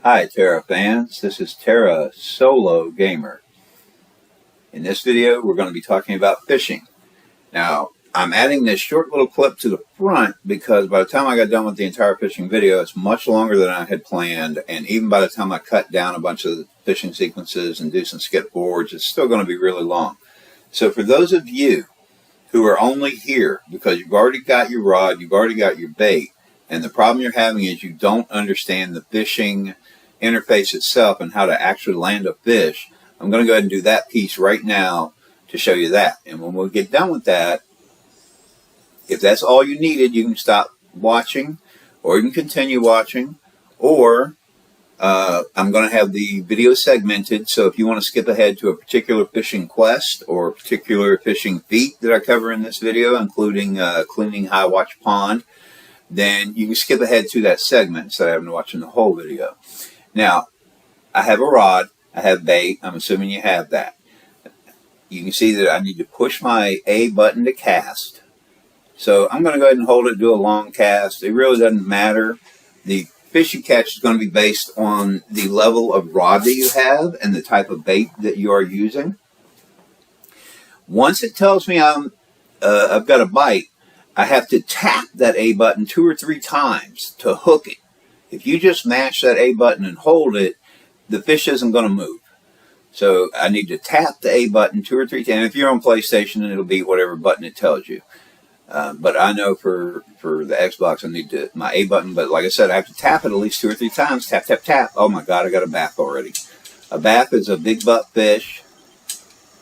Hi Tera fans, this is Tera Solo Gamer. In this video we're going to be talking about fishing. Now I'm adding this short little clip to the front because by the time I got done with the entire fishing video it's much longer than I had planned, and even by the time I cut down a bunch of the fishing sequences and do some skip forwards it's still going to be really long. So for those of you who are only here because you've already got your rod, you've already got your bait, and the problem you're having is you don't understand the fishing interface itself and how to actually land a fish, I'm going to go ahead and do that piece right now to show you that. And when we get done with that, if that's all you needed, you can stop watching or you can continue watching, or I'm going to have the video segmented, so if you want to skip ahead to a particular fishing quest or a particular fishing feat that I cover in this video, including cleaning Highwatch Pond, then you can skip ahead to that segment instead of having to watch the whole video. Now, I have a rod, I have bait, I'm assuming you have that. You can see that I need to push my A button to cast. So I'm going to go ahead and hold it, do a long cast. It really doesn't matter. The fish you catch is going to be based on the level of rod that you have and the type of bait that you are using. Once it tells me I've got a bite, I have to tap that A button 2 or 3 times to hook it. If you just mash that A button and hold it, the fish isn't going to move. So I need to tap the A button 2 or 3 times. And if you're on PlayStation, it'll be whatever button it tells you. But I know for the Xbox, I need my A button. But like I said, I have to tap it at least 2 or 3 times. Tap, tap, tap. Oh my God, I got a bath already. A bath is a big butt fish.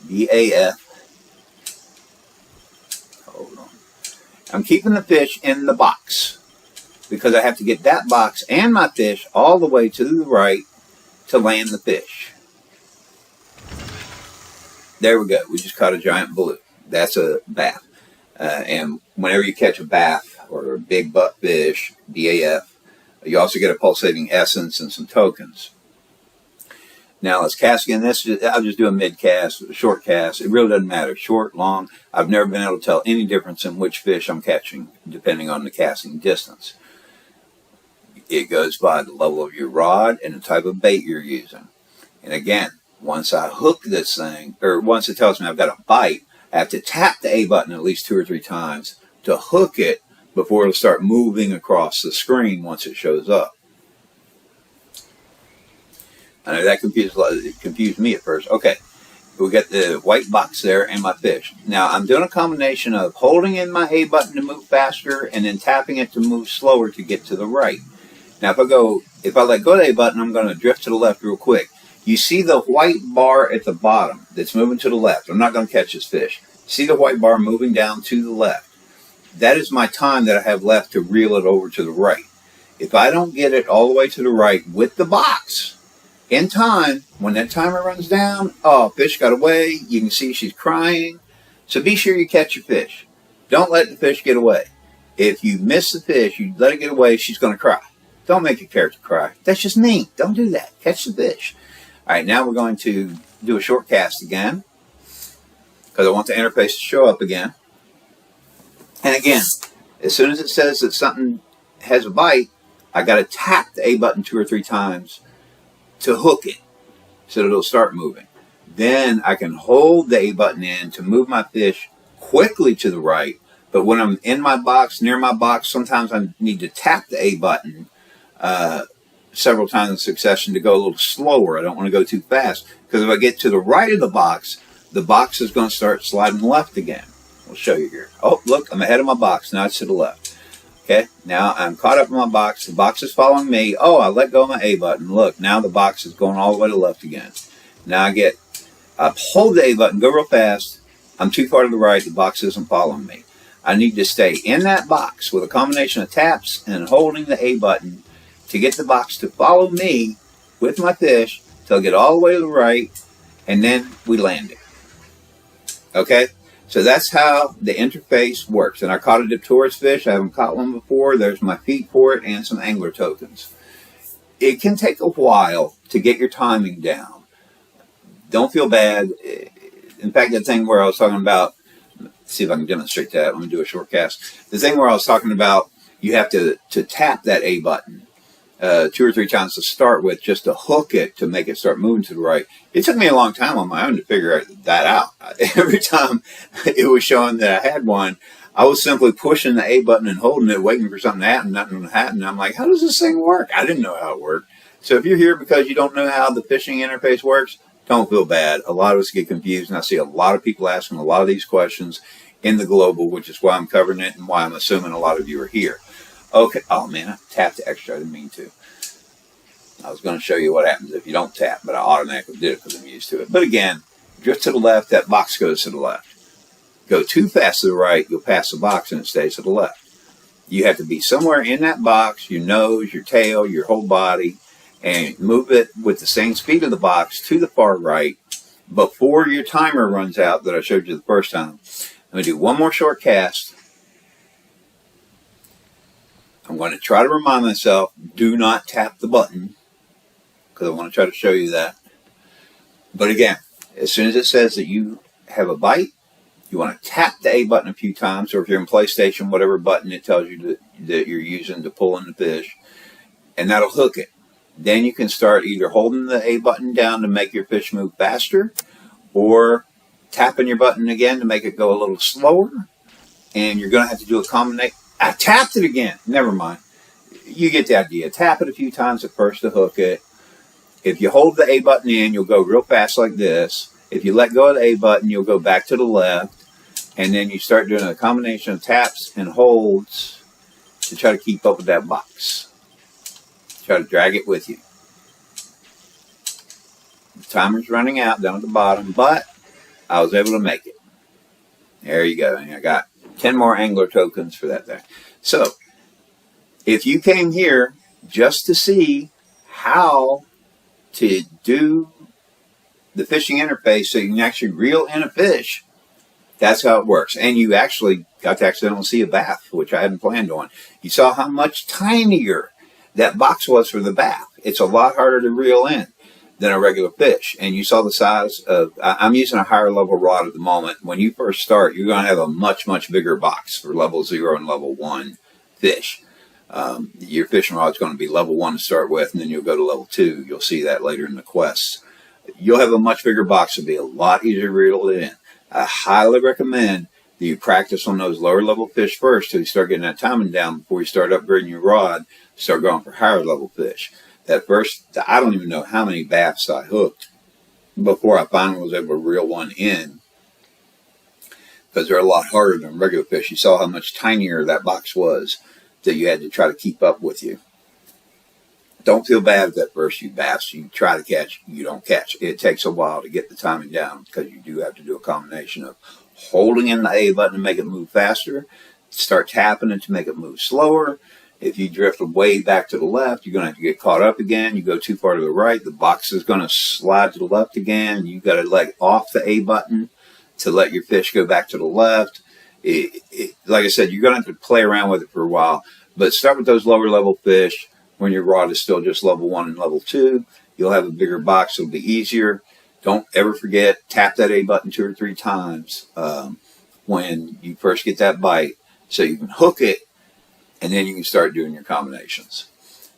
B-A-F. Hold on. I'm keeping the fish in the box because I have to get that box and my fish all the way to the right to land the fish. There we go. We just caught a giant blue. That's a bath. And whenever you catch a bath or a big butt fish, BAF, you also get a pulsating essence and some tokens. Now let's cast again. I'll just do a mid cast, a short cast. It really doesn't matter. Short, long. I've never been able to tell any difference in which fish I'm catching depending on the casting distance. It goes by the level of your rod and the type of bait you're using. And again, once I hook this thing, or once it tells me I've got a bite, I have to tap the A button at least 2 or 3 times to hook it before it'll start moving across the screen once it shows up. I know that confused me at first. Okay, we got the white box there and my fish. Now I'm doing a combination of holding in my A button to move faster and then tapping it to move slower to get to the right. Now if I let go of the A button, I'm going to drift to the left real quick. You see the white bar at the bottom that's moving to the left. I'm not going to catch this fish. See the white bar moving down to the left. That is my time that I have left to reel it over to the right. If I don't get it all the way to the right with the box in time, when that timer runs down, oh, fish got away. You can see she's crying. So be sure you catch your fish. Don't let the fish get away. If you miss the fish, you let it get away, she's going to cry. Don't make your character cry. That's just mean. Don't do that. Catch the fish. All right, now we're going to do a short cast again because I want the interface to show up again. And again, as soon as it says that something has a bite, I got to tap the A button 2 or 3 times to hook it so that it'll start moving. Then I can hold the A button in to move my fish quickly to the right. But when I'm in my box, near my box, sometimes I need to tap the A button several times in succession to go a little slower. I don't want to go too fast because if I get to the right of the box is going to start sliding left again. We'll show you here. Oh, look, I'm ahead of my box. Now it's to the left. Okay, now I'm caught up in my box. The box is following me. Oh, I let go of my A button. Look, now the box is going all the way to the left again. Now I hold the A button, go real fast. I'm too far to the right. The box isn't following me. I need to stay in that box with a combination of taps and holding the A button to get the box to follow me with my fish till I get all the way to the right, and then we land it. Okay? So that's how the interface works. And I caught a Diptorus fish. I haven't caught one before. There's my feet for it and some angler tokens. It can take a while to get your timing down. Don't feel bad. In fact, that thing where I was talking about, let's see if I can demonstrate that. Let me do a short cast. The thing where I was talking about, you have to tap that A button 2 or 3 times to start with, just to hook it to make it start moving to the right. It took me a long time on my own to figure that out. Every time it was showing that I had one, I was simply pushing the A button and holding it, waiting for something to happen. Nothing would happen. I'm like, how does this thing work? I didn't know how it worked. So if you're here because you don't know how the fishing interface works, don't feel bad. A lot of us get confused, and I see a lot of people asking a lot of these questions in the global, which is why I'm covering it and why I'm assuming a lot of you are here. Okay. Oh, man, I tapped the extra. I didn't mean to. I was going to show you what happens if you don't tap, but I automatically did it because I'm used to it. But again, drift to the left, that box goes to the left. Go too fast to the right, you'll pass the box and it stays to the left. You have to be somewhere in that box, your nose, your tail, your whole body, and move it with the same speed of the box to the far right before your timer runs out that I showed you the first time. I'm going to do one more short cast. I'm going to try to remind myself, do not tap the button, because I want to try to show you that. But again, as soon as it says that you have a bite, you want to tap the A button a few times, or if you're in PlayStation, whatever button it tells you that you're using to pull in the fish, and that'll hook it. Then you can start either holding the A button down to make your fish move faster, or tapping your button again to make it go a little slower. And you're going to have to do a combination. I tapped it again. Never mind. You get the idea. Tap it a few times at first to hook it. If you hold the A button in, you'll go real fast like this. If you let go of the A button, you'll go back to the left. And then you start doing a combination of taps and holds to try to keep up with that box. Try to drag it with you. The timer's running out down at the bottom, but I was able to make it. There you go. And I got 10 more angler tokens for that there. So, if you came here just to see how to do the fishing interface so you can actually reel in a fish, that's how it works. And you actually got to accidentally see a bath, which I hadn't planned on. You saw how much tinier that box was for the bath. It's a lot harder to reel in than a regular fish. And you saw the size of, I'm using a higher level rod at the moment. When you first start, you're going to have a much, much bigger box for level 0 and level 1 fish. Your fishing rod's going to be level 1 to start with, and then you'll go to level 2. You'll see that later in the quests. You'll have a much bigger box. It'll be a lot easier to reel it in. I highly recommend that you practice on those lower level fish first till you start getting that timing down before you start upgrading your rod, start going for higher level fish. That first, I don't even know how many baths I hooked before I finally was able to reel one in, because they're a lot harder than regular fish. You saw how much tinier that box was that you had to try to keep up with you. Don't feel bad at that first few baths. You try to catch, you don't catch. It takes a while to get the timing down because you do have to do a combination of holding in the A button to make it move faster, start tapping it to make it move slower. If you drift way back to the left, you're going to have to get caught up again. You go too far to the right, the box is going to slide to the left again. You've got to let off the A button to let your fish go back to the left. Like I said, you're going to have to play around with it for a while. But start with those lower level fish when your rod is still just level 1 and level 2. You'll have a bigger box. It'll be easier. Don't ever forget, tap that A button 2 or 3 times when you first get that bite so you can hook it, and then you can start doing your combinations.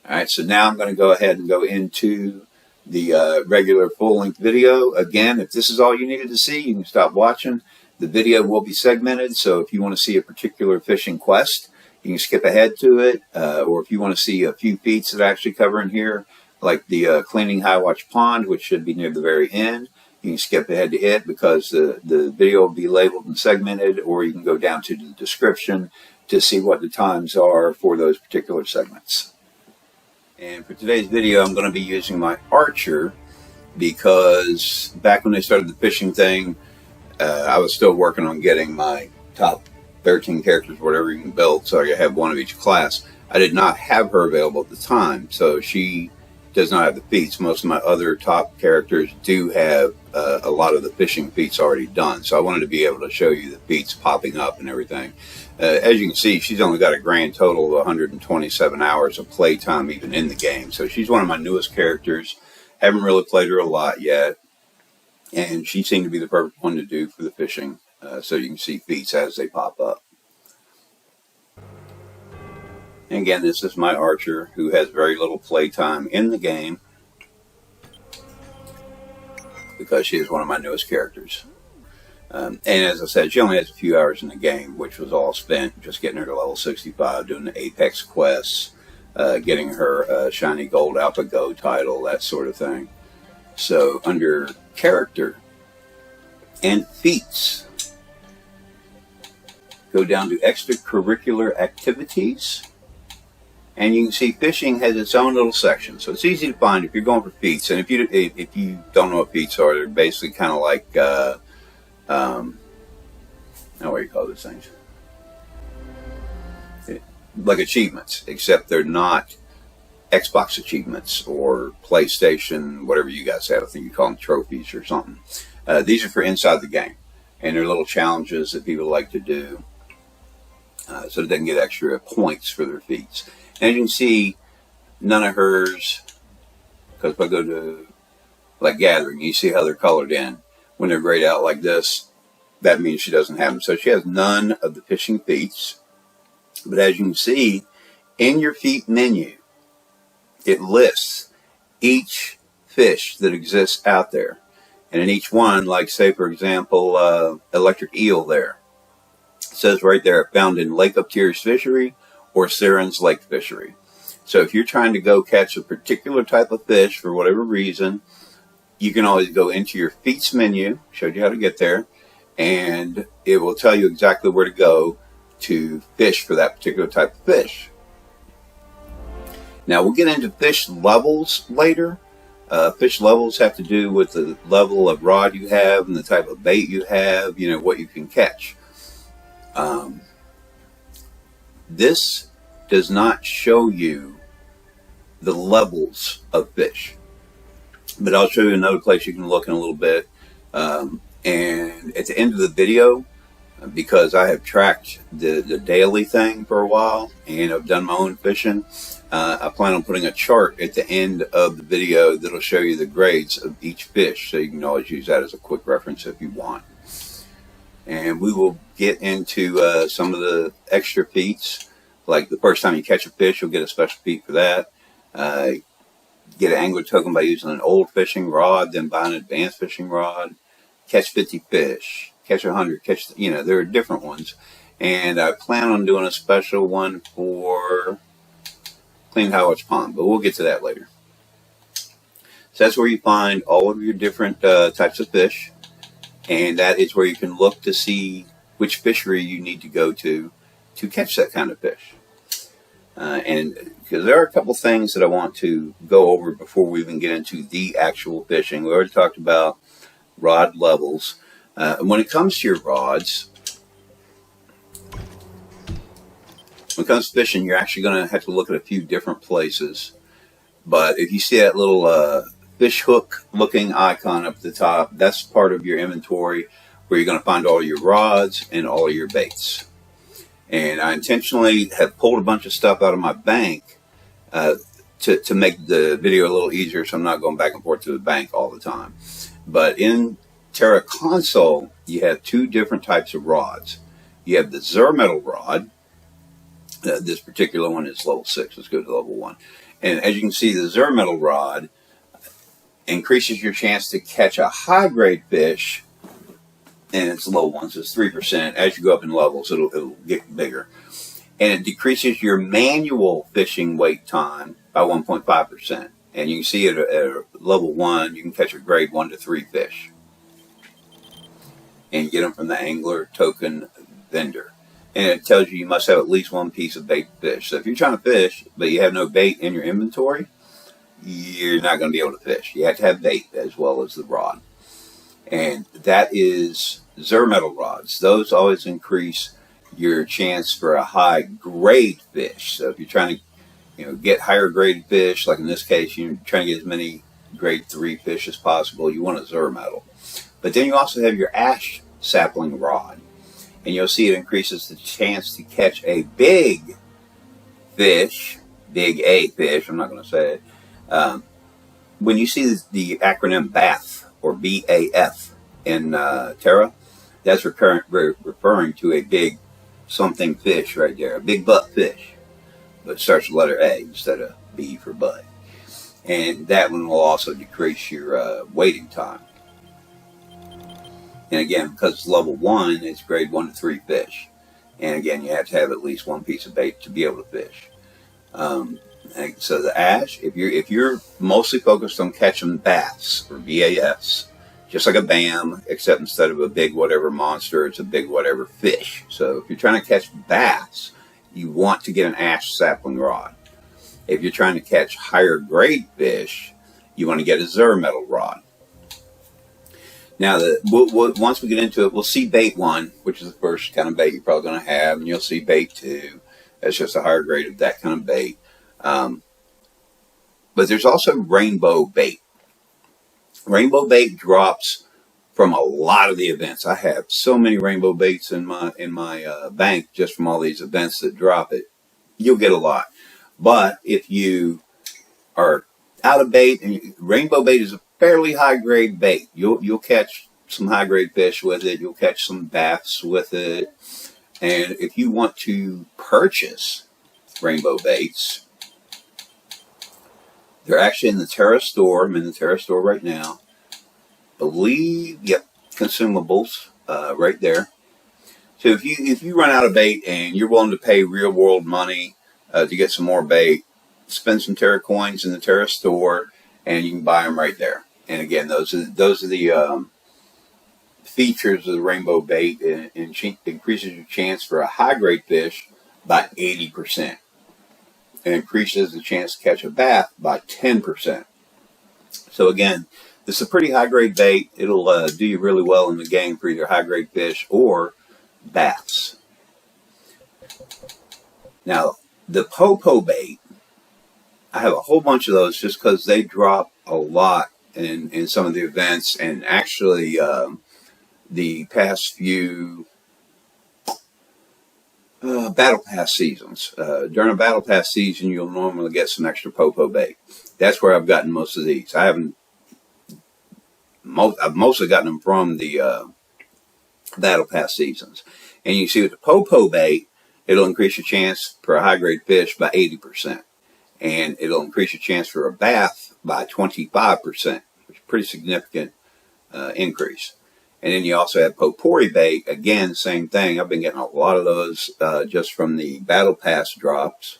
All right, so now I'm going to go ahead and go into the regular full-length video. Again, if this is all you needed to see, you can stop watching. The video will be segmented, so if you want to see a particular fishing quest, you can skip ahead to it, or if you want to see a few feats that I actually cover in here, like the cleaning Highwatch Pond, which should be near the very end, you can skip ahead to it because the video will be labeled and segmented, or you can go down to the description to see what the times are for those particular segments. And for today's video, I'm going to be using my Archer because back when they started the fishing thing, I was still working on getting my top 13 characters, whatever you can build, so I could have one of each class. I did not have her available at the time, so she does not have the feats. Most of my other top characters do have a lot of the fishing feats already done, so I wanted to be able to show you the feats popping up and everything. As you can see, she's only got a grand total of 127 hours of playtime even in the game, so she's one of my newest characters. Haven't really played her a lot yet, and she seemed to be the perfect one to do for the fishing, so you can see feats as they pop up. And again, this is my archer who has very little playtime in the game because she is one of my newest characters. And as I said, she only has a few hours in the game, which was all spent just getting her to level 65, doing the Apex quests, getting her shiny gold Alpha Go title, that sort of thing. So under character and feats, go down to extracurricular activities, and you can see fishing has its own little section. So it's easy to find if you're going for feats. And if you don't know what feats are, they're basically kind of like what do you call those things? Like achievements, except they're not Xbox achievements or PlayStation, whatever you guys have. I think you call them trophies or something. These are for inside the game, and they're little challenges that people like to do so that they can get extra points for their feats. And you can see none of hers, because if I go to like gathering, you see how they're colored in. When they're grayed out like this, that means she doesn't have them. So she has none of the fishing feats. But as you can see, in your feat menu, it lists each fish that exists out there. And in each one, like say for example, electric eel there. It says right there, found in Lake Uptier's Fishery or Siren's Lake Fishery. So if you're trying to go catch a particular type of fish for whatever reason, you can always go into your feats menu, showed you how to get there, and it will tell you exactly where to go to fish for that particular type of fish. Now we'll get into fish levels later. Fish levels have to do with the level of rod you have and the type of bait you have, you know, what you can catch. This does not show you the levels of fish, but I'll show you another place you can look in a little bit. And at the end of the video, because I have tracked the daily thing for a while and I've done my own fishing, I plan on putting a chart at the end of the video that'll show you the grades of each fish, so you can always use that as a quick reference if you want. And we will get into some of the extra feats, like the first time you catch a fish, you'll get a special feat for that. Get an angler token by using an old fishing rod, then buy an advanced fishing rod. Catch 50 fish, catch 100, catch, you know, there are different ones. And I plan on doing a special one for Clean Highwatch Pond, but we'll get to that later. So that's where you find all of your different types of fish, and that is where you can look to see which fishery you need to go to catch that kind of fish. And because there are a couple things that I want to go over before we even get into the actual fishing. We already talked about rod levels. When it comes to your rods, when it comes to fishing, you're actually going to have to look at a few different places. But if you see that little fish hook looking icon up at the top, that's part of your inventory where you're going to find all your rods and all of your baits. And I intentionally have pulled a bunch of stuff out of my bank to make the video a little easier, so I'm not going back and forth to the bank all the time. But in Tera Console, you have two different types of rods. You have the Xermetal rod. This particular one is level 6. Let's go to level 1. And as you can see, the Xermetal rod increases your chance to catch a high-grade fish, and it's low ones, it's 3%. As you go up in levels, it'll get bigger. And it decreases your manual fishing wait time by 1.5%. And you can see at level 1, you can catch a grade 1 to 3 fish. And get them from the angler token vendor. And it tells you must have at least one piece of bait fish. So if you're trying to fish, but you have no bait in your inventory, you're not going to be able to fish. You have to have bait as well as the rod. And that is Xermetal rods. Those always increase your chance for a high grade fish. So if you're trying to get higher grade fish, like in this case, you're trying to get as many grade 3 fish as possible, you want a Xermetal. But then you also have your ash sapling rod. And you'll see it increases the chance to catch a big fish, big A fish, I'm not going to say it. When you see the acronym BAF, or BAF in Tera, that's referring to a big something fish right there, a big butt fish. but it starts with the letter A instead of B for bud. And that one will also decrease your waiting time. And again, because it's level 1, it's grade 1 to 3 fish. And again, you have to have at least one piece of bait to be able to fish. So the ash, if you're mostly focused on catching bass or BAS, just like a BAM, except instead of a big whatever monster, it's a big whatever fish. So if you're trying to catch bass, you want to get an ash sapling rod. If you're trying to catch higher grade fish, you want to get a Xermetal rod. Now, once we get into it, we'll see bait 1, which is the first kind of bait you're probably going to have, and you'll see bait 2. That's just a higher grade of that kind of bait. But there's also rainbow bait. Rainbow bait drops from a lot of the events. I have so many rainbow baits in my bank just from all these events that drop it. You'll get a lot. But if you are out of bait, and rainbow bait is a fairly high grade bait. You'll catch some high grade fish with it. You'll catch some bass with it. And if you want to purchase rainbow baits, they're actually in the Tera store. I'm in the Tera store right now. Yep, consumables right there. So if you run out of bait and you're willing to pay real world money to get some more bait, spend some Tera coins in the Tera store, and you can buy them right there. And again, those are the features of the rainbow bait. It increases your chance for a high grade fish by 80%. And increases the chance to catch a bass by 10%. So again, this is a pretty high grade bait. It'll do you really well in the game for either high grade fish or bass. Now, the popo bait, I have a whole bunch of those just because they drop a lot in some of the events, and actually the past few Battle Pass seasons. During a Battle Pass season, you'll normally get some extra popo bait. That's where I've gotten most of these. I've mostly gotten them from the Battle Pass seasons. And you see with the popo bait, it'll increase your chance for a high grade fish by 80%. And it'll increase your chance for a bass by 25%, which is a pretty significant increase. And then you also have potpourri bait. Again, same thing. I've been getting a lot of those just from the Battle Pass drops.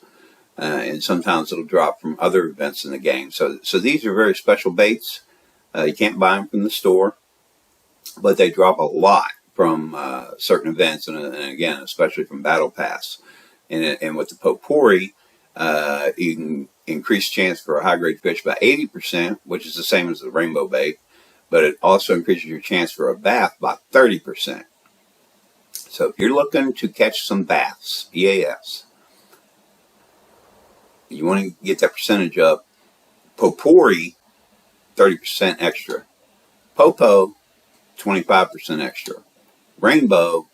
And sometimes it'll drop from other events in the game. So these are very special baits. You can't buy them from the store. But they drop a lot from certain events. And again, especially from Battle Pass. And with the potpourri, you can increase chance for a high grade fish by 80%, which is the same as the rainbow bait. But it also increases your chance for a bass by 30%. So if you're looking to catch some bass, BAS, you want to get that percentage up. Potpourri, 30% extra. Popo, 25% extra. Rainbow,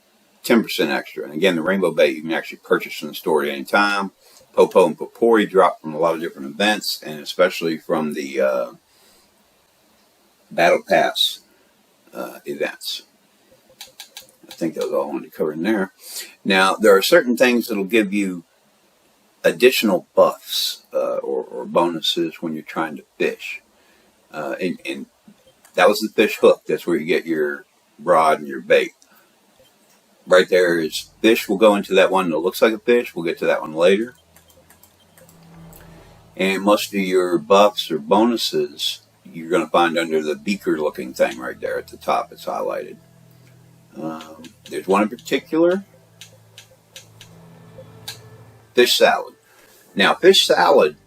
10% extra. And again, the rainbow bait you can actually purchase from the store at any time. Popo and potpourri drop from a lot of different events, and especially from the Battle Pass events. I think that was all I wanted to cover in there. Now, there are certain things that will give you additional buffs or bonuses when you're trying to fish. And that was the fish hook. That's where you get your rod and your bait. Right there is fish. We'll go into that one that looks like a fish. We'll get to that one later. And most of your buffs or bonuses you're going to find under the beaker looking thing right there at the top. It's highlighted. There's one in particular. Fish salad. Now, fish salad,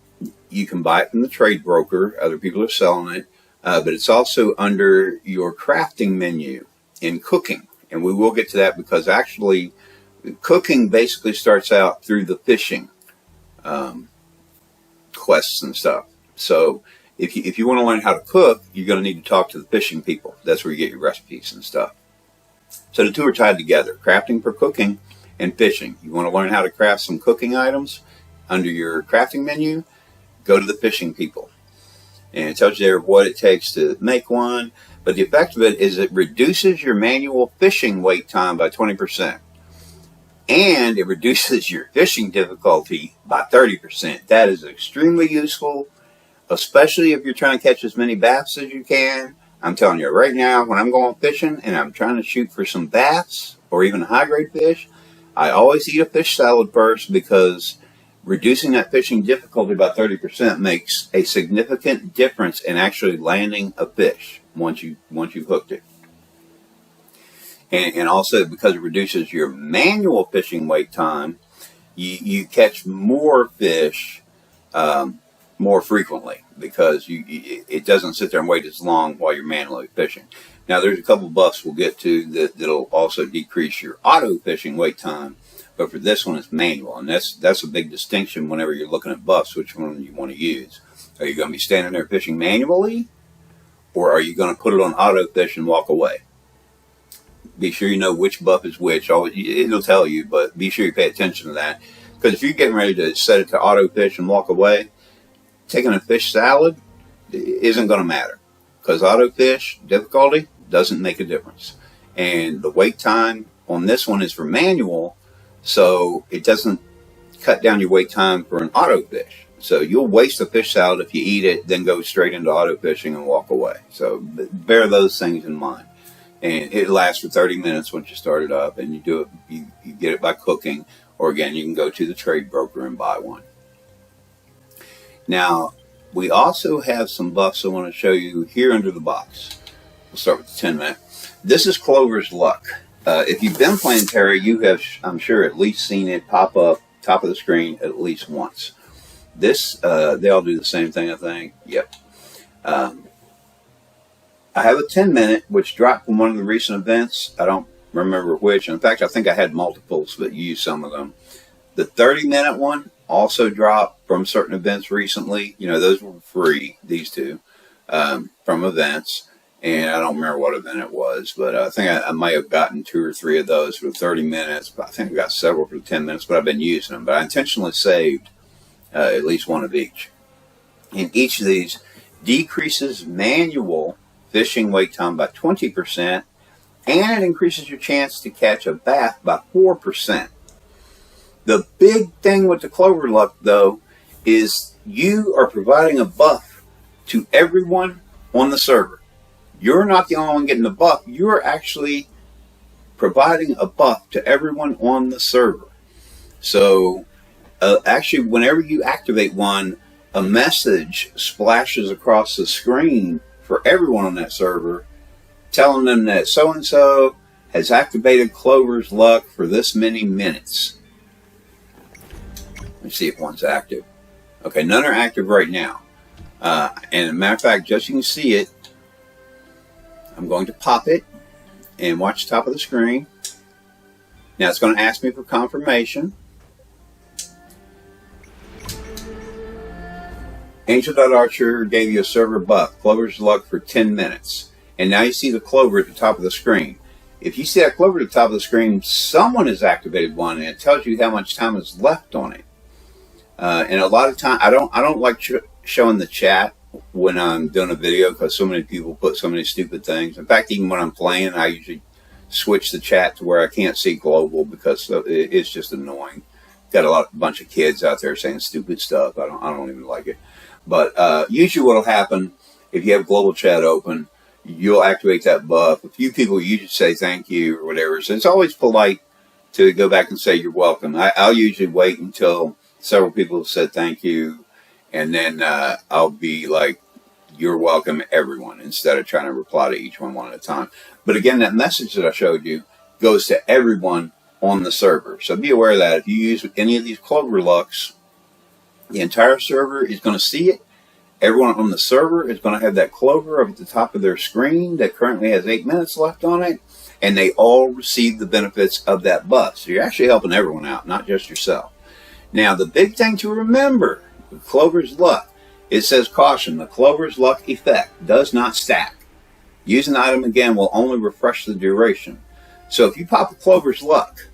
you can buy it from the trade broker. Other people are selling it. But it's also under your crafting menu in cooking. And we will get to that because actually cooking basically starts out through the fishing quests and stuff. So if you want to learn how to cook, you're going to need to talk to the fishing people. That's where you get your recipes and stuff. So the two are tied together, crafting for cooking and fishing. You want to learn how to craft some cooking items under your crafting menu, go to the fishing people. And it tells you there what it takes to make one. But the effect of it is it reduces your manual fishing wait time by 20%. and it reduces your fishing difficulty by 30%. That is extremely useful, especially if you're trying to catch as many bass as you can. I'm telling you right now, when I'm going fishing and I'm trying to shoot for some bass or even high-grade fish, I always eat a fish salad first, because reducing that fishing difficulty by 30% makes a significant difference in actually landing a fish once you've hooked it. And also, because it reduces your manual fishing wait time, you catch more fish more frequently, because it doesn't sit there and wait as long while you're manually fishing. Now, there's a couple buffs we'll get to that'll also decrease your auto fishing wait time, but for this one, it's manual, and that's a big distinction whenever you're looking at buffs, which one you want to use. Are you going to be standing there fishing manually, or are you going to put it on auto fish and walk away? Be sure you know which buff is which. It'll tell you, but be sure you pay attention to that, because if you're getting ready to set it to auto fish and walk away, taking a fish salad isn't going to matter, because auto fish difficulty doesn't make a difference. And the wait time on this one is for manual, so it doesn't cut down your wait time for an auto fish. So you'll waste a fish salad if you eat it, then go straight into auto fishing and walk away. So bear those things in mind. And it lasts for 30 minutes once you start it up, and you do it. You get it by cooking, or again, you can go to the trade broker and buy one. Now, we also have some buffs I want to show you here under the box. We'll start with the 10-minute. This is Clover's Luck. If you've been playing Terra, you have, I'm sure, at least seen it pop up top of the screen at least once. This, they all do the same thing, I think. Yep. I have a 10-minute, which dropped from one of the recent events. I don't remember which. In fact, I think I had multiples, but used some of them. The 30-minute one also dropped from certain events recently. You know, those were free, these two, from events. And I don't remember what event it was, but I think I might have gotten 2 or 3 of those for 30 minutes. But I think I got several for 10 minutes, but I've been using them. But I intentionally saved at least one of each. And each of these decreases manual fishing wait time by 20%, and it increases your chance to catch a bass by 4%. The big thing with the Clover Luck, though, is you are providing a buff to everyone on the server. You're not the only one getting the buff. You're actually providing a buff to everyone on the server. So, actually, whenever you activate one, a message splashes across the screen for everyone on that server, telling them that so-and-so has activated Clover's Luck for this many minutes. Let's see if one's active. Okay, none are active right now. And as a matter of fact, just so you can see it, I'm going to pop it and watch the top of the screen. Now it's going to ask me for confirmation. Angel.Archer gave you a server buff, Clover's Luck, for 10 minutes. And now you see the clover at the top of the screen. If you see that clover at the top of the screen, someone has activated one, and it tells you how much time is left on it. And a lot of time, I don't like showing the chat when I'm doing a video, because so many people put so many stupid things. In fact, even when I'm playing, I usually switch the chat to where I can't see global, because it's just annoying. Got a bunch of kids out there saying stupid stuff. I don't even like it. But usually what'll happen, if you have global chat open, you'll activate that buff. A few people usually say thank you or whatever. So it's always polite to go back and say you're welcome. I'll usually wait until several people have said thank you, and then I'll be like, you're welcome, everyone, instead of trying to reply to each one at a time. But again, that message that I showed you goes to everyone on the server. So be aware of that. If you use any of these Clover Lucks, the entire server is going to see it. Everyone on the server is going to have that clover up at the top of their screen that currently has 8 minutes left on it, and they all receive the benefits of that buff. So you're actually helping everyone out, not just yourself. Now, the big thing to remember with Clover's Luck, it says caution, the Clover's Luck effect does not stack. Using the item again will only refresh the duration. So if you pop a Clover's Luck,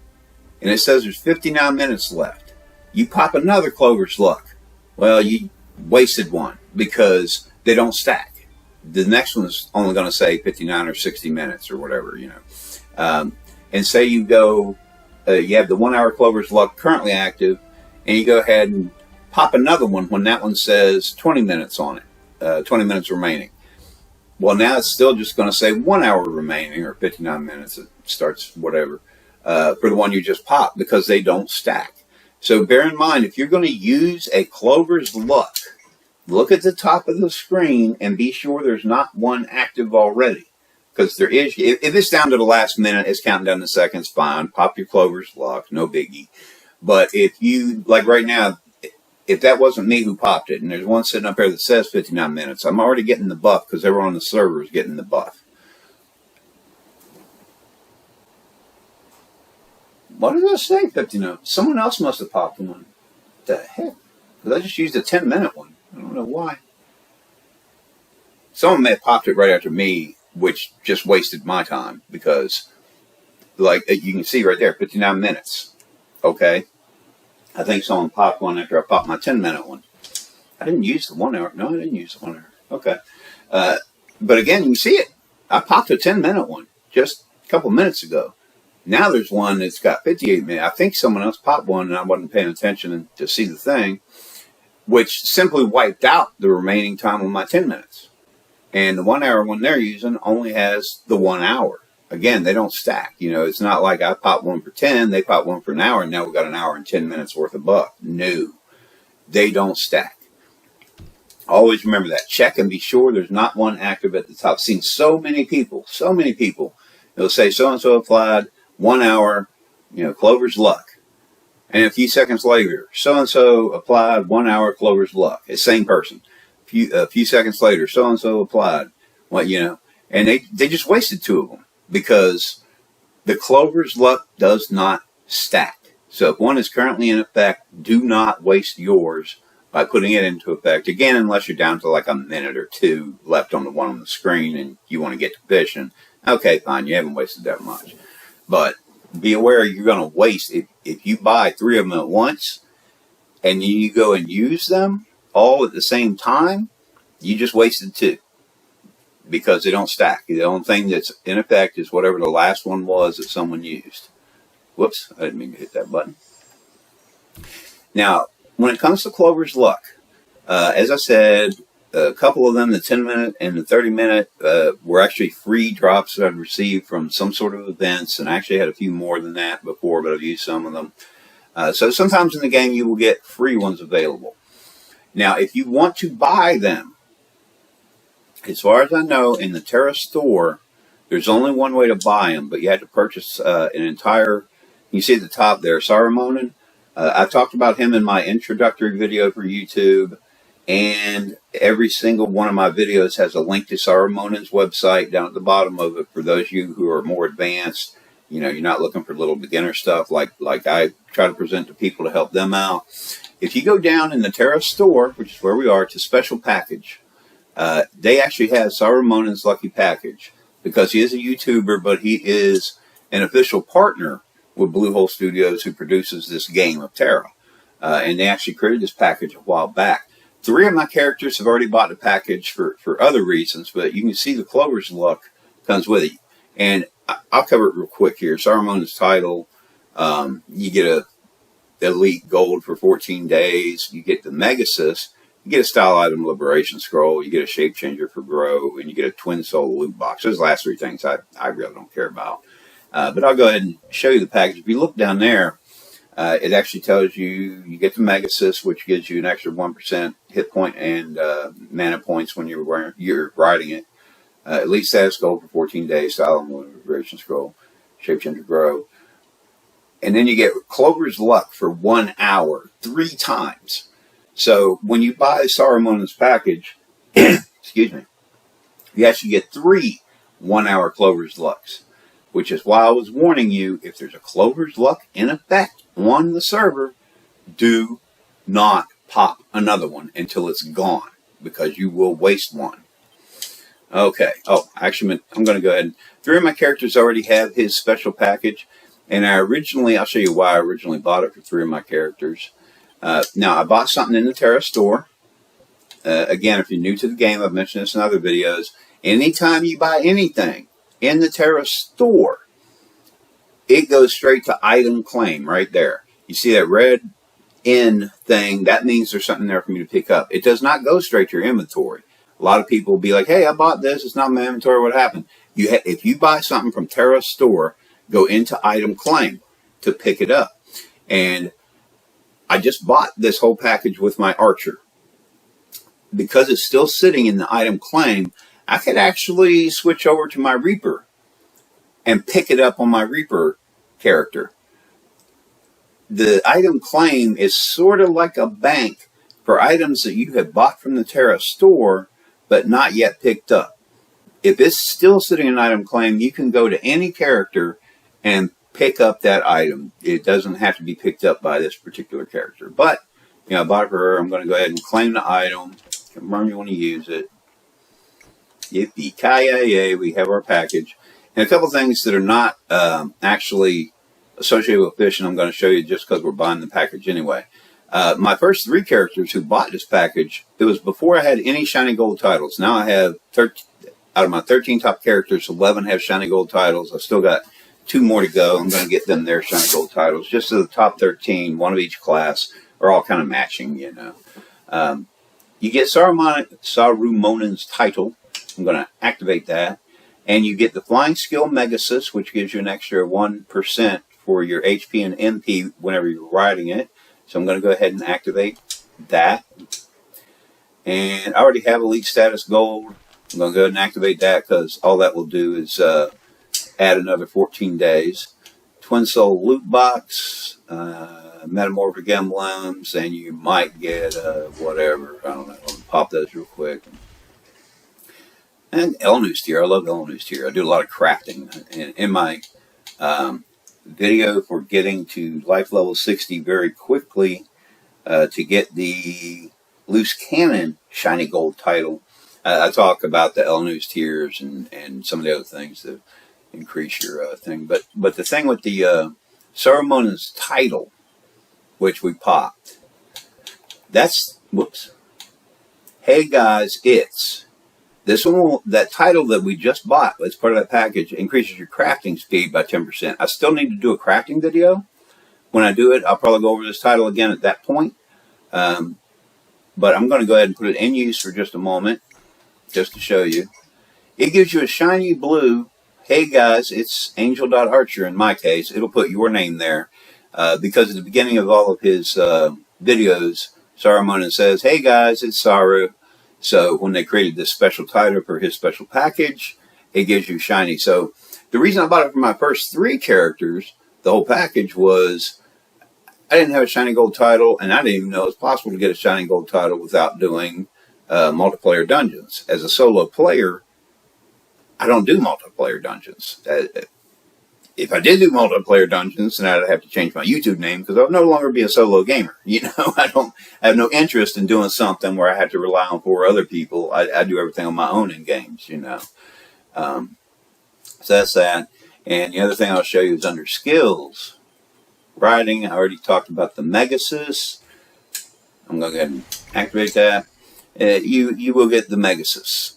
and it says there's 59 minutes left, you pop another Clover's Luck, well, you wasted one, because they don't stack. The next one's only going to say 59 or 60 minutes or whatever, you know. And say you go you have the 1 hour Clover's Luck currently active, and you go ahead and pop another one when that one says 20 minutes on it, 20 minutes remaining. Well, now it's still just going to say 1 hour remaining, or 59 minutes. It starts whatever for the one you just popped, because they don't stack. So bear in mind, if you're going to use a Clover's Luck, look at the top of the screen and be sure there's not one active already. Because there is, if it's down to the last minute, it's counting down the seconds, fine. Pop your Clover's Luck, no biggie. But if you, like right now, if that wasn't me who popped it, and there's one sitting up there that says 59 minutes, I'm already getting the buff because everyone on the server is getting the buff. What does that say, 59? Someone else must have popped one. What the heck? Because I just used a 10-minute one. I don't know why. Someone may have popped it right after me, which just wasted my time, because, like, you can see right there, 59 minutes. Okay? I think someone popped one after I popped my 10-minute one. I didn't use the 1 hour. No, I didn't use the 1 hour. Okay. But again, you can see it. I popped a 10-minute one just a couple minutes ago. Now there's one that's got 58 minutes. I think someone else popped one and I wasn't paying attention to see the thing, which simply wiped out the remaining time of my 10 minutes. And the 1 hour one they're using only has the 1 hour. Again, they don't stack. You know, it's not like I popped one for 10, they popped one for an hour, and now we've got an hour and 10 minutes worth of buff. No, they don't stack. Always remember that. Check and be sure there's not one active at the top. I've seen so many people, it'll say so-and-so applied, 1 hour, you know, Clover's Luck. And a few seconds later, so-and-so applied, 1 hour Clover's Luck. It's the same person. A few seconds later, so-and-so applied. Well, you know, and they just wasted two of them. Because the Clover's Luck does not stack. So if one is currently in effect, do not waste yours by putting it into effect. Again, unless you're down to like a minute or two left on the one on the screen and you want to get to fishing. Okay, fine, you haven't wasted that much. But be aware you're going to waste, if you buy 3 of them at once and you go and use them all at the same time, you just wasted 2. Because they don't stack. The only thing that's in effect is whatever the last one was that someone used. Whoops, I didn't mean to hit that button. Now, when it comes to Clover's Luck, as I said, a couple of them, the 10-minute and the 30-minute, were actually free drops that I'd received from some sort of events, and I actually had a few more than that before, but I've used some of them. So sometimes in the game you will get free ones available. Now, if you want to buy them, as far as I know, in the Tera store, there's only one way to buy them, but you had to purchase an entire, you see at the top there, Sarumanin. I talked about him in my introductory video for YouTube, and every single one of my videos has a link to Sarumanin's website down at the bottom of it for those of you who are more advanced. You know, you're not looking for little beginner stuff like I try to present to people to help them out. If you go down in the Tera store, which is where we are, to special package, they actually have Sarumanin's Lucky Package, because he is a YouTuber, but he is an official partner with Bluehole Studios, who produces this game of Tera. And they actually created this package a while back. 3 of my characters have already bought the package for other reasons, but you can see the Clover's Luck comes with it. And I'll cover it real quick here. Sarumanin's title, you get a Elite Gold for 14 days, you get the Megasis, you get a Style Item Liberation Scroll, you get a Shape Changer for Grow, and you get a Twin Soul Loot Box. Those last 3 things I really don't care about. But I'll go ahead and show you the package. If you look down there, it actually tells you get the Megasis, which gives you an extra 1% hit point and mana points when you're riding it. Elite Status Gold for 14 days, Style Item Liberation Scroll, Shape Changer Grow. And then you get Clover's Luck for 1 hour, 3 times. So when you buy Sarumanin's package, excuse me, you actually get 3 1-hour Clover's Lucks, which is why I was warning you, if there's a Clover's Luck in effect on the server, do not pop another one until it's gone, because you will waste one. Okay, actually, I'm going to go ahead. 3 of my characters already have his special package, and I'll show you why I originally bought it for 3 of my characters. Now, I bought something in the Tera store. Again, if you're new to the game, I've mentioned this in other videos. Anytime you buy anything in the Tera store, it goes straight to item claim right there. You see that red N thing? That means there's something there for me to pick up. It does not go straight to your inventory. A lot of people will be like, hey, I bought this. It's not in my inventory. What happened? If you buy something from Tera's store, go into item claim to pick it up. And I just bought this whole package with my Archer. Because it's still sitting in the item claim, I could actually switch over to my Reaper and pick it up on my Reaper character. The item claim is sort of like a bank for items that you have bought from the Tera store but not yet picked up. If it's still sitting in item claim, you can go to any character and pick up that item. It doesn't have to be picked up by this particular character. But, you know, I bought it for her. I'm going to go ahead and claim the item. Confirm you want to use it. Yippee-ki-yay, we have our package. And a couple things that are not actually associated with fishing, I'm going to show you just because we're buying the package anyway. My first 3 characters who bought this package, it was before I had any shiny gold titles. Now I have 13, out of my 13 top characters, 11 have shiny gold titles. I've still got 2 more to go. I'm going to get them their shiny gold titles. Just so the top 13, 1 of each class, are all kind of matching, you know. You get Sarumonan's title. I'm going to activate that. And you get the Flying Skill Megasis, which gives you an extra 1% for your HP and MP whenever you're riding it. So I'm going to go ahead and activate that. And I already have Elite Status Gold. I'm going to go ahead and activate that because all that will do is add another 14 days. Twin Soul Loot Box, Metamorphic Emblems, and you might get whatever. I don't know. Let me pop those real quick. And Elnu's tier. I love Elnu's tier. I do a lot of crafting. In my video for getting to life level 60 very quickly to get the Loose Cannon shiny gold title, I talk about the Elnu's tiers and some of the other things that increase your thing. But the thing with the Sarumonan's title, which we popped, that's, whoops. Hey guys, it's. This one, that title that we just bought as part of that package, increases your crafting speed by 10%. I still need to do a crafting video. When I do it, I'll probably go over this title again at that point. But I'm going to go ahead and put it in use for just a moment, just to show you. It gives you a shiny blue, hey guys, it's Angel.Archer in my case. It'll put your name there. Because at the beginning of all of his videos, Sarumonan says, hey guys, it's Saru. So when they created this special title for his special package, it gives you shiny. So the reason I bought it for my first 3 characters, the whole package, was I didn't have a shiny gold title, and I didn't even know it was possible to get a shiny gold title without doing multiplayer dungeons. As a solo player, I don't do multiplayer dungeons. If I did do multiplayer dungeons, then I'd have to change my YouTube name because I'll no longer be a solo gamer. You know, I have no interest in doing something where I have to rely on 4 other people. I do everything on my own in games, you know. So that's that. And the other thing I'll show you is under skills. Riding, I already talked about the Megasis. I'm going to go ahead and activate that. You will get the Megasis,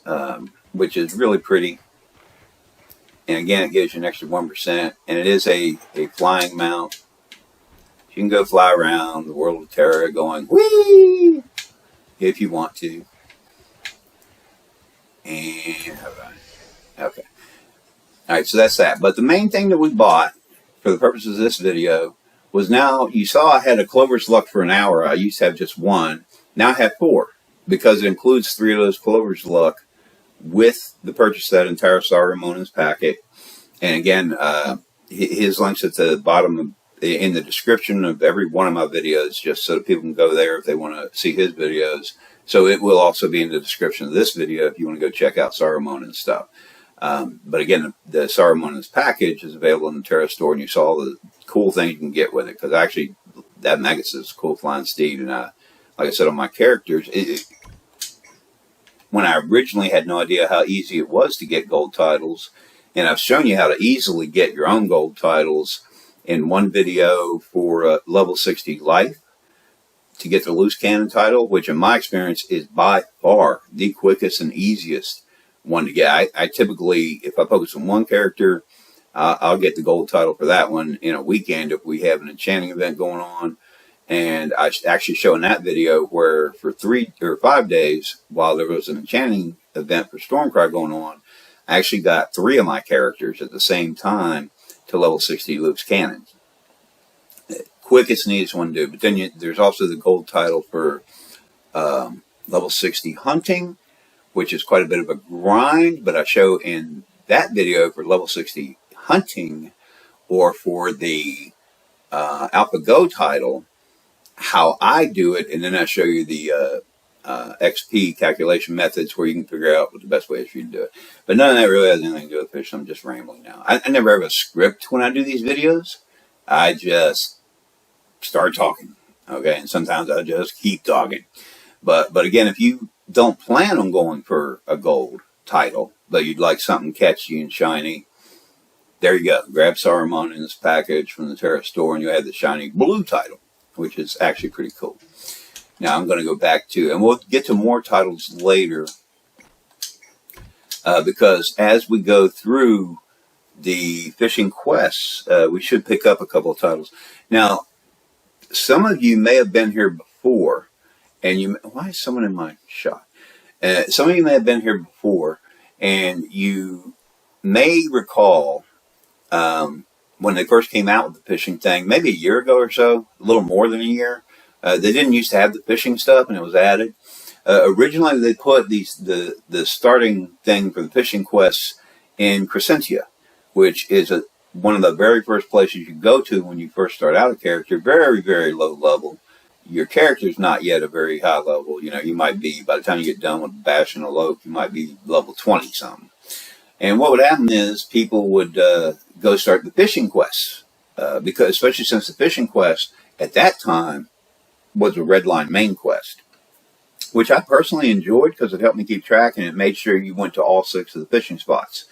which is really pretty. And again, it gives you an extra 1%. And it is a flying mount. You can go fly around the world of Tera going, whee! If you want to. And, okay. Alright, so that's that. But the main thing that we bought, for the purposes of this video, was now, you saw I had a Clover's Luck for an hour. I used to have just 1. Now I have 4. Because it includes 3 of those Clover's Luck with the purchase of that entire Sarumonan's packet. And again, his links at the bottom in the description of every one of my videos, just so that people can go there if they want to see his videos. So it will also be in the description of this video if you want to go check out Sarumonan's stuff. But again, the Sarumonan's package is available in the Tera store, and you saw all the cool things you can get with it. Because actually, that Megasis is a cool flying steed, and like I said on my characters, when I originally had no idea how easy it was to get gold titles, and I've shown you how to easily get your own gold titles in one video for level 60 life to get the Loose Cannon title, which in my experience is by far the quickest and easiest one to get. I typically, if I focus on one character, I'll get the gold title for that one in a weekend if we have an enchanting event going on. And I actually show in that video where for 3 or 5 days, while there was an enchanting event for Stormcry going on, I actually got 3 of my characters at the same time to level 60 Luke's Cannon. Quickest and easiest one to do. But then there's also the gold title for level 60 Hunting, which is quite a bit of a grind, but I show in that video for level 60 Hunting, or for the Alpha Go title, how I do it, and then I show you the XP calculation methods where you can figure out what the best way is for you to do it. But none of that really has anything to do with fish. I'm just rambling now. I never have a script when I do these videos. I just start talking, okay? And sometimes I just keep talking. But again, if you don't plan on going for a gold title, but you'd like something catchy and shiny, there you go. Grab Saruman in this package from the Tera store, and you have the shiny blue title, which is actually pretty cool. Now I'm going to go back to, and we'll get to more titles later, because as we go through the fishing quests, we should pick up a couple of titles. Now, some of you may have been here before, and why is someone in my shot? Some of you may have been here before, and you may recall when they first came out with the fishing thing, maybe a year ago or so, a little more than a year. They didn't used to have the fishing stuff, and it was added. Originally, they put the starting thing for the fishing quests in Crescentia, which is one of the very first places you go to when you first start out a character. Very, very low level. Your character's not yet a very high level. You know, you might be, by the time you get done with Bash and a Loke, you might be level 20-something. And what would happen is people would go start the fishing quests, because especially since the fishing quest at that time was a redline main quest, which I personally enjoyed because it helped me keep track and it made sure you went to all 6 of the fishing spots.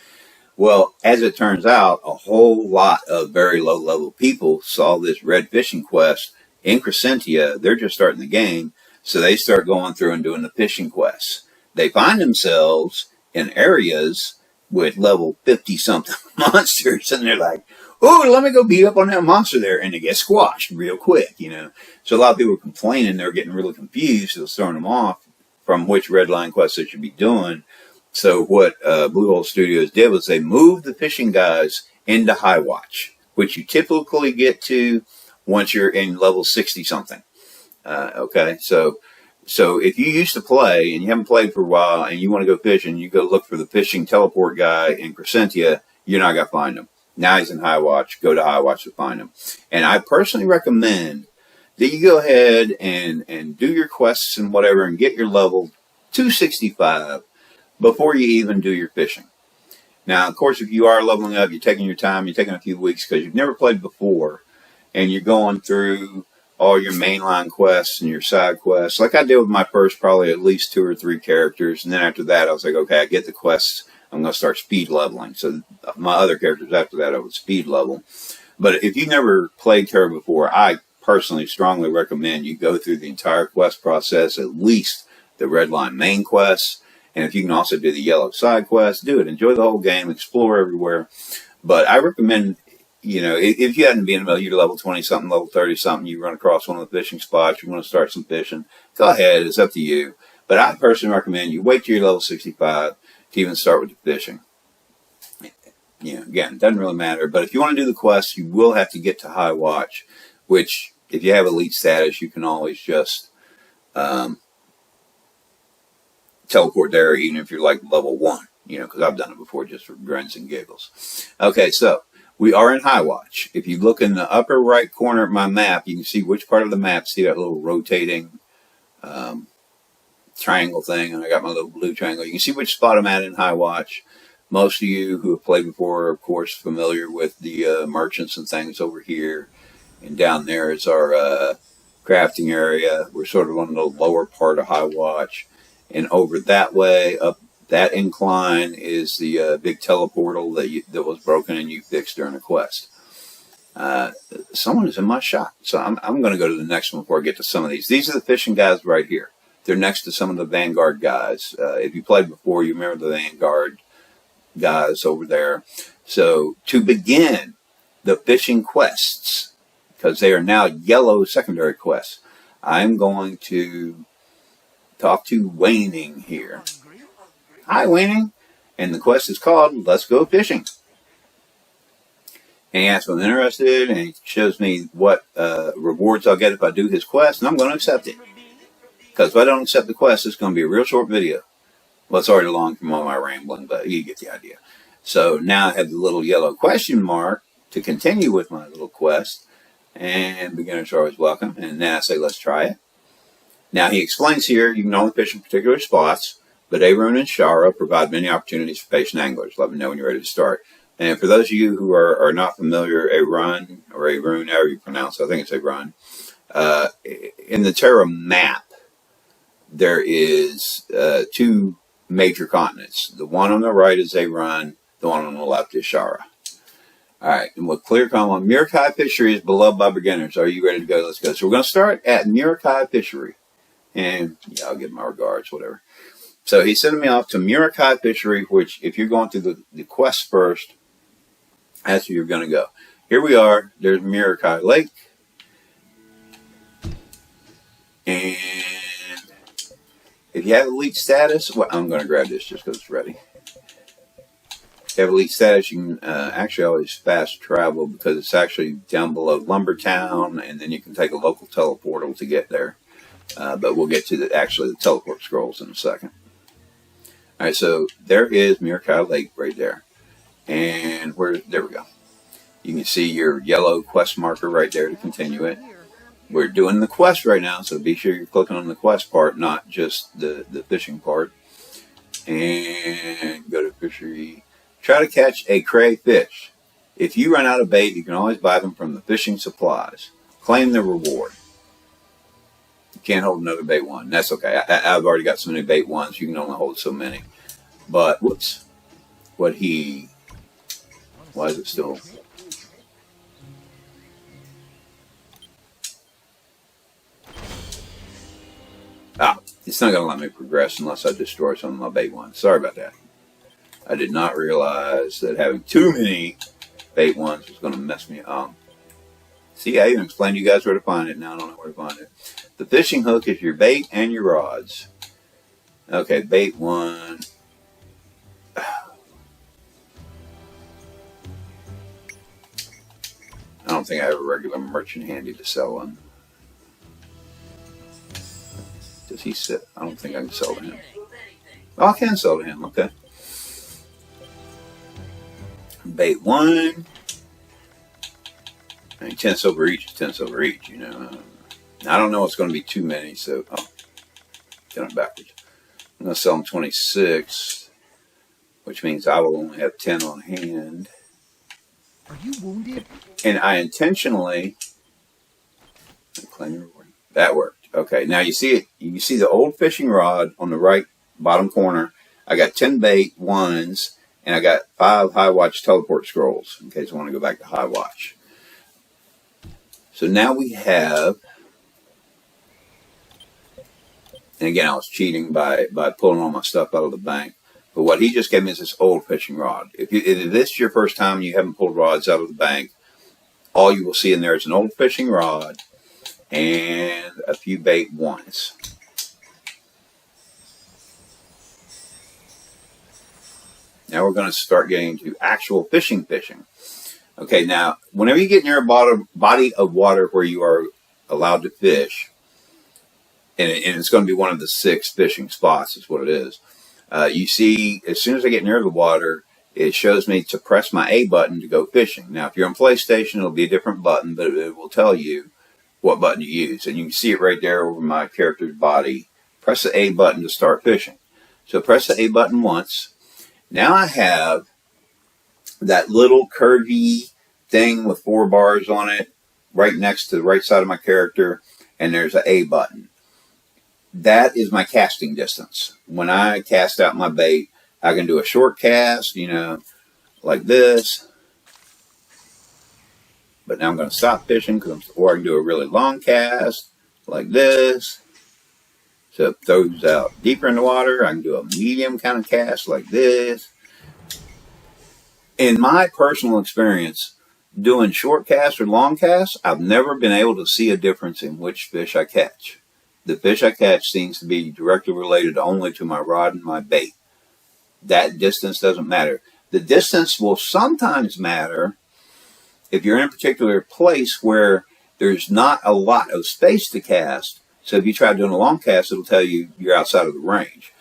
Well, as it turns out, a whole lot of very low-level people saw this red fishing quest in Crescentia. They're just starting the game, so they start going through and doing the fishing quests. They find themselves in areas with level 50-something monsters, and they're like, oh, let me go beat up on that monster there, and they get squashed real quick, you know. So a lot of people were complaining, they were getting really confused, it was throwing them off from which red line quests they should be doing. So what Blue Hole Studios did was they moved the fishing guys into Highwatch, which you typically get to once you're in level 60-something. Okay, so if you used to play and you haven't played for a while and you want to go fishing, you go look for the fishing teleport guy in Crescentia, you're not going to find him. Now he's in Highwatch. Go to Highwatch to find him. And I personally recommend that you go ahead and do your quests and whatever and get your level 265 before you even do your fishing. Now, of course, if you are leveling up, you're taking your time, you're taking a few weeks because you've never played before, and you're going through all your mainline quests and your side quests, like I did with my first probably at least 2 or 3 characters, and then after that I was like, okay, I get the quests, I'm going to start speed leveling. So my other characters after that I would speed level. But if you've never played Tera before, I personally strongly recommend you go through the entire quest process, at least the red line main quests, and if you can also do the yellow side quests, do it. Enjoy the whole game, explore everywhere. But I recommend, you know, if you hadn't been in you're level 20-something, level 30-something, you run across one of the fishing spots, you want to start some fishing, go ahead, it's up to you. But I personally recommend you wait till you're level 65 to even start with the fishing. You know, again, it doesn't really matter. But if you want to do the quests, you will have to get to Highwatch, which, if you have elite status, you can always just teleport there, even if you're like level 1, you know, because I've done it before just for grins and giggles. Okay, so we are in Highwatch. If you look in the upper right corner of my map, you can see which part of the map. See that little rotating triangle thing, and I got my little blue triangle. You can see which spot I'm at in Highwatch. Most of you who have played before are, of course, familiar with the merchants and things over here. And down there is our crafting area. We're sort of on the lower part of Highwatch. And over that way, up that incline, is the big teleportal that was broken and you fixed during a quest. Someone is in my shot, so I'm going to go to the next one before I get to some of these. These are the fishing guys right here. They're next to some of the Vanguard guys. If you played before, you remember the Vanguard guys over there. So to begin the fishing quests, because they are now yellow secondary quests, I'm going to talk to Waning here. Hi, Waning. And the quest is called Let's Go Fishing. And he asks if I'm interested, and he shows me what rewards I'll get if I do his quest, and I'm going to accept it. Because if I don't accept the quest, it's going to be a real short video. Well, it's already long from all my rambling, but you get the idea. So now I have the little yellow question mark to continue with my little quest. And beginners are always welcome. And now I say, let's try it. Now he explains here, you can only fish in particular spots, but Arun and Shara provide many opportunities for patient anglers. Let me know when you're ready to start. And for those of you who are not familiar, Arun, or Arun, however you pronounce it, I think it's Arun, in the Tera map, there is two major continents. The one on the right is Arun, the one on the left is Shara. Alright, and with clear comment, Murikai Fishery is beloved by beginners. Are you ready to go? Let's go. So we're going to start at Murikai Fishery. And yeah, I'll give my regards, whatever. So he's sending me off to Murikai Fishery, which if you're going through the quest first, that's where you're going to go. Here we are. There's Murikai Lake. And if you have elite status, well, I'm going to grab this just because it's ready. If you have elite status, you can actually always fast travel because it's actually down below Lumbertown, and then you can take a local teleportal to get there. But we'll get to the teleport scrolls in a second. Alright, so there is Murikai Lake right there. And there we go. You can see your yellow quest marker right there to continue it. We're doing the quest right now, so be sure you're clicking on the quest part, not just the fishing part. And go to Fishery. Try to catch a crayfish. If you run out of bait, you can always buy them from the fishing supplies. Claim the reward. You can't hold another bait one. That's okay. I've already got so many bait ones, you can only hold so many. But, whoops. Why is it still... It's not going to let me progress unless I destroy some of my bait ones. Sorry about that. I did not realize that having too many bait ones was going to mess me up. See, I even explained to you guys where to find it. Now I don't know where to find it. The fishing hook is your bait and your rods. Okay, bait one. I don't think I have a regular merchant handy to sell one. Does he sit? I don't think I can sell to him. Oh, I can sell to him. Okay. Bait one. I mean, 10 silver each is 10 silver each, you know. I don't know it's going to be too many, so... Oh, done it backwards. I'm going to sell them 26, which means I will only have 10 on hand. Are you wounded? And I intentionally... Claim reward. That worked. Okay, now you see it. You see the old fishing rod on the right bottom corner. I got 10 bait ones, and I got 5 Highwatch teleport scrolls, in case I want to go back to Highwatch. So now we have, and again I was cheating by pulling all my stuff out of the bank, but what he just gave me is this old fishing rod. If this is your first time and you haven't pulled rods out of the bank, all you will see in there is an old fishing rod and a few bait ones. Now we're going to start getting to actual fishing. Okay, now, whenever you get near a body of water where you are allowed to fish, and it's going to be one of the 6 fishing spots is what it is, you see, as soon as I get near the water, it shows me to press my A button to go fishing. Now, if you're on PlayStation, it'll be a different button, but it will tell you what button to use. And you can see it right there over my character's body. Press the A button to start fishing. So press the A button once. Now I have that little curvy thing with 4 bars on it right next to the right side of my character, and there's an A button. That is my casting distance. When I cast out my bait, I can do a short cast, you know, like this. But now I'm going to stop fishing, or I can do a really long cast like this. So it throws out deeper in the water. I can do a medium kind of cast like this. In my personal experience, doing short casts or long casts, I've never been able to see a difference in which fish I catch. The fish I catch seems to be directly related only to my rod and my bait. That distance doesn't matter. The distance will sometimes matter if you're in a particular place where there's not a lot of space to cast. So if you try doing a long cast, it'll tell you you're outside of the range.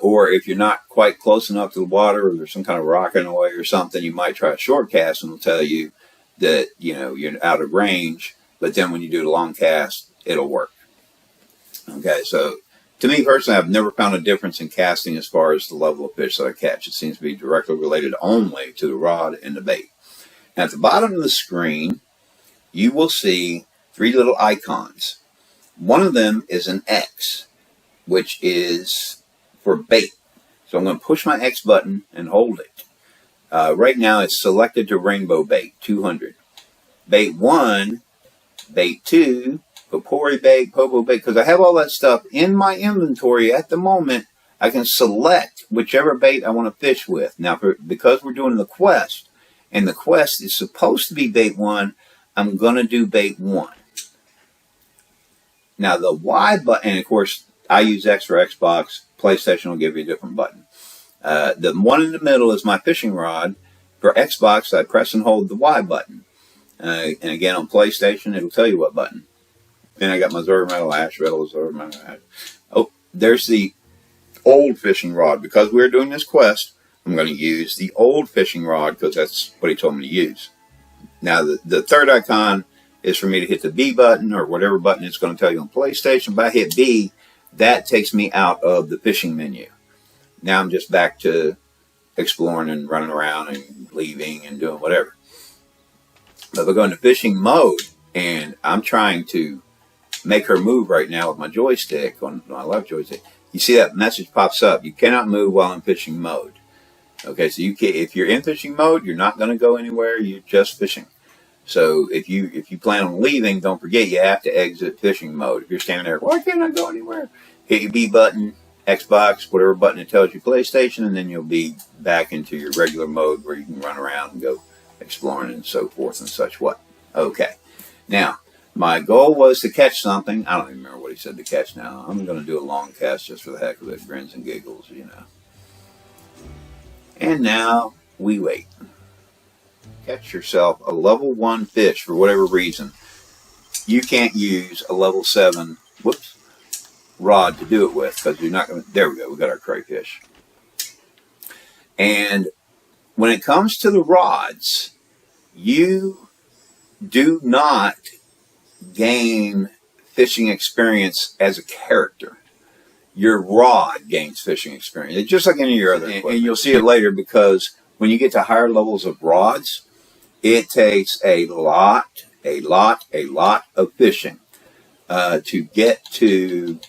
Or if you're not quite close enough to the water, or there's some kind of rock in the way or something, you might try a short cast and it'll tell you that you're out of range. But then when you do the long cast, it'll work. Okay, so to me personally, I've never found a difference in casting as far as the level of fish that I catch. It seems to be directly related only to the rod and the bait. Now at the bottom of the screen, you will see 3 little icons. One of them is an X, which is for bait. So I'm going to push my X button and hold it. Right now it's selected to rainbow bait, 200. Bait 1, bait 2, Popori bait, Popo bait, because I have all that stuff in my inventory at the moment. I can select whichever bait I want to fish with. Now, because we're doing the quest, and the quest is supposed to be bait 1, I'm going to do bait 1. Now, the Y button, and of course, I use X for Xbox. PlayStation will give you a different button. The one in the middle is my fishing rod. For Xbox, I press and hold the Y button. And again, on PlayStation, it'll tell you what button. Then I got my Xermetal, Xermetal. Oh, there's the old fishing rod. Because we're doing this quest, I'm going to use the old fishing rod because that's what he told me to use. Now, the third icon is for me to hit the B button or whatever button it's going to tell you on PlayStation. If I hit B, that takes me out of the fishing menu. Now I'm just back to exploring and running around and leaving and doing whatever. But if I go into fishing mode and I'm trying to make her move right now with my joystick, on my left joystick, you see that message pops up. You cannot move while in fishing mode. Okay, so if you're in fishing mode, you're not going to go anywhere. You're just fishing. So if you plan on leaving, don't forget you have to exit fishing mode. If you're standing there, why can't I go anywhere? Hit your B button, Xbox, whatever button it tells you PlayStation, and then you'll be back into your regular mode where you can run around and go exploring and so forth and such what. Okay. Now, my goal was to catch something. I don't even remember what he said to catch now. I'm going to do a long cast just for the heck of it, grins and giggles, And now we wait. Catch yourself a level 1 fish for whatever reason. You can't use a level 7, rod to do it with because you're not going to. There we go. We got our crayfish. And when it comes to the rods, you do not gain fishing experience as a character. Your rod gains fishing experience. It's just like any of your other equipment. And you'll see it later because when you get to higher levels of rods, it takes a lot of fishing to get to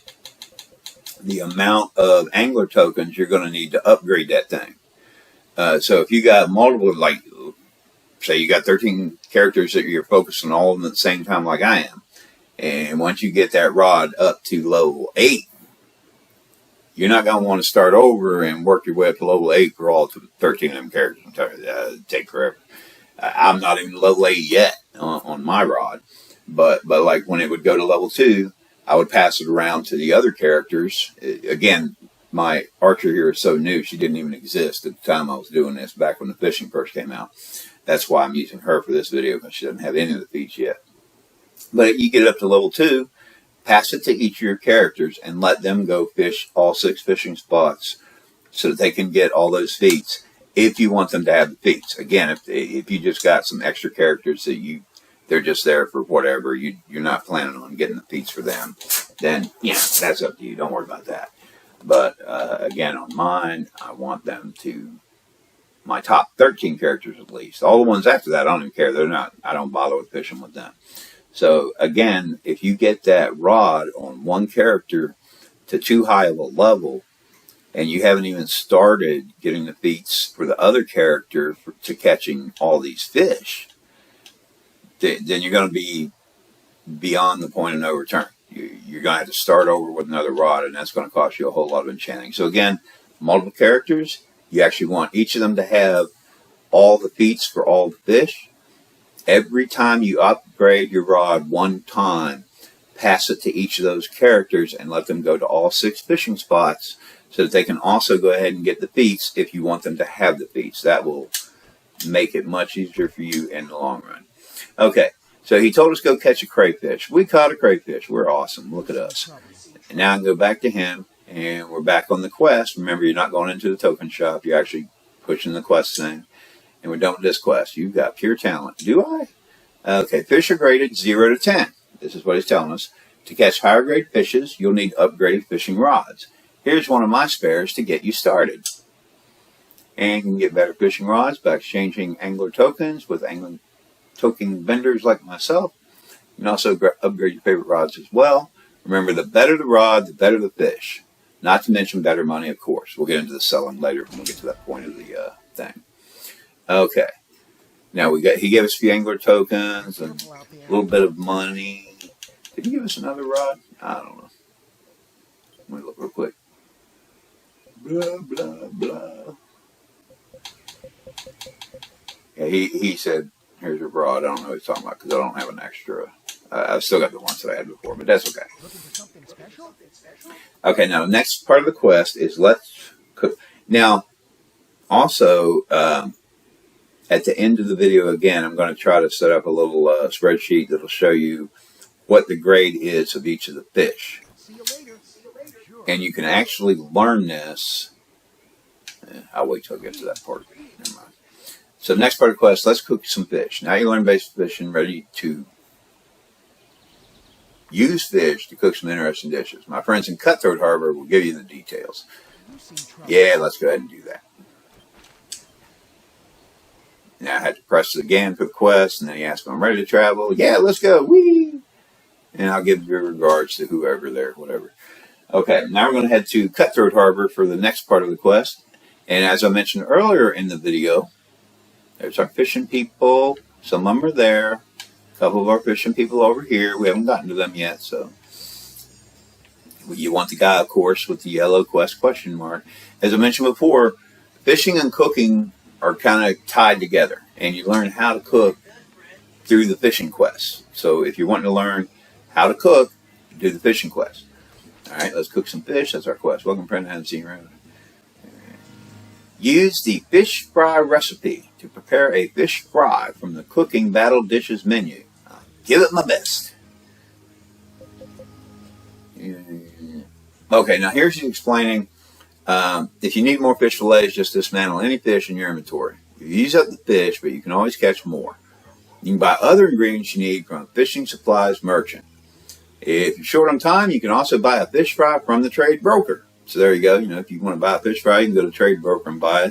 the amount of angler tokens you're going to need to upgrade that thing. So if you got multiple, like, say you got 13 characters that you're focused on all of them at the same time like I am, and once you get that rod up to level 8, you're not going to want to start over and work your way up to level 8 for all 13 of them characters. I'm telling you, that'd take forever. I'm not even level 8 yet on my rod, but like when it would go to level 2, I would pass it around to the other characters. Again, my archer here is so new, she didn't even exist at the time I was doing this, back when the fishing first came out. That's why I'm using her for this video, because she doesn't have any of the feats yet. But you get it up to level 2, pass it to each of your characters, and let them go fish all 6 fishing spots so that they can get all those feats, if you want them to have the feats. Again, if you just got some extra characters that they're just there for whatever, you're not planning on getting the feats for them, then, that's up to you. Don't worry about that. But, again, on mine, I want them to, my top 13 characters at least. All the ones after that, I don't even care. I don't bother with fishing with them. So, again, if you get that rod on one character to too high of a level, and you haven't even started getting the feats for the other character to catching all these fish, then you're going to be beyond the point of no return. You're going to have to start over with another rod, and that's going to cost you a whole lot of enchanting. So again, multiple characters, you actually want each of them to have all the feats for all the fish. Every time you upgrade your rod one time, pass it to each of those characters and let them go to all 6 fishing spots so that they can also go ahead and get the feats if you want them to have the feats. That will make it much easier for you in the long run. Okay, so he told us go catch a crayfish. We caught a crayfish. We're awesome. Look at us. And now I can go back to him, and we're back on the quest. Remember, you're not going into the token shop. You're actually pushing the quest thing. And we're done with this quest. You've got pure talent. Do I? Okay, fish are graded 0 to 10. This is what he's telling us. To catch higher grade fishes, you'll need upgraded fishing rods. Here's one of my spares to get you started. And you can get better fishing rods by exchanging angler tokens with angling token vendors like myself. You can also upgrade your favorite rods as well. Remember, the better the rod, the better the fish. Not to mention better money, of course. We'll get into the selling later when we get to that point of the thing. Okay. Now he gave us a few angler tokens and a little bit of money. Did he give us another rod? I don't know. Let me look real quick. Blah, blah, blah. Yeah, he said, here's your rod. I don't know what he's talking about because I don't have an extra. I've still got the ones that I had before, but that's okay. Okay, now the next part of the quest is let's cook. Now, also, at the end of the video, again, I'm going to try to set up a little spreadsheet that will show you what the grade is of each of the fish. And you can actually learn this. I'll wait till I get to that part. Never mind. So next part of the quest, let's cook some fish. Now you learn basic fishing, ready to use fish to cook some interesting dishes. My friends in Cutthroat Harbor will give you the details. Yeah, let's go ahead and do that. Now I had to press it again for the quest, and then he asked if I'm ready to travel. Yeah, let's go. Whee! And I'll give your regards to whoever there, whatever. Okay, now we're going to head to Cutthroat Harbor for the next part of the quest. And as I mentioned earlier in the video, there's our fishing people. Some of them are there. A couple of our fishing people over here. We haven't gotten to them yet, so. You want the guy, of course, with the yellow quest question mark. As I mentioned before, fishing and cooking are kind of tied together. And you learn how to cook through the fishing quest. So if you're wanting to learn how to cook, do the fishing quest. All right, let's cook some fish. That's our quest. Welcome, friend. I haven't seen you around. Use the fish fry recipe to prepare a fish fry from the Cooking Battle Dishes menu. I'll give it my best. Okay, now here's you explaining. If you need more fish fillets, just dismantle any fish in your inventory. You use up the fish, but you can always catch more. You can buy other ingredients you need from a fishing supplies merchant. If you're short on time, you can also buy a fish fry from the trade broker. So there you go. You know, if you want to buy a fish fry, you can go to the trade broker and buy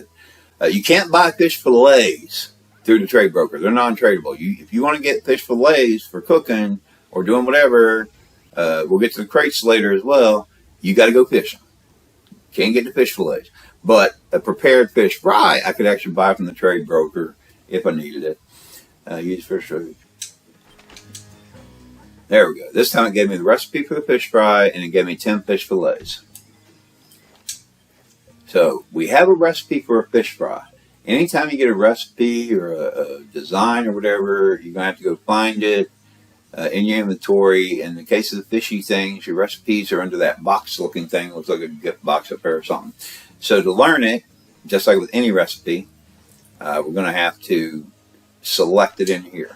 it. You can't buy fish fillets through the trade broker. They're non-tradable. If you want to get fish fillets for cooking or doing whatever, we'll get to the crates later as well. You got to go fishing. Can't get the fish fillets. But a prepared fish fry, I could actually buy from the trade broker if I needed it. Use fish fry. There we go. This time it gave me the recipe for the fish fry, and it gave me 10 fish fillets. So we have a recipe for a fish fry. Anytime you get a recipe or a design or whatever, you're going to have to go find it in your inventory. In the case of the fishy things, your recipes are under that box-looking thing. It looks like a gift box up there or something. So to learn it, just like with any recipe, we're going to have to select it in here.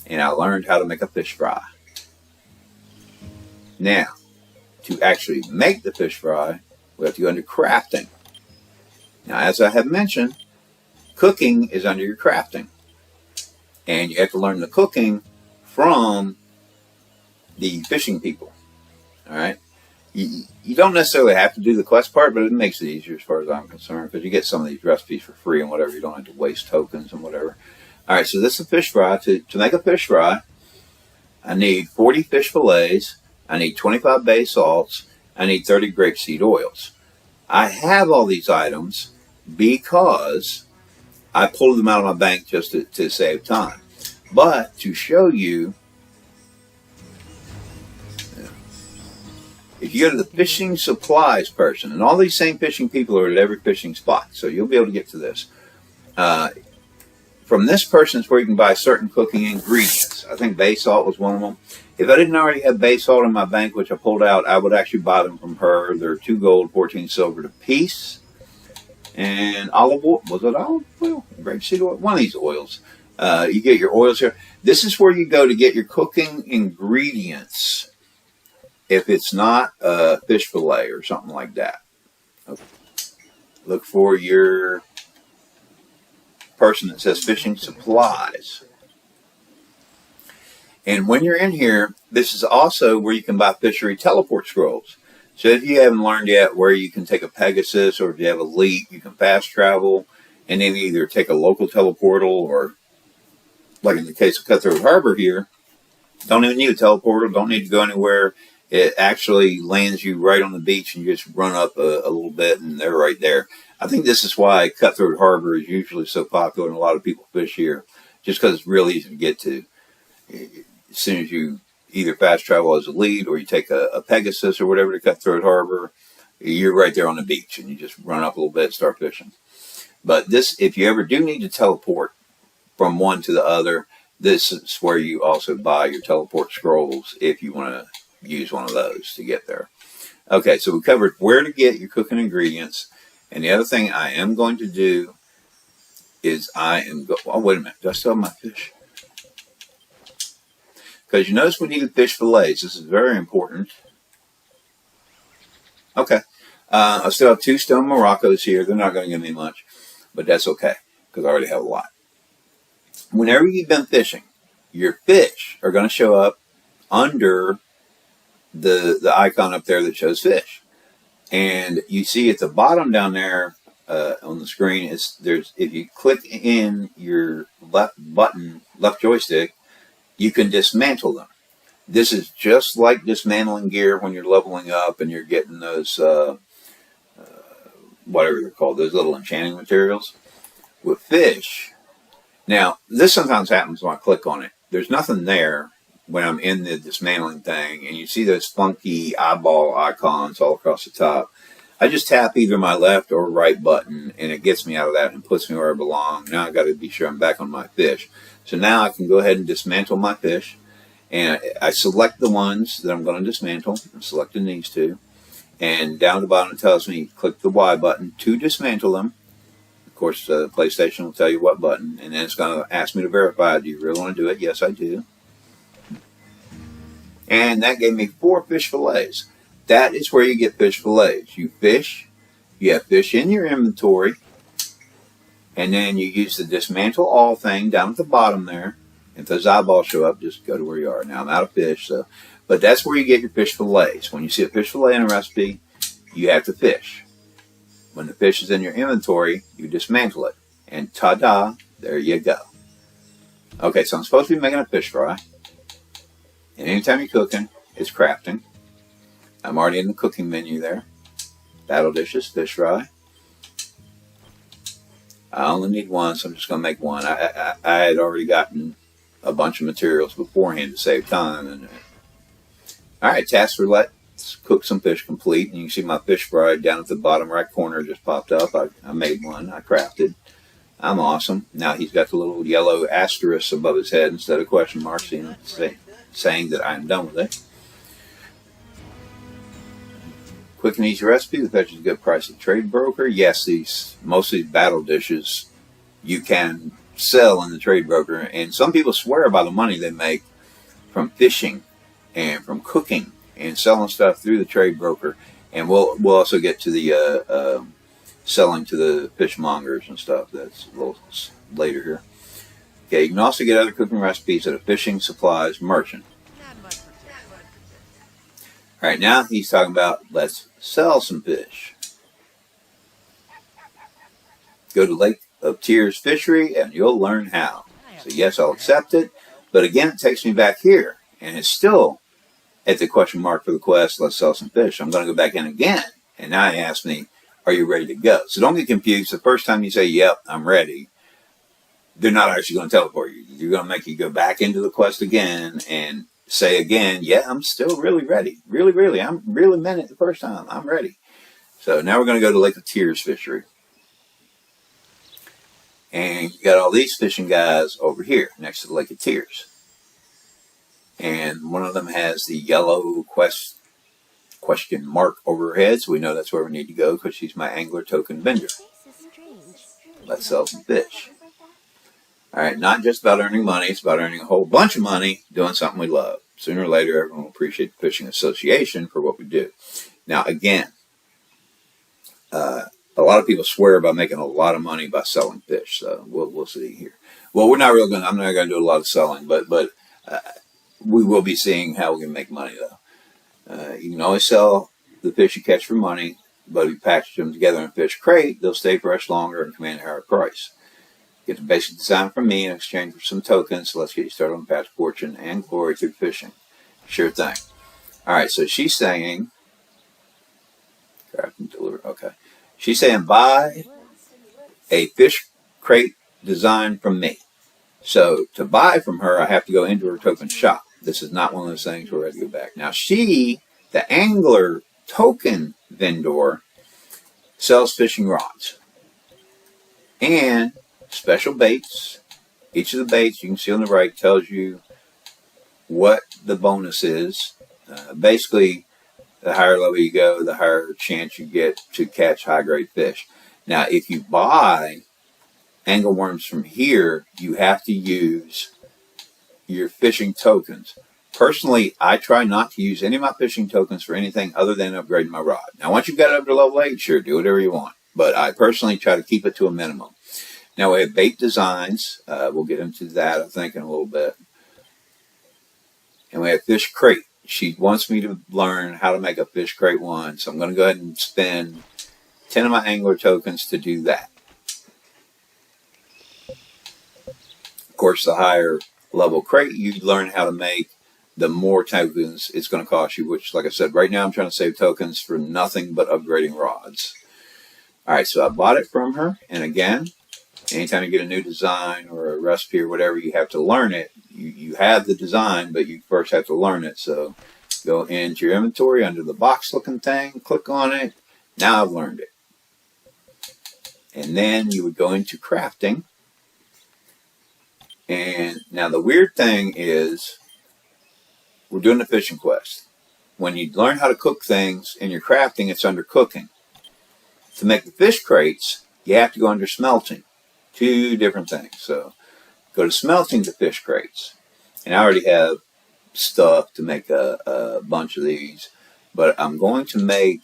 And I learned how to make a fish fry. Now, to actually make the fish fry, we have to go into crafting. Now, as I have mentioned, cooking is under your crafting. And you have to learn the cooking from the fishing people. All right? You don't necessarily have to do the quest part, but it makes it easier as far as I'm concerned, because you get some of these recipes for free and whatever. You don't have to waste tokens and whatever. All right, so this is a fish fry. To make a fish fry, I need 40 fish fillets. I need 25 bay salts. I need 30 grapeseed oils. I have all these items because I pulled them out of my bank just to save time. But to show you, if you go to the fishing supplies person, and all these same fishing people are at every fishing spot, so you'll be able to get to this. from this person is where you can buy certain cooking ingredients. I think bay salt was one of them. If I didn't already have bay salt in my bank, which I pulled out, I would actually buy them from her. They're 2 gold, 14 silver a piece. And olive oil, was it olive oil? Grapeseed oil? One of these oils. You get your oils here. This is where you go to get your cooking ingredients. If it's not a fish fillet or something like that. Okay. Look for your person that says fishing supplies. And when you're in here, this is also where you can buy fishery teleport scrolls. So if you haven't learned yet where you can take a Pegasus, or if you have a leap, you can fast travel and then either take a local teleportal, or like in the case of Cutthroat Harbor here, don't even need a teleportal, don't need to go anywhere. It actually lands you right on the beach and you just run up a little bit and they're right there. I think this is why Cutthroat Harbor is usually so popular and a lot of people fish here, just because it's real easy to get to. As soon as you either fast travel as a lead or you take a Pegasus or whatever to Cutthroat Harbor, you're right there on the beach and you just run up a little bit and start fishing. But this, if you ever do need to teleport from one to the other, this is where you also buy your teleport scrolls if you want to use one of those to get there. Okay, so we covered where to get your cooking ingredients. And the other thing I am going to do is oh, wait a minute. Do I still have my fish? Because you notice we needed fish fillets. This is very important. Okay. I still have 2 stone Moroccos here. They're not going to give me much, but that's okay because I already have a lot. Whenever you've been fishing, your fish are going to show up under the icon up there that shows fish. And you see at the bottom down there on the screen, if you click in your left joystick, you can dismantle them. This is just like dismantling gear when you're leveling up and you're getting those, whatever they're called, those little enchanting materials. With fish, now this sometimes happens when I click on it. There's nothing there when I'm in the dismantling thing, and you see those funky eyeball icons all across the top. I just tap either my left or right button, and it gets me out of that and puts me where I belong. Now I've got to be sure I'm back on my fish. So now I can go ahead and dismantle my fish, and I select the ones that I'm going to dismantle. I'm selecting these 2. And down at the bottom it tells me, click the Y button to dismantle them. Of course, PlayStation will tell you what button, and then it's going to ask me to verify, do you really want to do it? Yes, I do. And that gave me 4 fish fillets. That is where you get fish fillets. You fish, you have fish in your inventory, and then you use the dismantle all thing down at the bottom there. If those eyeballs show up, just go to where you are. Now I'm out of fish, but that's where you get your fish fillets. When you see a fish fillet in a recipe, you have to fish. When the fish is in your inventory, you dismantle it. And ta-da, there you go. Okay, so I'm supposed to be making a fish fry. And anytime you're cooking, it's crafting. I'm already in the cooking menu there. Battle dishes, fish fry. I only need one, so I'm just going to make one. I had already gotten a bunch of materials beforehand to save time. All right, task for let's cook some fish complete. And you can see my fish fry down at the bottom right corner just popped up. I made one. I crafted. I'm awesome. Now he's got the little yellow asterisk above his head instead of question marks, saying that I'm done with it. Quick and easy recipe that fetches a good price at trade broker. Yes, most of these battle dishes you can sell in the trade broker, and some people swear by the money they make from fishing and from cooking and selling stuff through the trade broker. And we'll also get to the selling to the fishmongers and stuff. That's a little later here. Okay, you can also get other cooking recipes at a fishing supplies merchant. All right, now he's talking about let's sell some fish. Go to Lake of Tears Fishery and you'll learn how. So yes, I'll accept it. But again, it takes me back here. And it's still at the question mark for the quest, let's sell some fish. I'm going to go back in again. And now he asks me, are you ready to go? So don't get confused. The first time you say, yep, I'm ready, they're not actually going to teleport you. You're going to make you go back into the quest again and say again, yeah, I'm still really ready. Really. I'm really meant it the first time. I'm ready. So now we're going to go to Lake of Tears Fishery. And you got all these fishing guys over here next to the Lake of Tears. And one of them has the yellow question mark over her head, so we know that's where we need to go because she's my angler token vendor. Let's sell some fish. Alright, not just about earning money, it's about earning a whole bunch of money doing something we love. Sooner or later, everyone will appreciate the Fishing Association for what we do. Now, again, a lot of people swear by making a lot of money by selling fish, so we'll see here. Well, I'm not going to do a lot of selling, but we will be seeing how we can make money, though. You can always sell the fish you catch for money, but if you package them together in a fish crate, they'll stay fresh longer and command a higher price. Get the basic design from me in exchange for some tokens, so let's get you started on the path to fortune and glory through fishing. Sure thing. Alright, so she's saying, craft and deliver, okay. She's saying buy a fish crate design from me. So to buy from her, I have to go into her token shop. This is not one of those things where I have to go back. Now she, the angler token vendor, sells fishing rods and special baits. Each of the baits you can see on the right tells you what the bonus is. Basically, the higher level you go, the higher chance you get to catch high-grade fish. Now, if you buy angleworms from here, you have to use your fishing tokens. Personally, I try not to use any of my fishing tokens for anything other than upgrading my rod. Now, once you've got it up to level 8, sure, do whatever you want. But I personally try to keep it to a minimum. Now, we have bait designs. We'll get into that, I think, in a little bit. And we have fish crate. She wants me to learn how to make a fish crate one, so I'm going to go ahead and spend 10 of my angler tokens to do that. Of course, the higher level crate you learn how to make, the more tokens it's going to cost you, which, like I said, right now I'm trying to save tokens for nothing but upgrading rods. Alright, so I bought it from her, and again, anytime you get a new design or a recipe or whatever, you have to learn it. You have the design, but you first have to learn it. So go into your inventory under the box looking thing, click on it. Now I've learned it. And then you would go into crafting. And now the weird thing is, we're doing the fishing quest. When you learn how to cook things in your crafting, it's under cooking. To make the fish crates, you have to go under smelting. Two different things. So go to smelting to fish crates. And I already have stuff to make a bunch of these. But I'm going to make,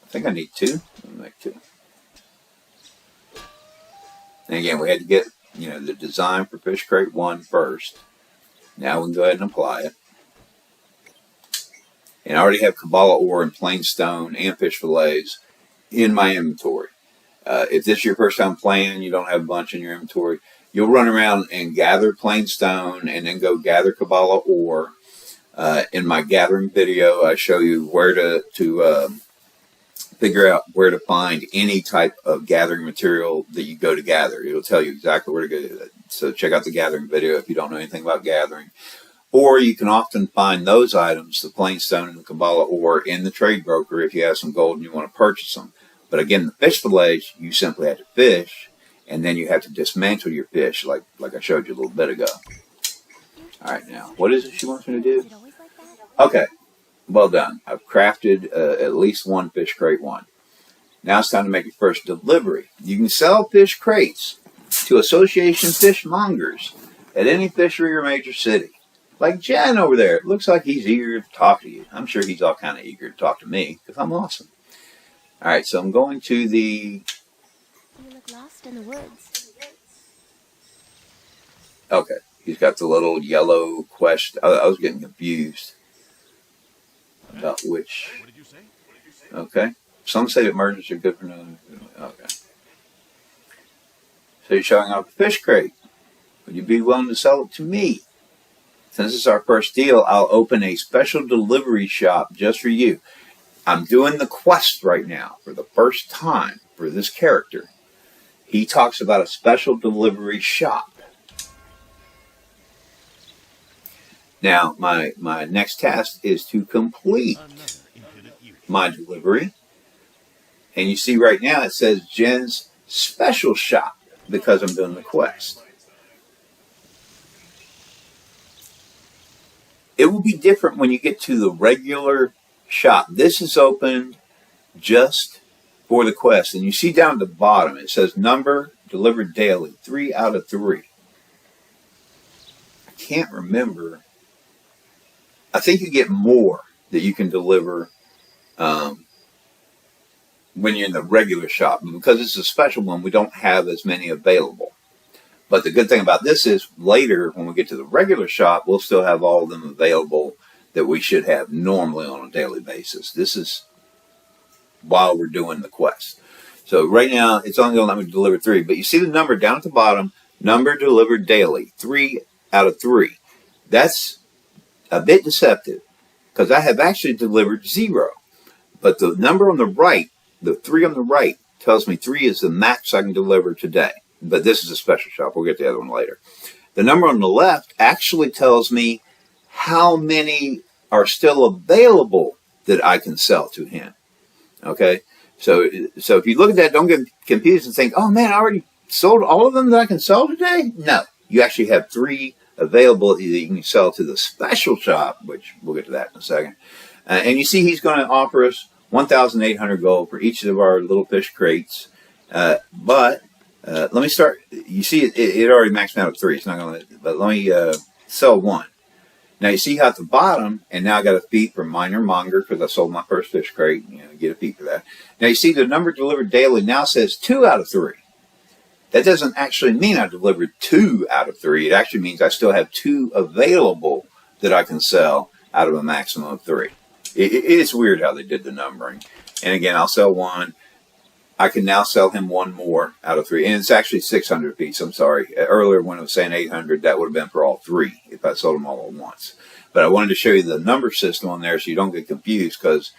I think I need 2. Let me make 2. And again, we had to get, the design for fish crate 1 first. Now we can go ahead and apply it. And I already have Kabbalah ore and plain stone and fish fillets in my inventory. If this is your first time playing, you don't have a bunch in your inventory, you'll run around and gather plain stone and then go gather Kabbalah ore. In my gathering video, I show you where to figure out where to find any type of gathering material that you go to gather. It'll tell you exactly where to go. So check out the gathering video if you don't know anything about gathering. Or you can often find those items, the plain stone and the Kabbalah ore, in the trade broker if you have some gold and you want to purchase them. But again, the fish fillets, you simply have to fish, and then you have to dismantle your fish, like I showed you a little bit ago. All right, now, what is it she wants me to do? Okay, well done. I've crafted at least 1 fish crate 1. Now it's time to make your first delivery. You can sell fish crates to Association Fishmongers at any fishery or major city. Like Jen over there. It looks like he's eager to talk to you. I'm sure he's all kind of eager to talk to me, because I'm awesome. Alright, so I'm going to the... You look lost in the woods. Okay, he's got the little yellow quest. I was getting confused about which... What did you say? Okay. Some say that merchants are good for nothing. Okay. So you're showing off a fish crate. Would you be willing to sell it to me? Since it's our first deal, I'll open a special delivery shop just for you. I'm doing the quest right now for the first time for this character. He talks about a special delivery shop. Now, my next task is to complete my delivery. And you see right now it says Jen's special shop because I'm doing the quest. It will be different when you get to the regular shop. This is open just for the quest. And you see down at the bottom, it says number delivered daily, 3 out of 3. I can't remember. I think you get more that you can deliver when you're in the regular shop. And because it's a special one, we don't have as many available. But the good thing about this is later, when we get to the regular shop, we'll still have all of them available that we should have normally on a daily basis. This is while we're doing the quest. So right now, it's only going to let me deliver 3. But you see the number down at the bottom, number delivered daily, 3 out of 3. That's a bit deceptive because I have actually delivered 0. But the number on the right, the 3 on the right, tells me 3 is the max I can deliver today. But this is a special shop. We'll get to the other one later. The number on the left actually tells me how many are still available that I can sell to him. Okay? So if you look at that, don't get confused and think, oh man, I already sold all of them that I can sell today? No. You actually have 3 available that you can sell to the special shop, which we'll get to that in a second. And you see he's going to offer us 1,800 gold for each of our little fish crates. Let me start. You see, it already maxed out at 3. It's not going to. But let me sell 1. Now you see how at the bottom, and now I got a feat for Monger because I sold my first fish crate. You know, get a feat for that. Now you see the number delivered daily now says 2 out of 3. That doesn't actually mean I delivered 2 out of 3. It actually means I still have 2 available that I can sell out of a maximum of 3. It's weird how they did the numbering. And again, I'll sell 1. I can now sell him 1 more out of 3. And it's actually 600 apiece. I'm sorry. Earlier when it was saying 800, that would have been for all 3 if I sold them all at once. But I wanted to show you the number system on there so you don't get confused, because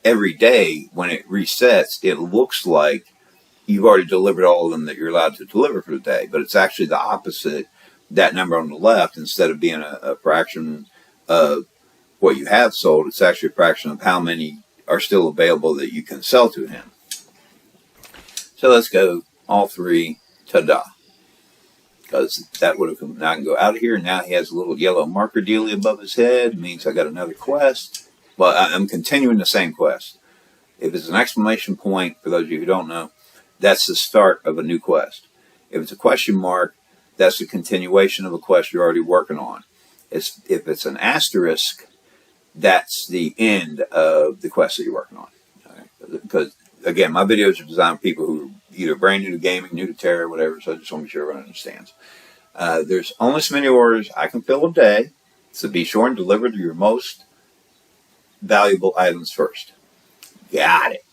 every day when it resets, it looks like you've already delivered all of them that you're allowed to deliver for the day. But it's actually the opposite. That number on the left, instead of being a fraction of what you have sold, it's actually a fraction of how many are still available that you can sell to him. So let's go all 3, ta-da. Because that would have come. Now I can go out of here, and now he has a little yellow marker dealie above his head. It means I got another quest. Well, I'm continuing the same quest. If it's an exclamation point, for those of you who don't know, that's the start of a new quest. If it's a question mark, that's the continuation of a quest you're already working on. If it's an asterisk, that's the end of the quest that you're working on. Okay? Because again, my videos are designed for people who are either brand new to gaming, new to Tera, whatever, so I just want to make sure everyone understands. There's only so many orders I can fill a day, so be sure and deliver your most valuable items first. Got it.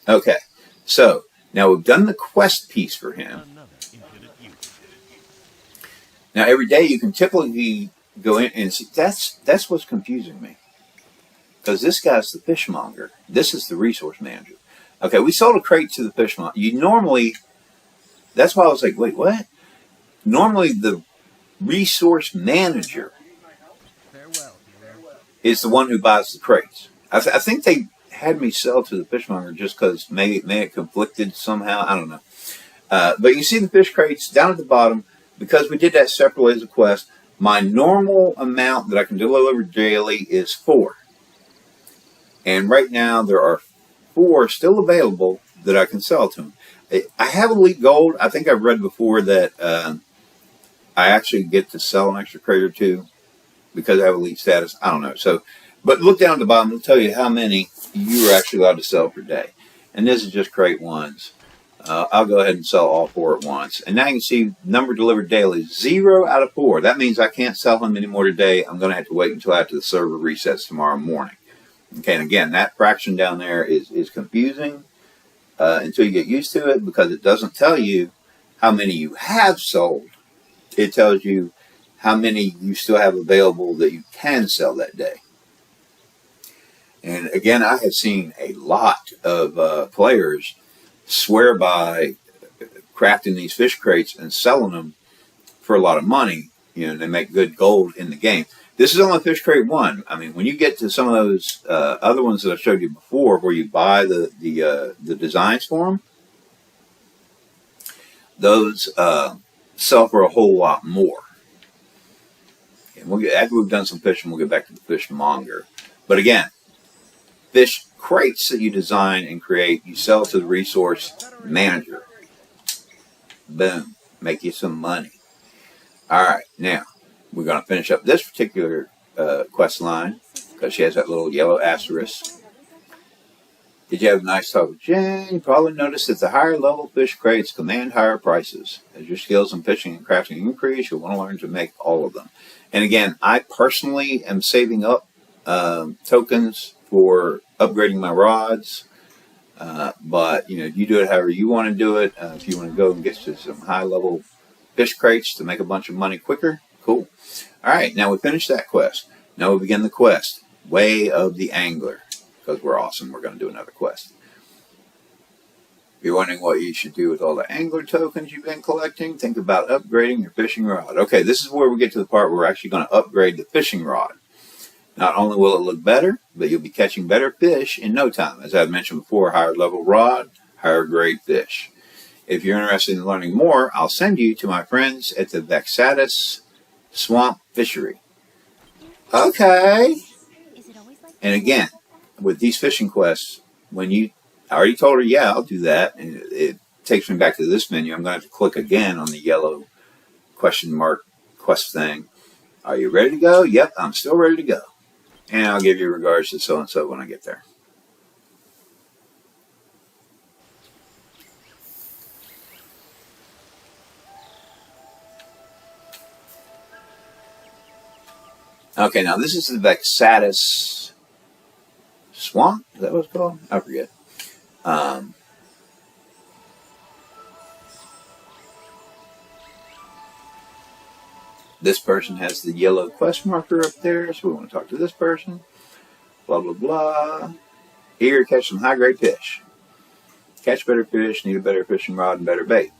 Okay, so now we've done the quest piece for him. Now every day you can typically go in and see, that's what's confusing me. Because this guy's the fishmonger. This is the resource manager. Okay, we sold a crate to the fishmonger. You normally, that's why I was like, wait, what? Normally the resource manager is the one who buys the crates. I think they had me sell to the fishmonger just because may it conflicted somehow. I don't know. But you see the fish crates down at the bottom. Because we did that separately as a quest, my normal amount that I can deliver daily is 4. And right now, there are 4 still available that I can sell to them. I have elite gold. I think I've read before that I actually get to sell an extra crate or 2 because I have elite status. I don't know. So, but look down at the bottom. It'll tell you how many you are actually allowed to sell per day. And this is just crate 1s. I'll go ahead and sell all 4 at once. And now you can see number delivered daily, 0 out of 4. That means I can't sell them anymore today. I'm going to have to wait until after the server resets tomorrow morning. Okay, and again, that fraction down there is confusing until you get used to it, because it doesn't tell you how many you have sold. It tells you how many you still have available that you can sell that day. And again, I have seen a lot of players swear by crafting these fish crates and selling them for a lot of money. You know, they make good gold in the game. This is only fish crate 1. I mean, when you get to some of those other ones that I showed you before, where you buy the designs for them, those sell for a whole lot more. And after we've done some fishing, we'll get back to the Fishmonger. But again, fish crates that you design and create, you sell to the resource manager. Boom. Make you some money. Alright, now, we're going to finish up this particular quest line, because she has that little yellow asterisk. Did you have a nice talk with Jen? You probably noticed that the higher level fish crates command higher prices. As your skills in fishing and crafting increase, you'll want to learn to make all of them. And again, I personally am saving up tokens for upgrading my rods. But, you know, you do it however you want to do it. If you want to go and get to some high-level fish crates to make a bunch of money quicker, cool. All right, now we finished that quest. Now we begin the quest, Way of the Angler. Because we're awesome, we're going to do another quest. If you're wondering what you should do with all the angler tokens you've been collecting, think about upgrading your fishing rod. Okay, this is where we get to the part where we're actually going to upgrade the fishing rod. Not only will it look better, but you'll be catching better fish in no time. As I've mentioned before, higher level rod, higher grade fish. If you're interested in learning more, I'll send you to my friends at the Vexatus Swamp Fishery. Okay. And again, with these fishing quests, I already told her, yeah, I'll do that. And it takes me back to this menu. I'm going to have to click again on the yellow question mark quest thing. Are you ready to go? Yep, I'm still ready to go. And I'll give you regards to so-and-so when I get there. Okay, now this is the Vexatus Swamp. Is that what it's called? I forget. This person has the yellow quest marker up there, so we want to talk to this person. Blah, blah, blah. Here, catch some high-grade fish. Catch better fish, need a better fishing rod and better bait.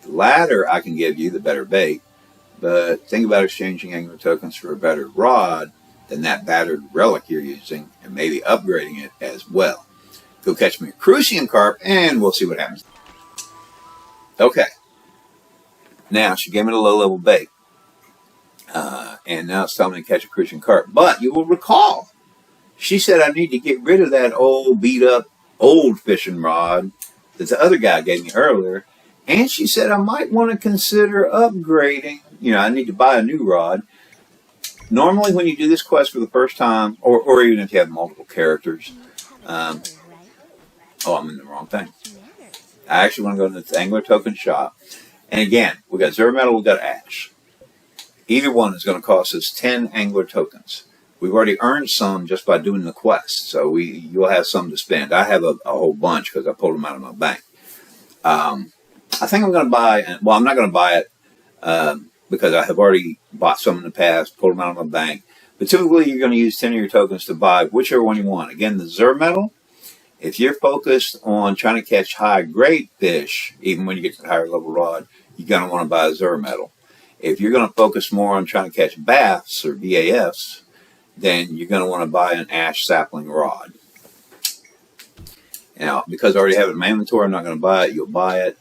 The latter I can give you, the better bait, but think about exchanging angler tokens for a better rod than that battered relic you're using, and maybe upgrading it as well. Go catch me a crucian carp, and we'll see what happens. Okay. Now, she gave me the low-level bait. And now it's telling me to catch a crucian carp. But you will recall, she said I need to get rid of that old, beat-up, old fishing rod that the other guy gave me earlier. And she said I might want to consider upgrading. You know, I need to buy a new rod. Normally, when you do this quest for the first time, or even if you have multiple characters, oh, I'm in the wrong thing. I actually want to go to the angler token shop. And again, we got Xermetal, we got Ash. Either one is going to cost us 10 angler tokens. We've already earned some just by doing the quest, so you'll have some to spend. I have a whole bunch because I pulled them out of my bank. I think I'm going to buy, well, I'm not going to buy it because I have already bought some in the past, pulled them out of my bank. But typically, you're going to use 10 of your tokens to buy whichever one you want. Again, the Xermetal, if you're focused on trying to catch high-grade fish, even when you get to the higher level rod, you're going to want to buy a Xermetal. If you're going to focus more on trying to catch bass or BAFs, then you're going to want to buy an ash sapling rod. Now, because I already have it in my inventory, I'm not going to buy it. You'll buy it.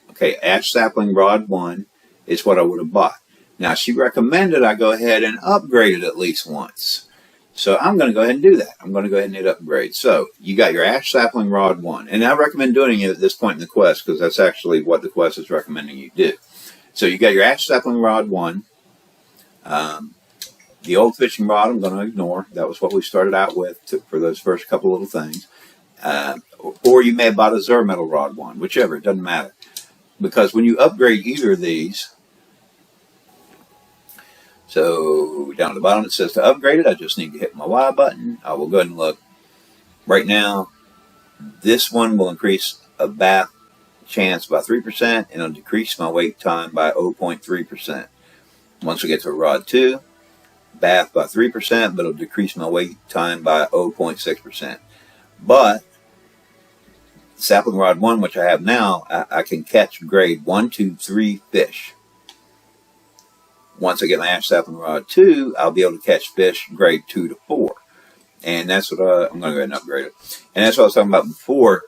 Okay, ash sapling rod 1 is what I would have bought. Now, she recommended I go ahead and upgrade it at least once. So I'm going to go ahead and do that. I'm going to go ahead and hit upgrade. So you got your ash sapling rod 1. And I recommend doing it at this point in the quest because that's actually what the quest is recommending you do. So you got your ash sapling rod 1. The old fishing rod I'm going to ignore. That was what we started out with for those first couple little things. Or you may have bought a Xermetal rod 1, whichever. It doesn't matter. Because when you upgrade either of these, so down at the bottom it says to upgrade it, I just need to hit my Y button. I will go ahead and look. Right now, this one will increase a bath chance by 3% and it'll decrease my wait time by 0.3%. Once we get to rod 2, bath by 3%, but it'll decrease my wait time by 0.6%. But sapling rod 1, which I have now, I can catch grade 1, 2, 3 fish. Once I get my ash sapling rod 2, I'll be able to catch fish grade 2 to 4. And that's what I'm going to go ahead and upgrade it. And that's what I was talking about before.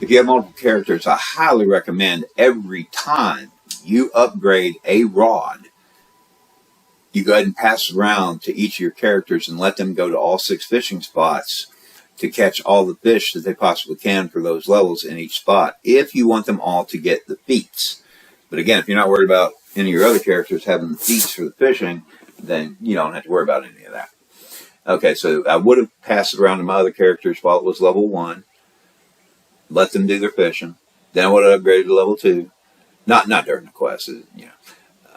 if you have multiple characters, I highly recommend every time you upgrade a rod, you go ahead and pass it around to each of your characters and let them go to all 6 fishing spots to catch all the fish that they possibly can for those levels in each spot, if you want them all to get the feats. But again, if you're not worried about any of your other characters having the feats for the fishing, then you don't have to worry about any of that. Okay, so I would have passed it around to my other characters while it was level 1. Let them do their fishing. Then I would have upgraded to level 2. Not during the quest,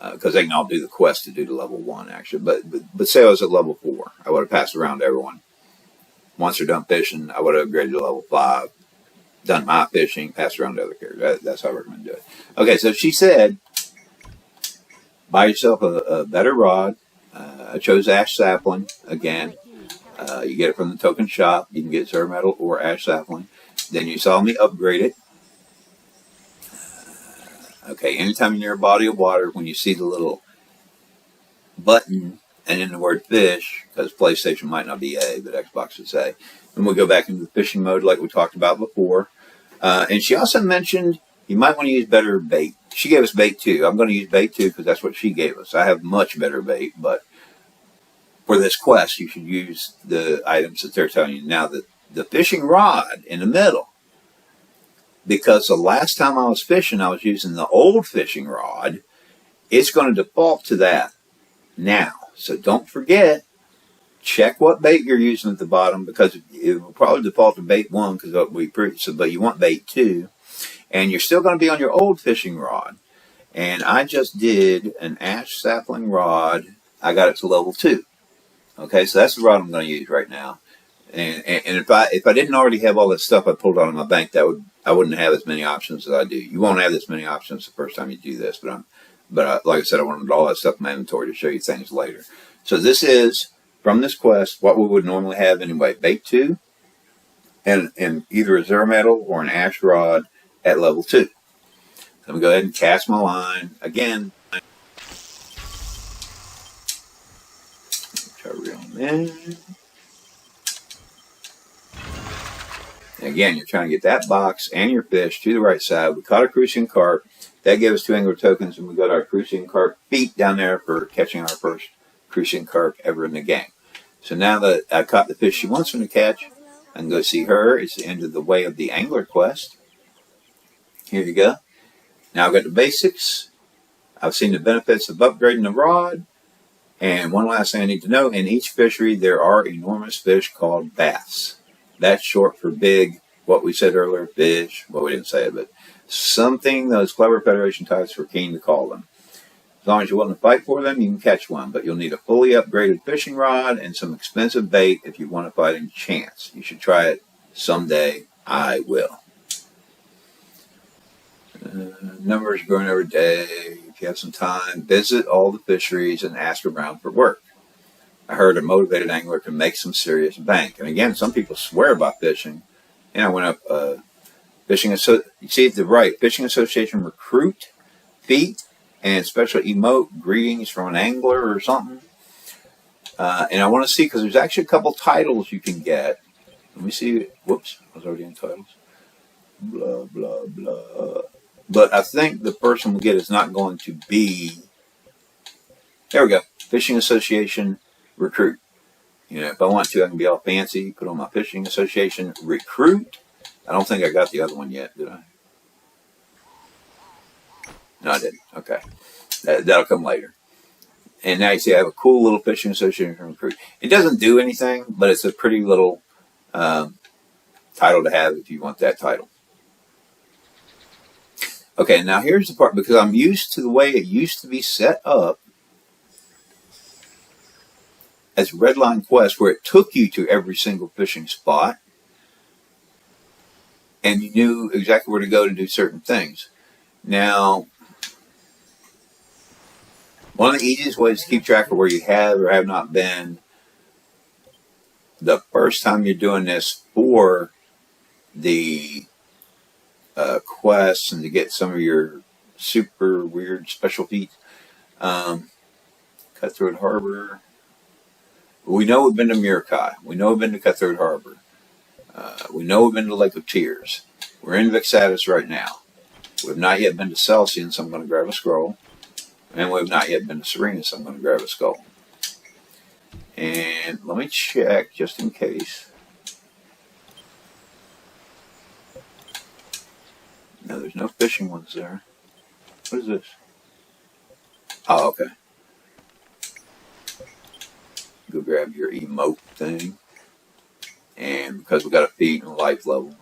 because they can all do the quest to do to level 1, actually. But say I was at level 4, I would have passed it around to everyone. Once they're done fishing, I would have upgraded to level 5, done my fishing, passed around to other characters. That's how I recommend doing it. Okay, so she said, buy yourself a better rod. I chose Ash Sapling again. You get it from the token shop. You can get Xermetal or Ash Sapling. Then you saw me upgrade it. Okay, anytime you're near a body of water, when you see the little button and in the word fish, because PlayStation might not be A, but Xbox would say, and we'll go back into the fishing mode like we talked about before. And she also mentioned you might want to use better bait. She gave us bait too. I'm going to use bait too because that's what she gave us. I have much better bait, but for this quest, you should use the items that they're telling you. Now, the fishing rod in the middle, because the last time I was fishing, I was using the old fishing rod, it's going to default to that now. So don't forget, check what bait you're using at the bottom, because it will probably default to bait 1, because we but you want bait 2. And you're still going to be on your old fishing rod. And I just did an Ash Sapling rod. I got it to level 2. Okay, so that's the rod I'm going to use right now. And if I didn't already have all that stuff I pulled out of my bank, I wouldn't have as many options as I do. You won't have this many options the first time you do this, but like I said, I wanted all that stuff in my inventory to show you things later. So this is, from this quest, what we would normally have anyway. Bait 2, and either a Xermetal or an Ash rod at level 2. So I'm going to go ahead and cast my line. Again, try to reel them in. Again, you're trying to get that box and your fish to the right side. We caught a crucian carp. That gave us 2 angler tokens, and we got our crucian carp feet down there for catching our first crucian carp ever in the game. So now that I caught the fish she wants me to catch, I can go see her. It's the end of the Way of the Angler quest. Here you go. Now I've got the basics. I've seen the benefits of upgrading the rod. And one last thing I need to know, in each fishery there are enormous fish called bass. That's short for big, what we said earlier, fish. Well, we didn't say it, but something those clever Federation types were keen to call them. As long as you're willing to fight for them, you can catch one. But you'll need a fully upgraded fishing rod and some expensive bait if you want a fighting chance. You should try it someday. I will. Numbers growing every day. If you have some time, visit all the fisheries and ask around for work. I heard a motivated angler can make some serious bank. And again, some people swear by fishing. And I went up fishing. You see at the right, Fishing Association recruit, feat, and special emote, greetings from an angler or something. And I want to see, because there's actually a couple titles you can get. Let me see. Whoops, I was already in titles. Blah, blah, blah. But I think the person we'll get is not going to be. There we go. Fishing Association recruit. You know, if I want to, I can be all fancy, put on my Fishing Association recruit. I don't think I got the other one yet, did I? No, I didn't. Okay. That'll come later. And now you see I have a cool little Fishing Association recruit. It doesn't do anything, but it's a pretty little title to have if you want that title. Okay, now here's the part, because I'm used to the way it used to be set up as a Redline quest, where it took you to every single fishing spot and you knew exactly where to go to do certain things. Now, one of the easiest ways to keep track of where you have or have not been the first time you're doing this for the quests and to get some of your super weird special feats. Cutthroat Harbor. We know we've been to Mirakai. We know we've been to Cutthroat Harbor. We know we've been to Lake of Tears. We're in Vixatus right now. We've not yet been to Celsian, so I'm going to grab a scroll. And we've not yet been to Serena, so I'm going to grab a skull. And let me check just in case. No, there's no fishing ones there. What is this? Oh, okay. Go grab your emote thing. And because we got a feed and a life level.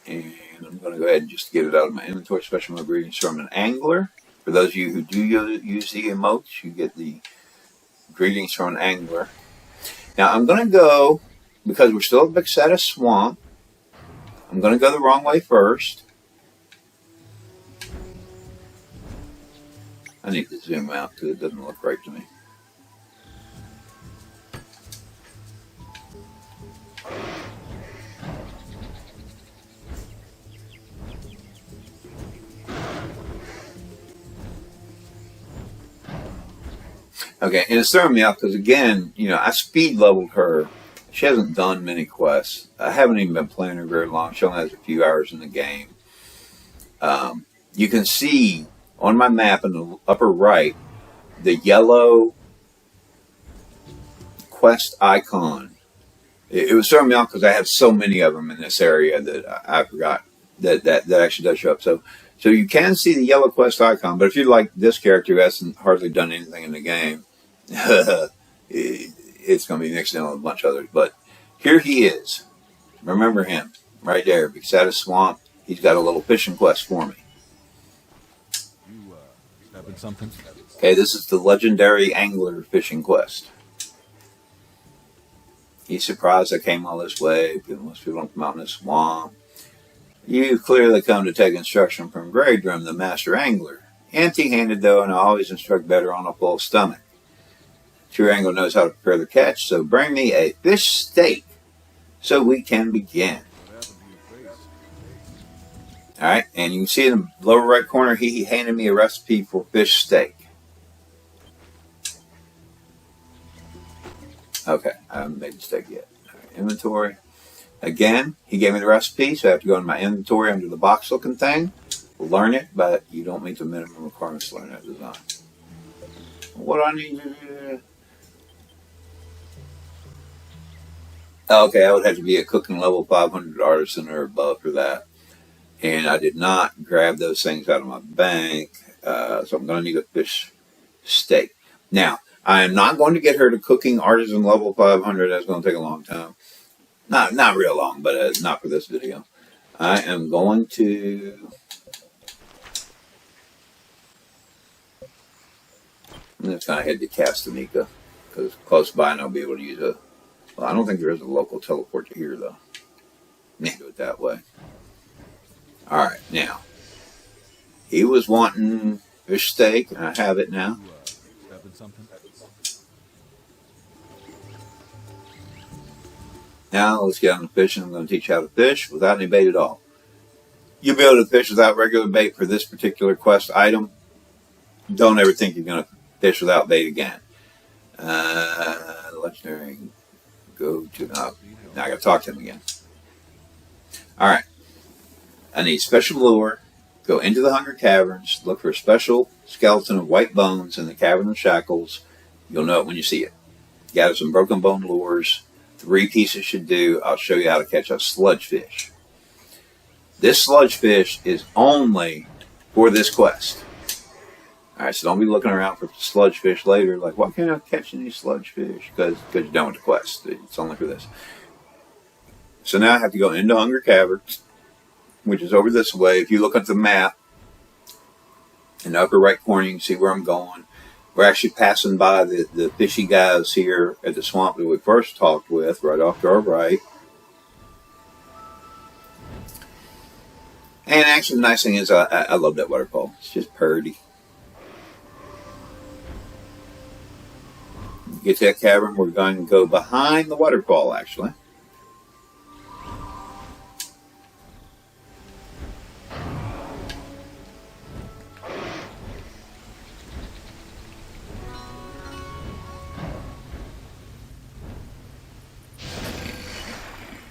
And I'm going to go ahead and just get it out of my inventory. Special ingredients from an angler. For those of you who do use the emotes, you get the greetings from an angler. Now I'm going to go, because we're still at Vixatus Swamp, I'm going to go the wrong way first. I need to zoom out because it doesn't look right to me. Okay, and it's throwing me off because, again, you know, I speed leveled her. She hasn't done many quests. I haven't even been playing her very long. She only has a few hours in the game. You can see on my map in the upper right the yellow quest icon. It was throwing me off because I have so many of them in this area that I forgot that actually does show up. So you can see the yellow quest icon, but if you're like this character who hasn't hardly done anything in the game, it's going to be mixed in with a bunch of others. But here he is. Remember him right there, Vixatus Swamp. He's got a little fishing quest for me. You snapping something? Okay, this is the legendary angler fishing quest. He's surprised I came all this way. Most people don't come out in this swamp. You've clearly come to take instruction from Greydrum, the master angler. Empty-handed, though, and I always instruct better on a full stomach. True angler knows how to prepare the catch, so bring me a fish steak so we can begin. Alright, and you can see in the lower right corner, he handed me a recipe for fish steak. Okay, I haven't made the steak yet. Right, inventory. Again, he gave me the recipe, so I have to go in my inventory under the box looking thing. Learn it, but you don't meet the minimum requirements to learn that design. What do I need to do? Okay, I would have to be a cooking level 500 artisan or above for that. And I did not grab those things out of my bank, so I'm going to need a fish steak. Now, I am not going to get her to cooking artisan level 500. That's going to take a long time. Not real long, but not for this video. I am going to... I'm just going to head to Castanica, because close by and I'll be able to use a... Well, I don't think there is a local teleport to here, though. Let me do it that way. Alright, now. He was wanting fish steak, and I have it now. Now, let's get on the fishing. I'm going to teach you how to fish without any bait at all. You'll be able to fish without regular bait for this particular quest item. Don't ever think you're going to fish without bait again. Legendary... Go to... now I got to talk to him again. Alright. I need special lure. Go into the Hunger Caverns. Look for a special skeleton of white bones in the Cavern of Shackles. You'll know it when you see it. Gather some broken bone lures. 3 pieces should do. I'll show you how to catch a sludge fish. This sludge fish is only for this quest. Alright, so don't be looking around for sludge fish later. Like, why can't I catch any sludge fish? Because you're done with the quest. It's only for this. So now I have to go into Hunger Caverns, which is over this way. If you look at the map, in the upper right corner, you can see where I'm going. We're actually passing by the fishy guys here at the swamp that we first talked with, right off to our right. And actually, the nice thing is I love that waterfall. It's just pretty. Get to that cavern, we're going to go behind the waterfall, actually.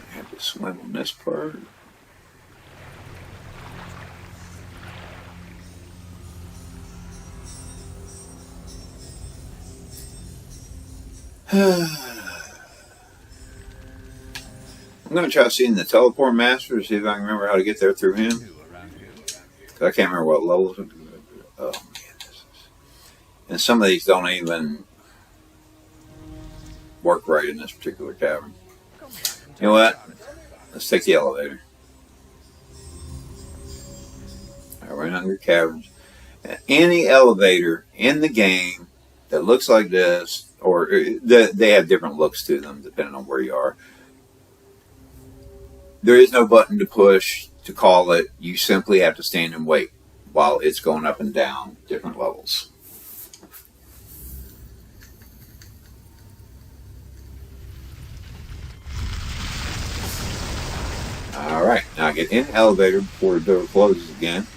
I have to swim on this part. I'm going to try seeing the teleport master to see if I can remember how to get there through him. I can't remember what levels. Oh, man. And some of these don't even work right in this particular cavern. You know what? Let's take the elevator. Alright, we're in Hunger Caverns. Any elevator in the game that looks like this, or they have different looks to them depending on where you are. There is no button to push to call it. You simply have to stand and wait while it's going up and down different levels. Alright, now I get in the elevator before the door closes again.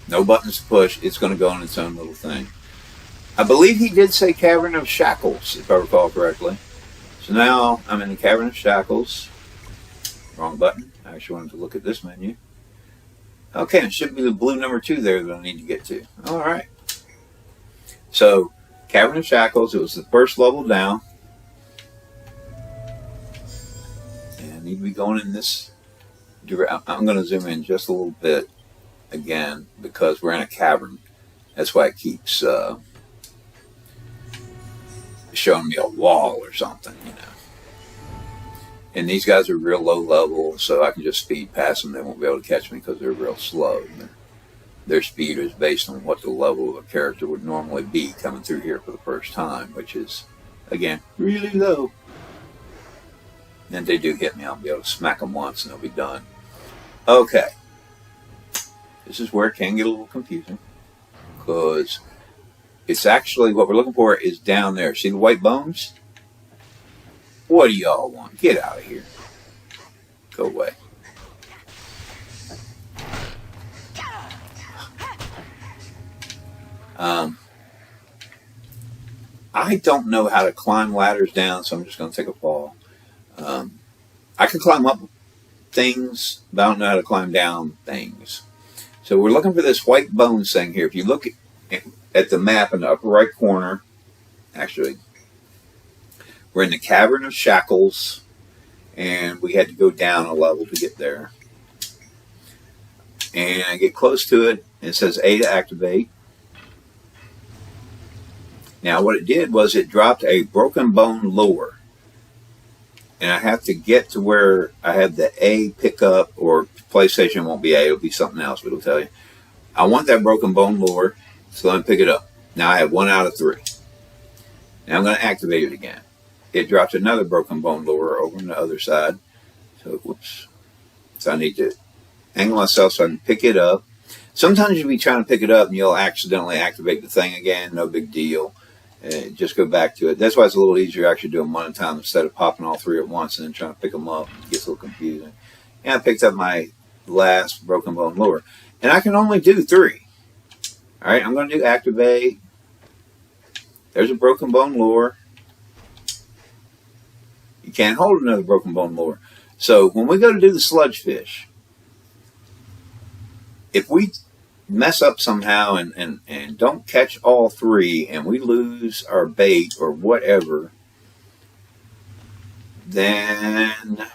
No buttons to push. It's going to go on its own little thing. I believe he did say Cavern of Shackles, if I recall correctly. So now I'm in the Cavern of Shackles. Wrong button. I actually wanted to look at this menu. Okay, it should be the blue number 2 there that I need to get to. Alright. So, Cavern of Shackles, it was the first level down. And I need to be going in this direction. I'm going to zoom in just a little bit again because we're in a cavern. That's why it keeps showing me a wall or something, you know. And these guys are real low level, so I can just speed past them. They won't be able to catch me because they're real slow. Their speed is based on what the level of a character would normally be coming through here for the first time, which is, again, really low. And they do hit me. I'll be able to smack them once and they'll be done. Okay. This is where it can get a little confusing because it's actually what we're looking for is down there. See the white bones? What do y'all want? Get out of here. Go away. I don't know how to climb ladders down, so I'm just going to take a fall. I can climb up things, but I don't know how to climb down things. So we're looking for this white bones thing here. If you look at the map in the upper right corner, actually, we're in the Cavern of Shackles, and we had to go down a level to get there. And I get close to it, and it says A to activate. Now what it did was it dropped a broken bone lure. And I have to get to where I have the A pickup, or PlayStation won't be A, it'll be something else, but it'll tell you. I want that broken bone lure, so let me pick it up. Now I have 1 out of 3. Now I'm going to activate it again. It dropped another broken bone lure over on the other side. So, whoops. So I need to angle myself so I can pick it up. Sometimes you'll be trying to pick it up and you'll accidentally activate the thing again. No big deal. Just go back to it. That's why it's a little easier actually doing one at a time instead of popping all 3 at once and then trying to pick them up. It gets a little confusing. And I picked up my last broken bone lure. And I can only do 3. Alright, I'm going to do activate. There's a broken bone lure. You can't hold another broken bone lure. So when we go to do the sludge fish, if we mess up somehow and don't catch all 3 and we lose our bait or whatever, then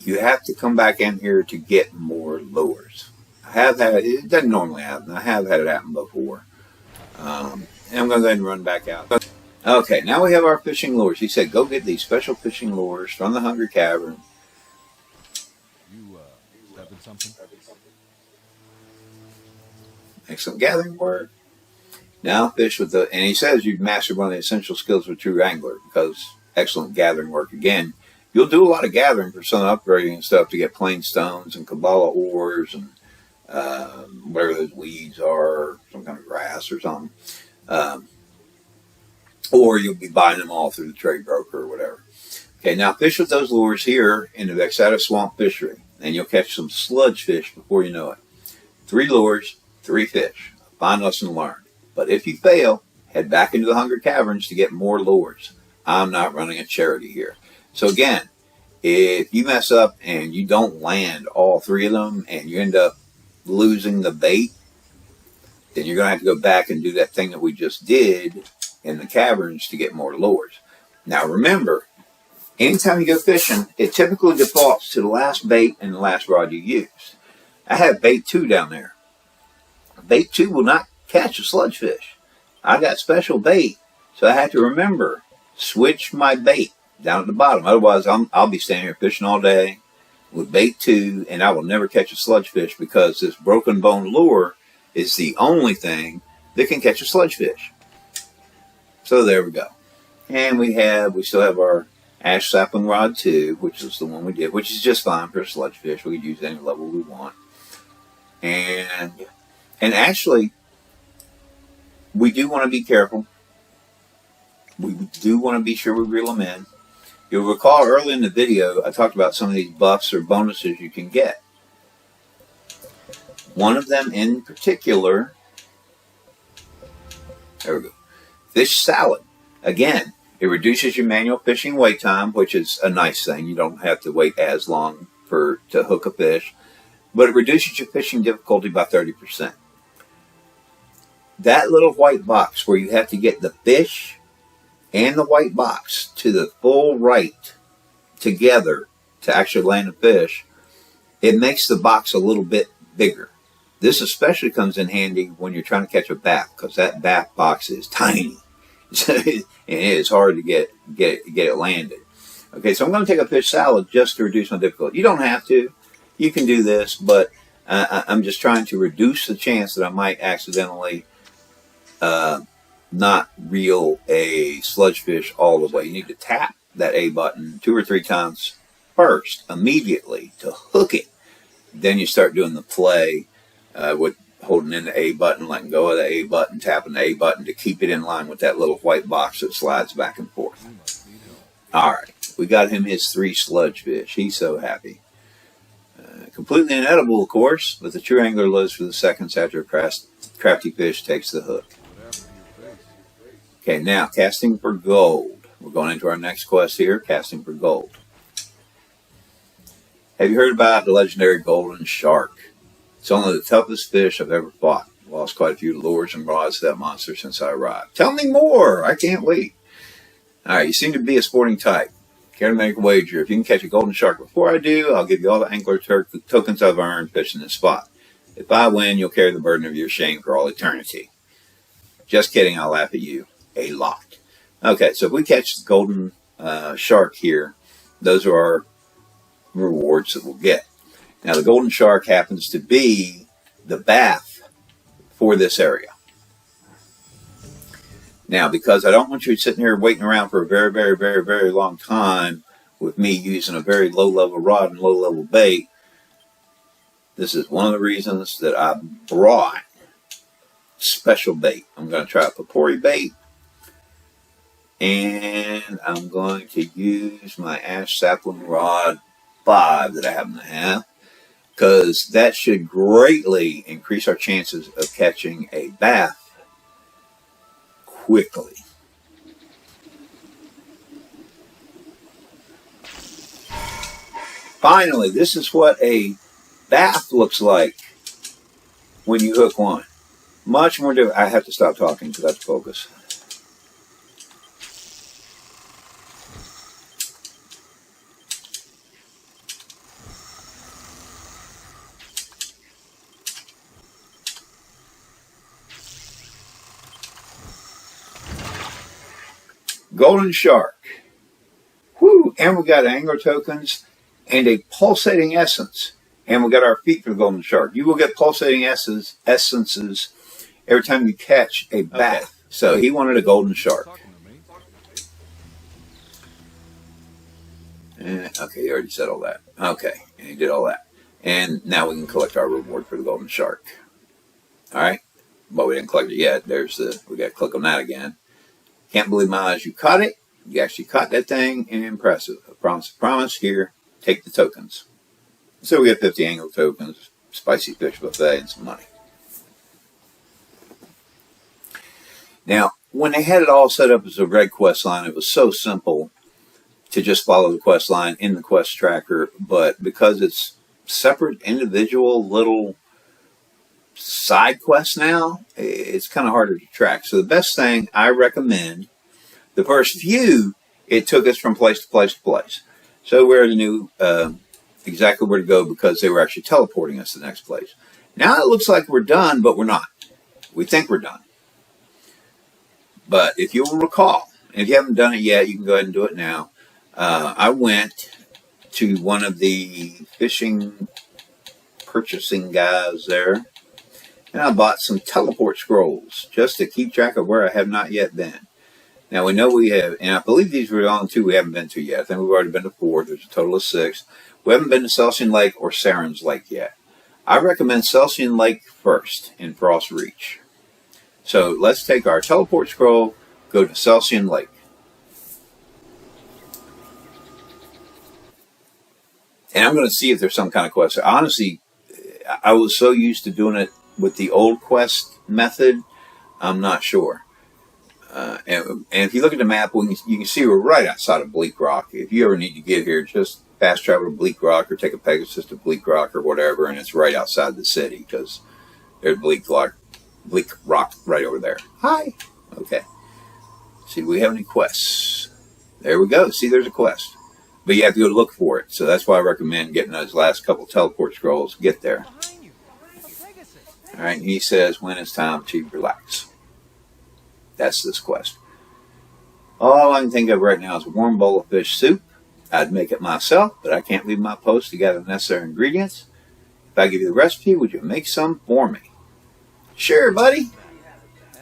you have to come back in here to get more lures. I have had it doesn't normally happen. I have had it happen before. And I'm going to go ahead and run back out. Okay, now we have our fishing lures. He said, go get these special fishing lures from the Hunger Cavern. You stepping something? Excellent gathering work. Now fish with the, and he says you've mastered one of the essential skills of a true angler because excellent gathering work. Again, you'll do a lot of gathering for some upgrading and stuff to get plain stones and Kabbalah ores and whatever those weeds are, some kind of grass or something. Or you'll be buying them all through the trade broker or whatever. Okay, now fish with those lures here in the Vexata Swamp Fishery, and you'll catch some sludge fish before you know it. 3 lures, 3 fish. Fine lesson learned. But if you fail, head back into the Hunger Caverns to get more lures. I'm not running a charity here. So again, if you mess up and you don't land all 3 of them and you end up losing the bait, then you're going to have to go back and do that thing that we just did in the caverns to get more lures. Now remember, anytime you go fishing, it typically defaults to the last bait and the last rod you use. I have bait 2 down there. Bait 2 will not catch a sludge fish. I got special bait, so I have to remember, switch my bait down at the bottom. Otherwise, I'll be standing here fishing all day with bait 2, and I will never catch a sludge fish because this broken bone lure is the only thing that can catch a sludge fish. So there we go. And we still have our ash sapling rod 2, which is the one we did, which is just fine for a sludge fish. We could use any level we want. And actually, we do want to be careful. We do want to be sure we reel them in. You'll recall early in the video, I talked about some of these buffs or bonuses you can get. One of them in particular, there we go, fish salad. Again, it reduces your manual fishing wait time, which is a nice thing. You don't have to wait as long to hook a fish. But it reduces your fishing difficulty by 30%. That little white box where you have to get the fish and the white box to the full right together to actually land a fish, it makes the box a little bit bigger. This especially comes in handy when you're trying to catch a bass, because that bass box is tiny. And it is hard to get it landed. Okay, so I'm going to take a fish salad just to reduce my difficulty. You don't have to. You can do this, but I'm just trying to reduce the chance that I might accidentally not reel a sludge fish all the way. You need to tap that A button 2 or 3 times first, immediately, to hook it. Then you start doing the play with holding in the A button, letting go of the A button, tapping the A button to keep it in line with that little white box that slides back and forth. All right, we got him his 3 sludge fish. He's so happy. Completely inedible, of course, but the true angler lives for the seconds after a crafty fish takes the hook. Okay, now casting for gold. We're going into our next quest here, casting for gold. Have you heard about the legendary golden shark? It's one of the toughest fish I've ever fought. Lost quite a few lures and rods to that monster since I arrived. Tell me more! I can't wait. Alright, you seem to be a sporting type. Care to make a wager? If you can catch a golden shark before I do, I'll give you all the angler tokens I've earned fishing this spot. If I win, you'll carry the burden of your shame for all eternity. Just kidding, I'll laugh at you a lot. Okay, so if we catch the golden shark here, those are our rewards that we'll get. Now, the golden shark happens to be the bath for this area. Now, because I don't want you sitting here waiting around for a very, very, very, very long time with me using a very low-level rod and low-level bait, this is one of the reasons that I brought special bait. I'm going to try a Frittery bait, and I'm going to use my ash sapling rod 5 that I happen to have, because that should greatly increase our chances of catching a bass quickly. Finally, this is what a bass looks like when you hook one. Much more difficult. I have to stop talking because I have to focus. Golden shark. Whoo! And we got angler tokens and a pulsating essence. And we got our feet for the golden shark. You will get pulsating essences every time you catch a bass. Okay. So he wanted a golden shark. Okay, he already said all that. Okay, and he did all that. And now we can collect our reward for the golden shark. All right, but we didn't collect it yet. We got to click on that again. Can't believe my eyes, you caught it. You actually caught that thing. Impressive. I promise. Here, take the tokens. So we get 50 angler tokens, spicy fish buffet, and some money. Now, when they had it all set up as a red quest line, it was so simple to just follow the quest line in the quest tracker. But because it's separate, individual little side quests now, it's kind of harder to track. So the best thing I recommend, the first few, it took us from place to place to place. So we already knew exactly where to go because they were actually teleporting us to the next place. Now it looks like we're done, but we're not. We think we're done. But if you will recall, and if you haven't done it yet, you can go ahead and do it now. I went to one of the fishing purchasing guys there, and I bought some teleport scrolls just to keep track of where I have not yet been. Now we know we have, and I believe these were the only 2 we haven't been to yet. I think we've already been to 4. There's a total of 6. We haven't been to Celsian Lake or Saren's Lake yet. I recommend Celsian Lake first in Frost Reach. So let's take our teleport scroll, go to Celsian Lake. And I'm going to see if there's some kind of quest. Honestly, I was so used to doing it with the old quest method, I'm not sure. And if you look at the map, you can see we're right outside of Bleak Rock. If you ever need to get here, just fast travel to Bleak Rock or take a Pegasus to Bleak Rock or whatever, and it's right outside the city because there's Bleak Rock right over there. Hi. Okay. See, do we have any quests? There we go. See, there's a quest. But you have to go look for it. So that's why I recommend getting those last couple teleport scrolls. Get there. All right. And he says, when it's time to relax. That's this quest. All I can think of right now is a warm bowl of fish soup. I'd make it myself, but I can't leave my post to gather the necessary ingredients. If I give you the recipe, would you make some for me? Sure, buddy.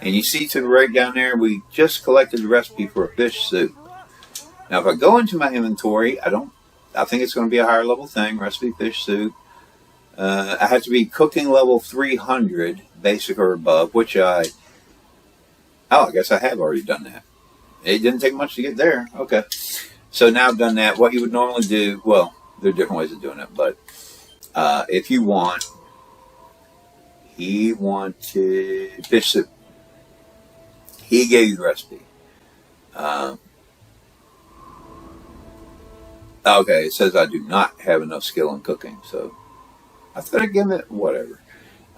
And you see to the right down there, we just collected the recipe for a fish soup. Now, if I go into my inventory, I think it's going to be a higher level thing, recipe fish soup. I have to be cooking level 300, basic or above, which I guess I have already done that. It didn't take much to get there. Okay. So now I've done that. What you would normally do, well, there are different ways of doing it, but if you want, he wanted fish soup. He gave you the recipe. Okay, it says I do not have enough skill in cooking, so I thought I'd give it whatever.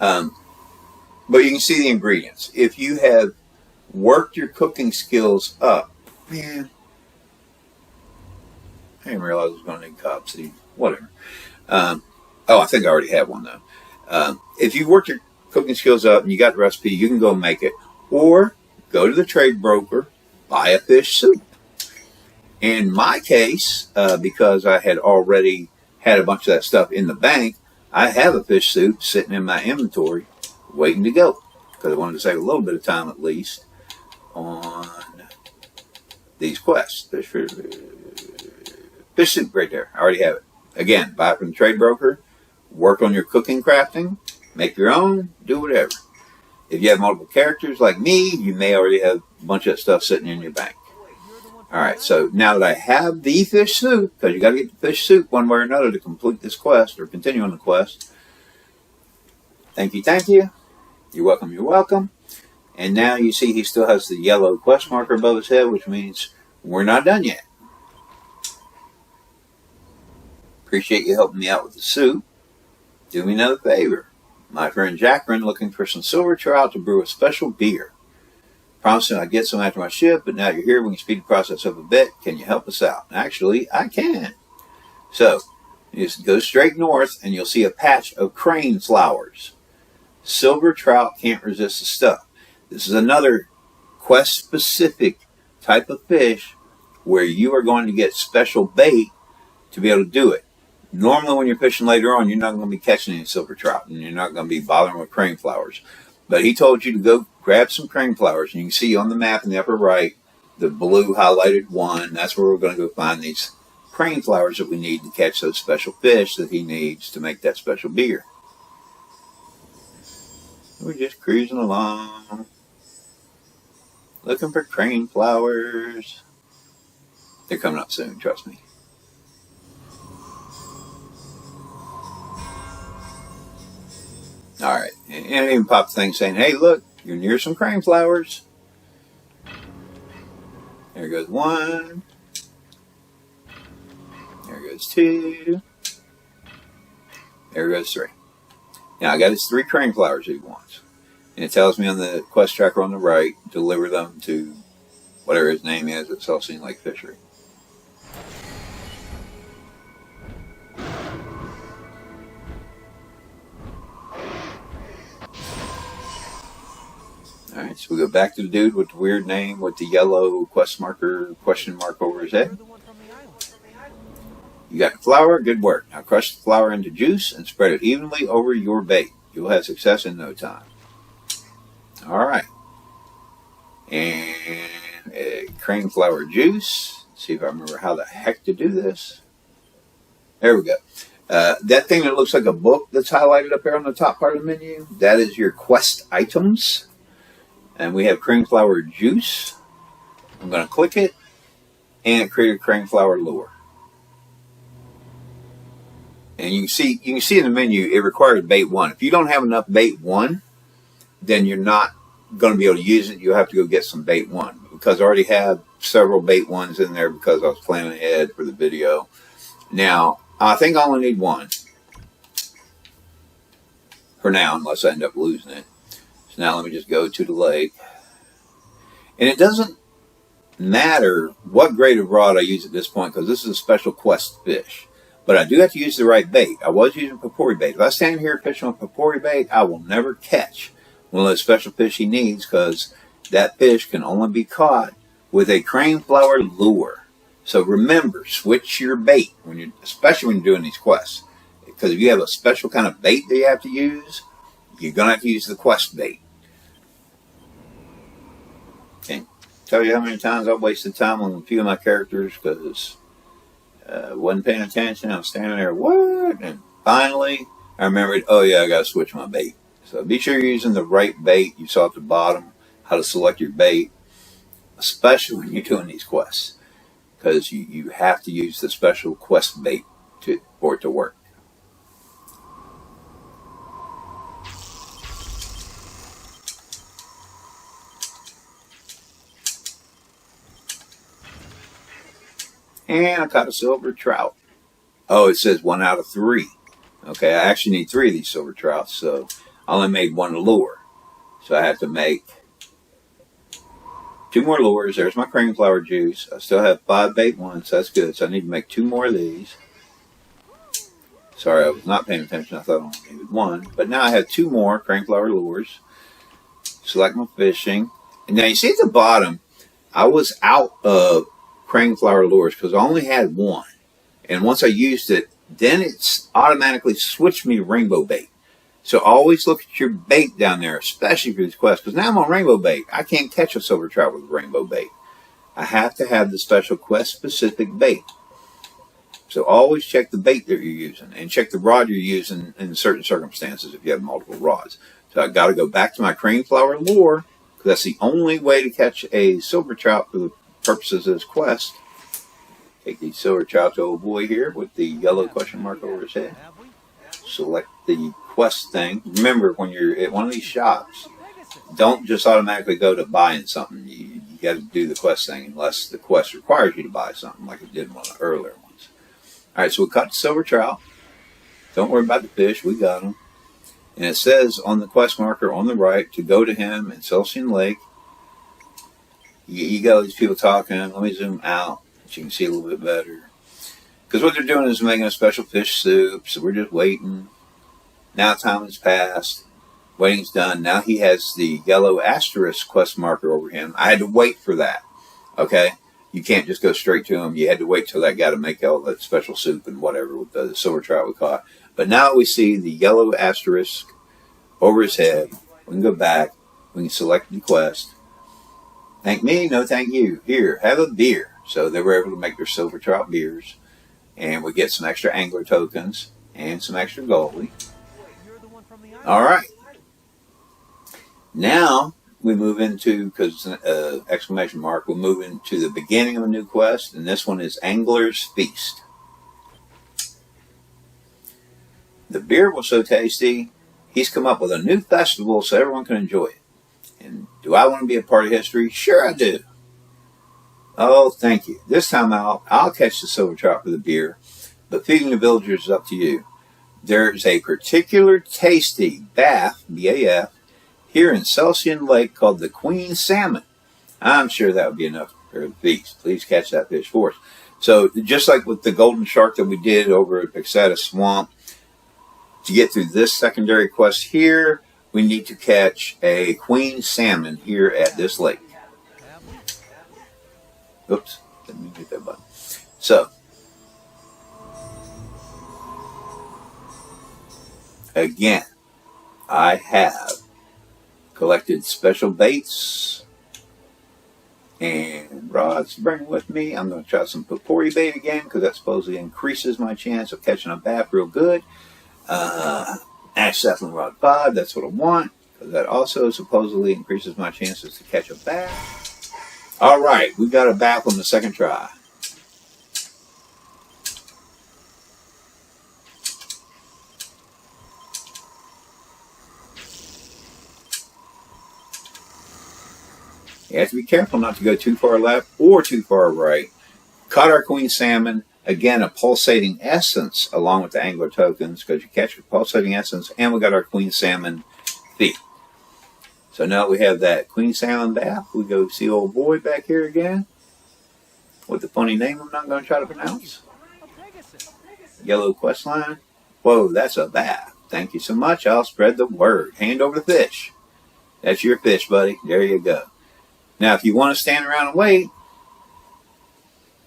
But you can see the ingredients. If you have worked your cooking skills up, man, I didn't realize I was going to need copseed. Whatever. I think I already have one, though. If you worked your cooking skills up and you got the recipe, you can go make it. Or go to the trade broker, buy a fish soup. In my case, because I had already had a bunch of that stuff in the bank, I have a fish soup sitting in my inventory waiting to go. Because I wanted to save a little bit of time at least on these quests. Fish soup right there. I already have it. Again, buy it from the trade broker. Work on your cooking crafting. Make your own. Do whatever. If you have multiple characters like me, you may already have a bunch of that stuff sitting in your bank. Alright, so now that I have the fish soup, because you got to get the fish soup one way or another to complete this quest, or continue on the quest. Thank you, thank you. You're welcome, you're welcome. And now you see he still has the yellow quest marker above his head, which means we're not done yet. Appreciate you helping me out with the soup. Do me another favor. My friend Jacqueline looking for some silver trout to brew a special beer. Promising I'd get some after my shift, but now you're here, we can speed the process up a bit. Can you help us out? Actually, I can. So, you just go straight north and you'll see a patch of crane flowers. Silver trout can't resist the stuff. This is another quest-specific type of fish where you are going to get special bait to be able to do it. Normally when you're fishing later on, you're not going to be catching any silver trout and you're not going to be bothering with crane flowers. But he told you to go grab some crane flowers. And you can see on the map in the upper right, the blue highlighted one. That's where we're going to go find these crane flowers that we need to catch those special fish that he needs to make that special beer. We're just cruising along, looking for crane flowers. They're coming up soon, trust me. Alright, and it even popped a thing saying, hey, look, you're near some crane flowers. There goes one. There goes two. There goes three. Now I got his 3 crane flowers he wants. And it tells me on the quest tracker on the right, deliver them to whatever his name is at Association Fishery. Alright, so we go back to the dude with the weird name with the yellow question mark over his head. You got the flour, good work. Now crush the flour into juice and spread it evenly over your bait. You'll have success in no time. Alright. And a crane flour juice. Let's see if I remember how the heck to do this. There we go. That thing that looks like a book that's highlighted up there on the top part of the menu, that is your quest items. And we have crane flour juice. I'm going to click it and it created crane flour lure. And you can see in the menu it requires bait 1. If you don't have enough bait 1, then you're not going to be able to use it. You'll have to go get some bait 1, because I already have several bait 1s in there because I was planning ahead for the video. Now I think I only need 1 for now, unless I end up losing it. So now let me just go to the lake, and it doesn't matter what grade of rod I use at this point, because this is a special quest fish. But I do have to use the right bait. I was using Pickled bait. If I stand here fishing with Pickled bait, I will never catch one of those special fish he needs, because that fish can only be caught with a crane flour lure. So remember, switch your bait, especially when you're doing these quests. Because if you have a special kind of bait that you have to use, you're going to have to use the quest bait. Can't tell you how many times I've wasted time on a few of my characters because wasn't paying attention. I was standing there, what? And finally, I remembered, oh yeah, I got to switch my bait. So be sure you're using the right bait. You saw at the bottom how to select your bait, especially when you're doing these quests, because you have to use the special quest bait for it to work. And I caught a silver trout. Oh, it says 1 out of 3. Okay, I actually need 3 of these silver trouts, so I only made 1 lure. So I have to make 2 more lures. There's my crane flour juice. I still have 5 bait 1s, so that's good. So I need to make 2 more of these. Sorry, I was not paying attention. I thought I only needed 1. But now I have 2 more crane flour lures. Select my fishing. And now you see at the bottom, I was out of crane flour lures because I only had 1. And once I used it, then it's automatically switched me to rainbow bait. So always look at your bait down there, especially for these quests, because now I'm on rainbow bait. I can't catch a silver trout with rainbow bait. I have to have the special quest-specific bait. So always check the bait that you're using, and check the rod you're using in certain circumstances if you have multiple rods. So I've got to go back to my crane flour lure, because that's the only way to catch a silver trout for the purposes of this quest. Take the silver trout to old boy here with the yellow question mark over his head. Select the quest thing. Remember, when you're at one of these shops, don't just automatically go to buying something. You got to do the quest thing unless the quest requires you to buy something, like it did in one of the earlier ones. Alright, so we caught the silver trout. Don't worry about the fish, we got them. And it says on the quest marker on the right to go to him in Smelting Lake. You got these people talking. Let me zoom out so you can see a little bit better. Because what they're doing is making a special fish soup, so we're just waiting. Now time has passed. Waiting's done. Now he has the yellow asterisk quest marker over him. I had to wait for that. Okay? You can't just go straight to him. You had to wait till that guy to make all that special soup and whatever with the silver trout we caught. But now we see the yellow asterisk over his head. We can go back. We can select the quest. Thank me? No, thank you. Here, have a beer. So they were able to make their silver trout beers. And we get some extra angler tokens and some extra goalie. Alright. Now we move into, because exclamation mark, we'll move into the beginning of a new quest. And this one is Angler's Feast. The beer was so tasty, he's come up with a new festival so everyone can enjoy it. And do I want to be a part of history? Sure I do. Oh, thank you. This time I'll catch the silver trout for the beer, but feeding the villagers is up to you. There's a particular tasty bath, B-A-F, here in Celsian Lake called the Queen Salmon. I'm sure that would be enough for the Feats. Please catch that fish for us. So just like with the golden shark that we did over at Pixetta Swamp, to get through this secondary quest here, we need to catch a queen salmon here at this lake. Oops, let me hit that button. So, again, I have collected special baits and rods to bring with me. I'm going to try some Pipori bait again because that supposedly increases my chance of catching a bass real good. Ash Sapling Rod 5, that's what I want, because that also supposedly increases my chances to catch a bass. Alright, we got a bass on the second try. You have to be careful not to go too far left or too far right. Caught our queen salmon. Again, a pulsating essence along with the angler tokens, because you catch a pulsating essence, and we got our queen salmon feet. So now we have that queen salmon bath. We go see old boy back here again with the funny name I'm not going to try to pronounce. Yellow quest line. Whoa, that's a bath. Thank you so much. I'll spread the word. Hand over the fish. That's your fish, buddy. There you go. Now, if you want to stand around and wait,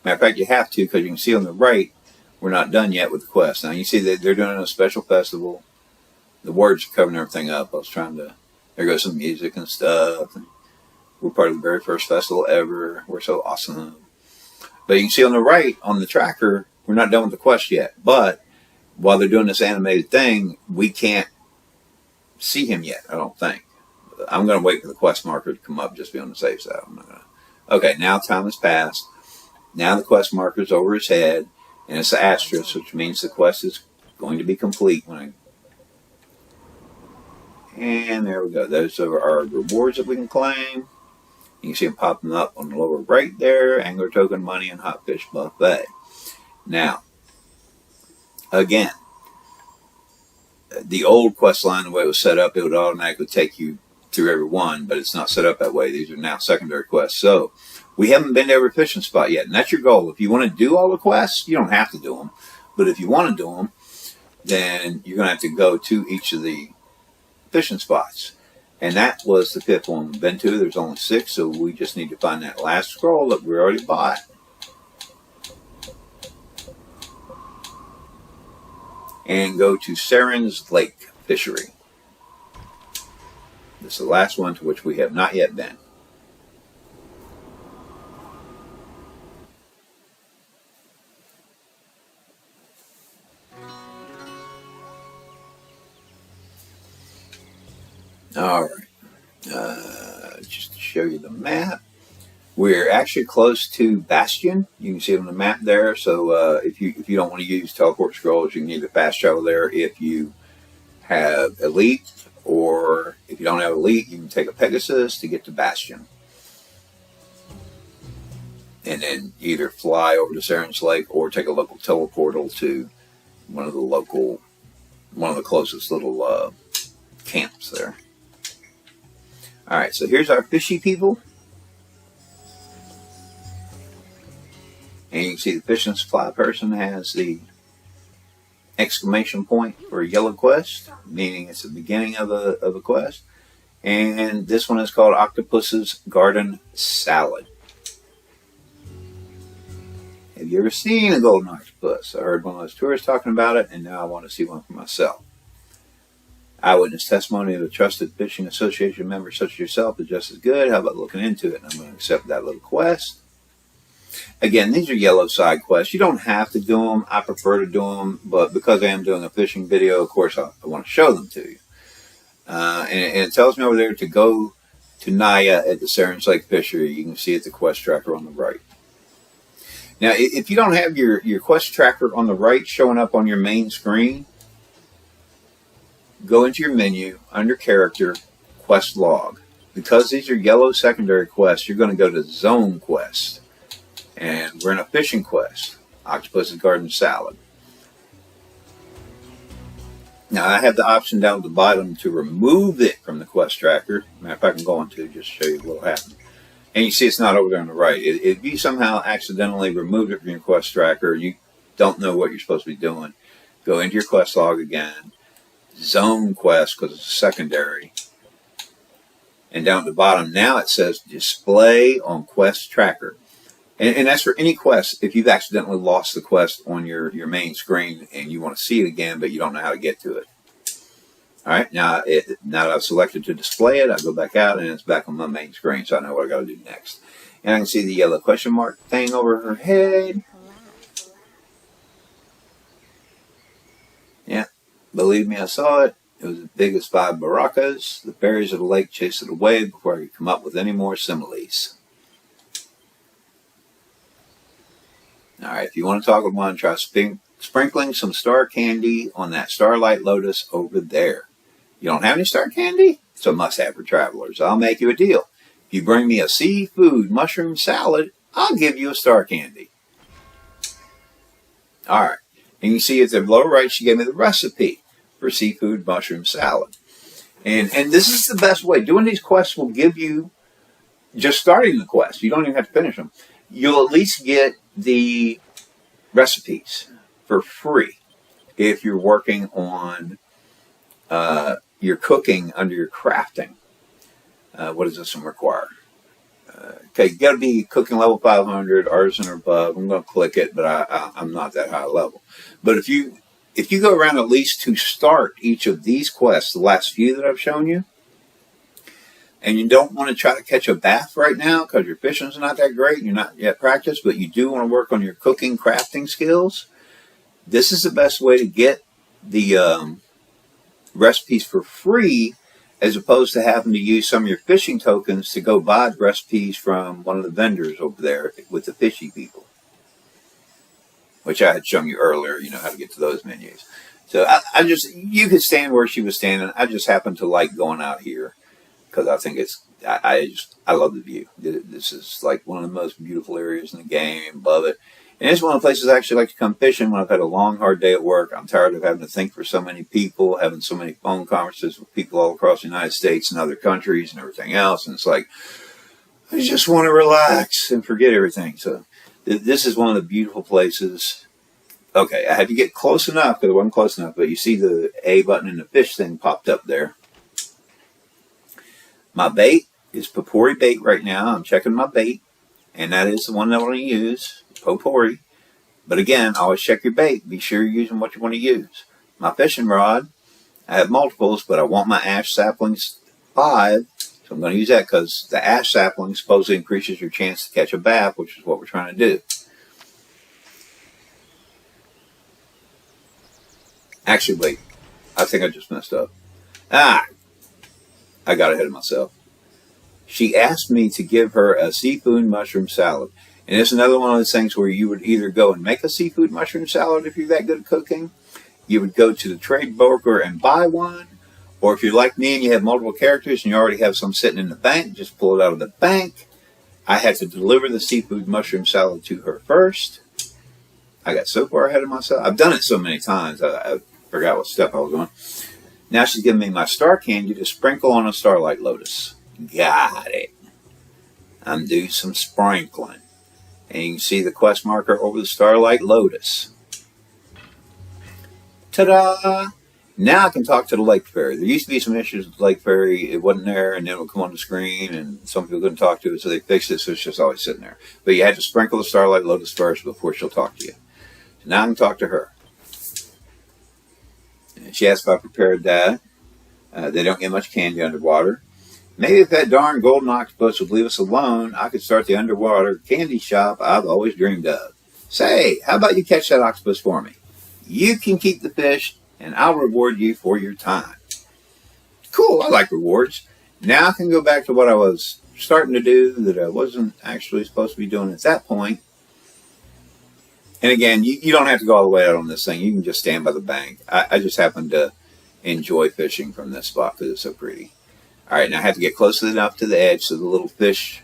matter of fact, you have to, because you can see on the right, we're not done yet with the quest. Now, you see that they're doing a special festival. The words are covering everything up. I was trying to, there goes some music and stuff. We're part of the very first festival ever. We're so awesome. But you can see on the right, on the tracker, we're not done with the quest yet. But while they're doing this animated thing, we can't see him yet, I don't think. I'm going to wait for the quest marker to come up just to be on the safe side. I'm not going to. Okay, now time has passed. Now the quest marker's over his head, and it's an asterisk, which means the quest is going to be complete. And there we go. Those are our rewards that we can claim. You can see them popping up on the lower right there. Angler token, money, and hot fish buffet. Now, again, the old quest line, the way it was set up, it would automatically take you through every one, but it's not set up that way. These are now secondary quests. So, we haven't been to every fishing spot yet, and that's your goal. If you want to do all the quests, you don't have to do them. But if you want to do them, then you're going to have to go to each of the fishing spots. And that was the 5th one we've been to. There's only 6, so we just need to find that last scroll that we already bought. And go to Saren's Lake Fishery. This is the last one to which we have not yet been. All right, just to show you the map, we're actually close to Bastion. You can see it on the map there. So if you don't want to use teleport scrolls, you can either fast travel there if you have Elite, or if you don't have Elite, you can take a Pegasus to get to Bastion, and then either fly over to Saren's Lake or take a local teleportal to one of the closest little camps there. Alright, so here's our fishy people. And you can see the fishing supply person has the exclamation point for a yellow quest, meaning it's the beginning of a quest. And this one is called Octopus's Garden Salad. Have you ever seen a golden octopus? I heard one of those tourists talking about it, and now I want to see one for myself. Eyewitness testimony of a trusted fishing association member such as yourself is just as good. How about looking into it? And I'm going to accept that little quest. Again, these are yellow side quests. You don't have to do them. I prefer to do them, but because I am doing a fishing video, of course, I want to show them to you. And it tells me over there to go to Naya at the Saren's Lake Fishery. You can see it, the quest tracker on the right. Now, if you don't have your quest tracker on the right showing up on your main screen, go into your menu, under Character, Quest Log. Because these are yellow secondary quests, you're going to go to Zone Quest. And we're in a fishing quest, Octopus's Garden Salad. Now I have the option down at the bottom to remove it from the quest tracker. Matter of fact, I'm going to just show you what will happen. And you see it's not over there on the right. If you somehow accidentally removed it from your quest tracker, you don't know what you're supposed to be doing, go into your quest log again, zone quest because it's a secondary, and down at the bottom now it says display on quest tracker. And that's for any quest. If you've accidentally lost the quest on your main screen and you want to see it again, but you don't know how to get to it. All right, now that I've selected to display it, I go back out and it's back on my main screen, so I know what I got to do next. And I can see the yellow question mark thing over her head. Yeah, believe me, I saw it. It was as big as 5 baracas. The fairies of the lake chased it away before I could come up with any more similes. All right, if you want to talk with one, try sprinkling some star candy on that starlight lotus over there. You don't have any star candy? It's a must-have for travelers. I'll make you a deal. If you bring me a seafood mushroom salad, I'll give you a star candy. All right, and you see at the lower right, she gave me the recipe for seafood mushroom salad. And this is the best way. Doing these quests will give you, just starting the quest, you don't even have to finish them. You'll at least get the recipes for free if you're working on your cooking under your crafting. What does this one require? Okay, you got to be cooking level 500, artisan or above. I'm going to click it, but I'm not that high level. But if you go around at least to start each of these quests, the last few that I've shown you, and you don't want to try to catch a bath right now because your fishing's not that great and you're not yet practiced, but you do want to work on your cooking, crafting skills, this is the best way to get the recipes for free, as opposed to having to use some of your fishing tokens to go buy the recipes from one of the vendors over there with the fishy people, which I had shown you earlier, you know, how to get to those menus. So you could stand where she was standing. I just happen to like going out here because I think I love the view. This is like one of the most beautiful areas in the game. Love it. And it's one of the places I actually like to come fishing when I've had a long, hard day at work. I'm tired of having to think for so many people, having so many phone conferences with people all across the United States and other countries and everything else. And it's like, I just want to relax and forget everything. So this is one of the beautiful places. Okay, I had to get close enough because I wasn't close enough, but you see the A button and the fish thing popped up there. My bait is Potpourri bait right now. I'm checking my bait, and that is the one that I want to use, Potpourri. But again, always check your bait. Be sure you're using what you want to use. My fishing rod, I have multiples, but I want my ash saplings 5, so I'm going to use that because the ash sapling supposedly increases your chance to catch a bass, which is what we're trying to do. Actually, wait. I think I just messed up. I got ahead of myself. She asked me to give her a seafood mushroom salad. And it's another one of those things where you would either go and make a seafood mushroom salad if you're that good at cooking. You would go to the trade broker and buy one. Or if you're like me and you have multiple characters and you already have some sitting in the bank, just pull it out of the bank. I had to deliver the seafood mushroom salad to her first. I got so far ahead of myself. I've done it so many times, I forgot what step I was on. Now she's giving me my star candy to sprinkle on a starlight lotus. Got it. I'm doing some sprinkling. And you can see the quest marker over the starlight lotus. Ta-da! Now I can talk to the lake fairy. There used to be some issues with the lake fairy. It wasn't there, and then it would come on the screen, and some people couldn't talk to it, so they fixed it, so it's just always sitting there. But you had to sprinkle the starlight lotus first before she'll talk to you. So now I can talk to her. And she asked if I prepared that. They don't get much candy underwater. Maybe if that darn golden octopus would leave us alone, I could start the underwater candy shop I've always dreamed of. Say, how about you catch that octopus for me? You can keep the fish, and I'll reward you for your time. Cool, I like rewards. Now I can go back to what I was starting to do that I wasn't actually supposed to be doing at that point. And again, you don't have to go all the way out on this thing. You can just stand by the bank. I just happen to enjoy fishing from this spot because it's so pretty. All right, now I have to get close enough to the edge so the little fish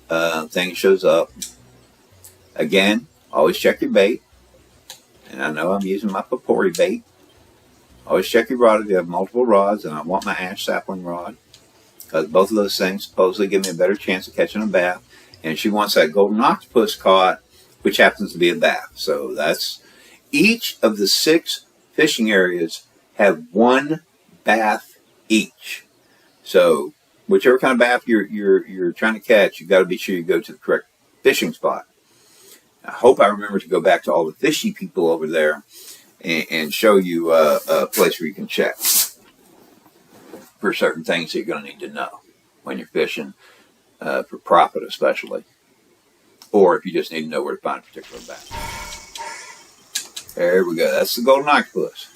thing shows up. Again, always check your bait. And I know I'm using my Potpourri bait. Always check your rod if you have multiple rods, and I want my ash sapling rod, because both of those things supposedly give me a better chance of catching a bass. And she wants that golden octopus caught, which happens to be a bass. So that's each of the 6 fishing areas have 1 bass each. So whichever kind of bass you're trying to catch, you got to be sure you go to the correct fishing spot. I hope I remember to go back to all the fishy people over there and show you a place where you can check for certain things that you're going to need to know when you're fishing, for profit especially, or if you just need to know where to find a particular bass. There we go. That's the golden octopus.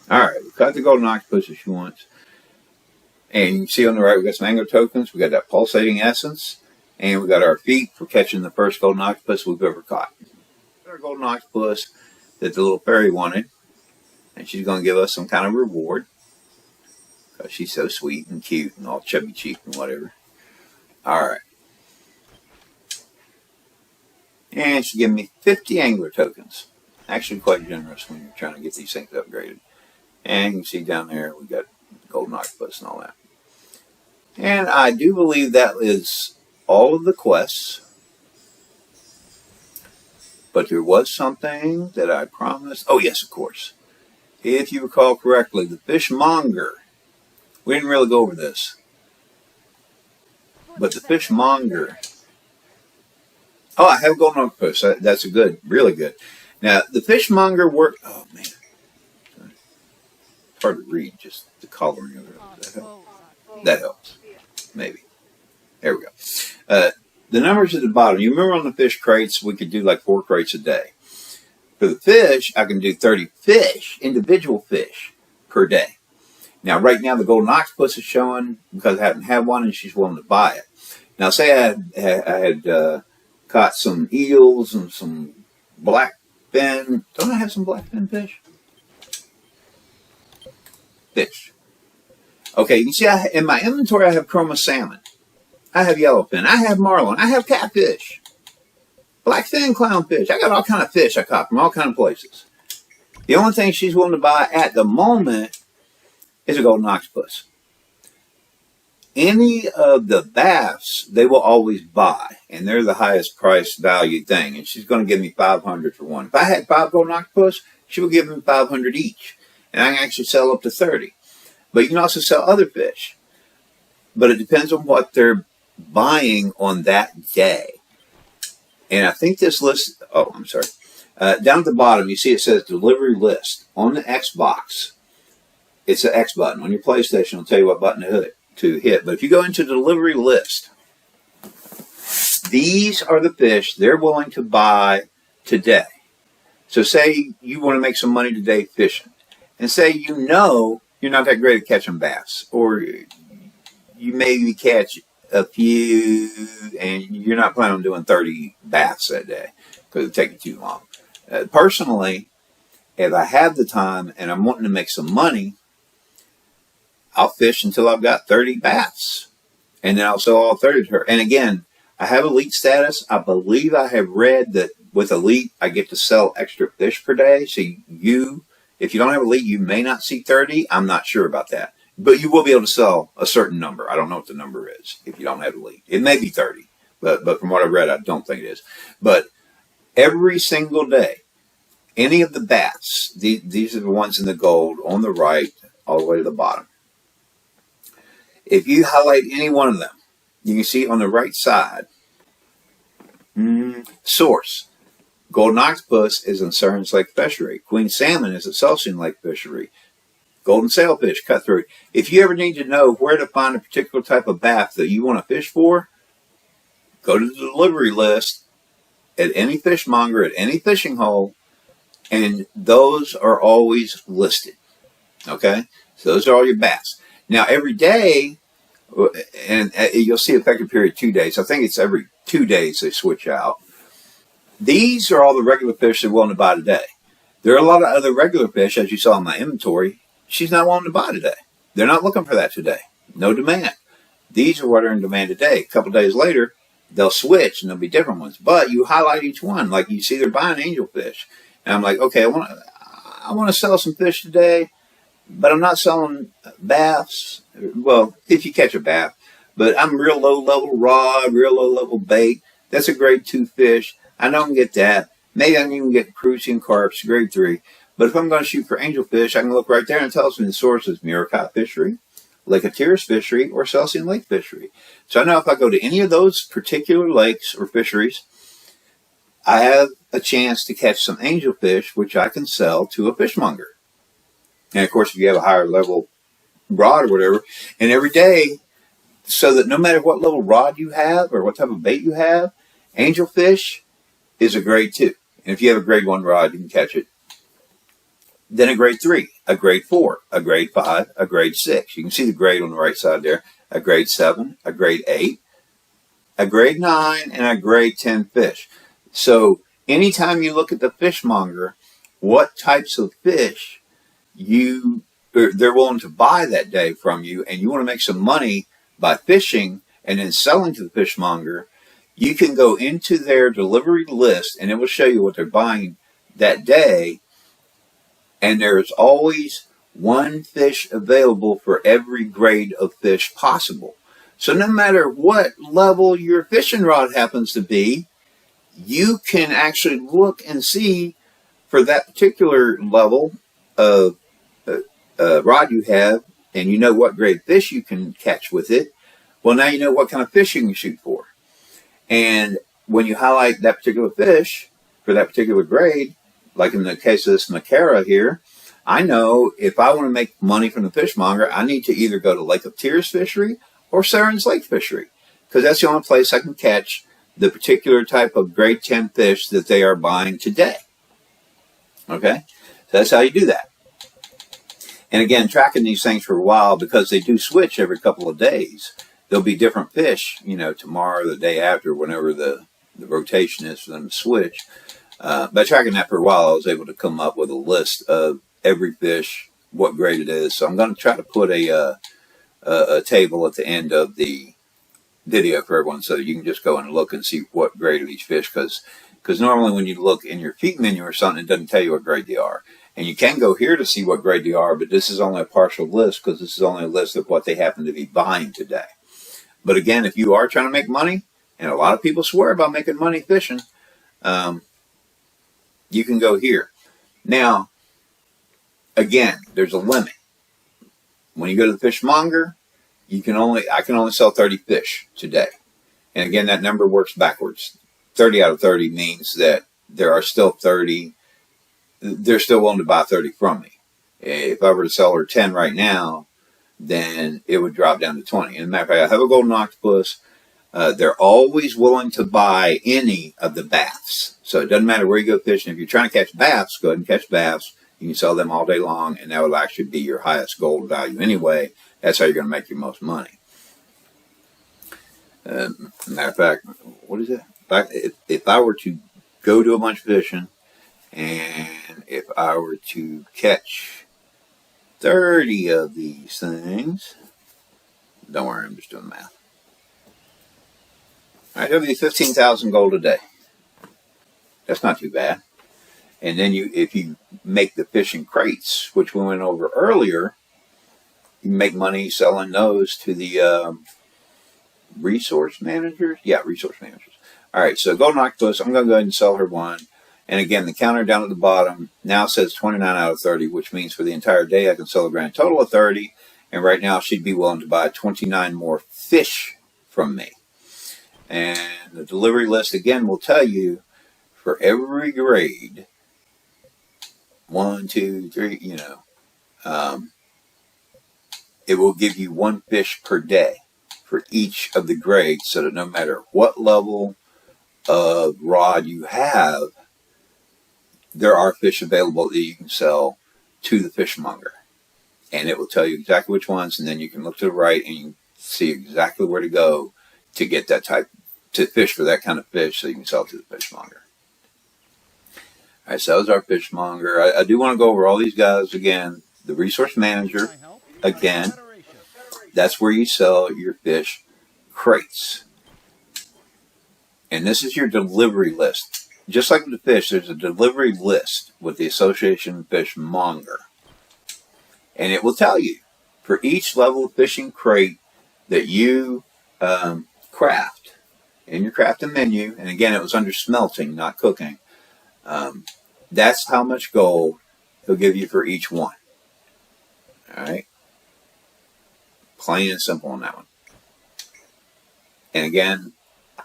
Alright, we caught the golden octopus as she wants. And you can see on the right, we got some angler tokens. We got that pulsating essence. And we got our feet for catching the first golden octopus we've ever caught. Our golden octopus that the little fairy wanted. And she's going to give us some kind of reward, because she's so sweet and cute and all chubby cheeked and whatever. Alright. And she gave me 50 angler tokens. Actually quite generous when you're trying to get these things upgraded. And you can see down there we got golden octopus and all that. And I do believe that is all of the quests. But there was something that I promised. Oh yes, of course. If you recall correctly, the Fishmonger. We didn't really go over this. But the Fishmonger. Oh, I have golden octopus. That's a good, really good. Now, the Fishmonger worked. Oh man. Hard to read, just the coloring of it. That helps. Maybe. There we go. The numbers at the bottom. You remember on the fish crates, we could do like 4 crates a day. For the fish, I can do 30 fish, individual fish, per day. Now, right now, the golden octopus is showing because I haven't had one and she's willing to buy it. Now, say I had caught some eels and some blackfin. Don't I have some blackfin fish? Fish. Okay, you can see in my inventory I have chroma salmon. I have yellowfin. I have marlin. I have catfish. Blackfin clownfish. I got all kind of fish I caught from all kind of places. The only thing she's willing to buy at the moment is a golden octopus. Any of the bass they will always buy, and they're the highest price value thing, and she's going to give me $500 for one. If I had 5 golden octopus, she would give me $500 each. And I can actually sell up to 30. But you can also sell other fish. But it depends on what they're buying on that day. And I think this list, oh, I'm sorry. Down at the bottom, you see it says delivery list. On the Xbox, it's an X button. On your PlayStation, it'll tell you what button to hit. But if you go into the delivery list, these are the fish they're willing to buy today. So say you want to make some money today fishing. And say you know you're not that great at catching bass, or you maybe catch a few and you're not planning on doing 30 bass that day because it'll take you too long. Personally, if I have the time and I'm wanting to make some money, I'll fish until I've got 30 bass. And then I'll sell all 30 to her. And again, I have elite status. I believe I have read that with elite, I get to sell extra fish per day. So if you don't have elite, you may not see 30. I'm not sure about that. But you will be able to sell a certain number. I don't know what the number is if you don't have elite. It may be 30. But from what I've read, I don't think it is. But every single day, any of the bass, these are the ones in the gold on the right, all the way to the bottom. If you highlight any one of them, you can see on the right side, source. Golden octopus is in Sirens Lake Fishery. Queen salmon is at Association Lake Fishery. Golden sailfish, cutthroat. If you ever need to know where to find a particular type of bass that you want to fish for, go to the delivery list at any fishmonger, at any fishing hole, and those are always listed. Okay? So those are all your bass. Now, every day, and you'll see effective period 2 days. I think it's every 2 days they switch out. These are all the regular fish they're willing to buy today. There are a lot of other regular fish, as you saw in my inventory, she's not willing to buy today. They're not looking for that today. No demand. These are what are in demand today. A couple days later, they'll switch and there'll be different ones. But you highlight each one. Like you see they're buying angelfish. And I'm like, okay, I want to sell some fish today, but I'm not selling bass. Well, if you catch a bass. But I'm real low level rod, real low level bait. That's a grade 2 fish. I know I can get that. Maybe I can even get crucian carps, grade 3. But if I'm going to shoot for angelfish, I can look right there and it tells me the source is Muricot Fishery, Lake of Tears Fishery, or Celsian Lake Fishery. So I know if I go to any of those particular lakes or fisheries, I have a chance to catch some angelfish, which I can sell to a fishmonger. And of course, if you have a higher level rod or whatever, and every day, so that no matter what level rod you have or what type of bait you have, angelfish is a grade 2. And if you have a grade 1 rod, you can catch it. Then a grade 3, a grade 4, a grade 5, a grade 6. You can see the grade on the right side there. A grade 7, a grade 8, a grade 9, and a grade 10 fish. So anytime you look at the fishmonger, what types of fish they're willing to buy that day from you, and you want to make some money by fishing and then selling to the fishmonger, you can go into their delivery list and it will show you what they're buying that day. And there's always one fish available for every grade of fish possible. So no matter what level your fishing rod happens to be, you can actually look and see for that particular level of rod you have, and you know what grade fish you can catch with it. Well, now you know what kind of fish you can shoot for. And when you highlight that particular fish for that particular grade, like in the case of this Macara here, I know if I want to make money from the fishmonger, I need to either go to Lake of Tears Fishery or Saren's Lake Fishery, because that's the only place I can catch the particular type of grade 10 fish that they are buying today. Okay? So that's how you do that. And again, tracking these things for a while, because they do switch every couple of days. There'll be different fish, tomorrow, the day after, whenever the rotation is for them to switch. By tracking that for a while, I was able to come up with a list of every fish, what grade it is. So I'm going to try to put a table at the end of the video for everyone, so you can just go and look and see what grade of each fish, because normally when you look in your feed menu or something, it doesn't tell you what grade they are. And you can go here to see what grade they are, but this is only a partial list, because this is only a list of what they happen to be buying today. But again, if you are trying to make money, and a lot of people swear about making money fishing, you can go here. Now, again, there's a limit. When you go to the fishmonger, I can only sell 30 fish today. And again, that number works backwards. 30 out of 30 means that there are still 30. They're still willing to buy 30 from me. If I were to sell her 10 right now, then it would drop down to 20. And as a matter of fact, I have a golden octopus. They're always willing to buy any of the bass. So it doesn't matter where you go fishing. If you're trying to catch bass, go ahead and catch bass. You can sell them all day long, and that will actually be your highest gold value anyway. That's how you're going to make your most money. Matter of fact, what is that? If I were to go do a bunch of fishing, and if I were to catch 30 of these things, don't worry, I'm just doing math. All right, that'll be 15,000 gold a day. That's not too bad. And then if you make the fishing crates, which we went over earlier, you can make money selling those to the resource managers. Yeah, resource managers. All right, so golden octopus, I'm going to go ahead and sell her one. And again, the counter down at the bottom now says 29 out of 30, which means for the entire day I can sell a grand total of 30. And right now she'd be willing to buy 29 more fish from me. And the delivery list, again, will tell you for every grade, 1, 2, 3, it will give you one fish per day for each of the grades, so that no matter what level of rod you have, there are fish available that you can sell to the fishmonger. And it will tell you exactly which ones, and then you can look to the right and you can see exactly where to go to get that type, to fish for that kind of fish, so you can sell it to the fishmonger. All right, so that was our fishmonger. I do want to go over all these guys again. The resource manager, again, that's where you sell your fish crates. And this is your delivery list. Just like with the fish, there's a delivery list with the Association Fishmonger. And it will tell you, for each level of fishing crate that you craft, in your crafting menu, and again, it was under smelting, not cooking, that's how much gold he'll give you for each one. All right? Plain and simple on that one. And again,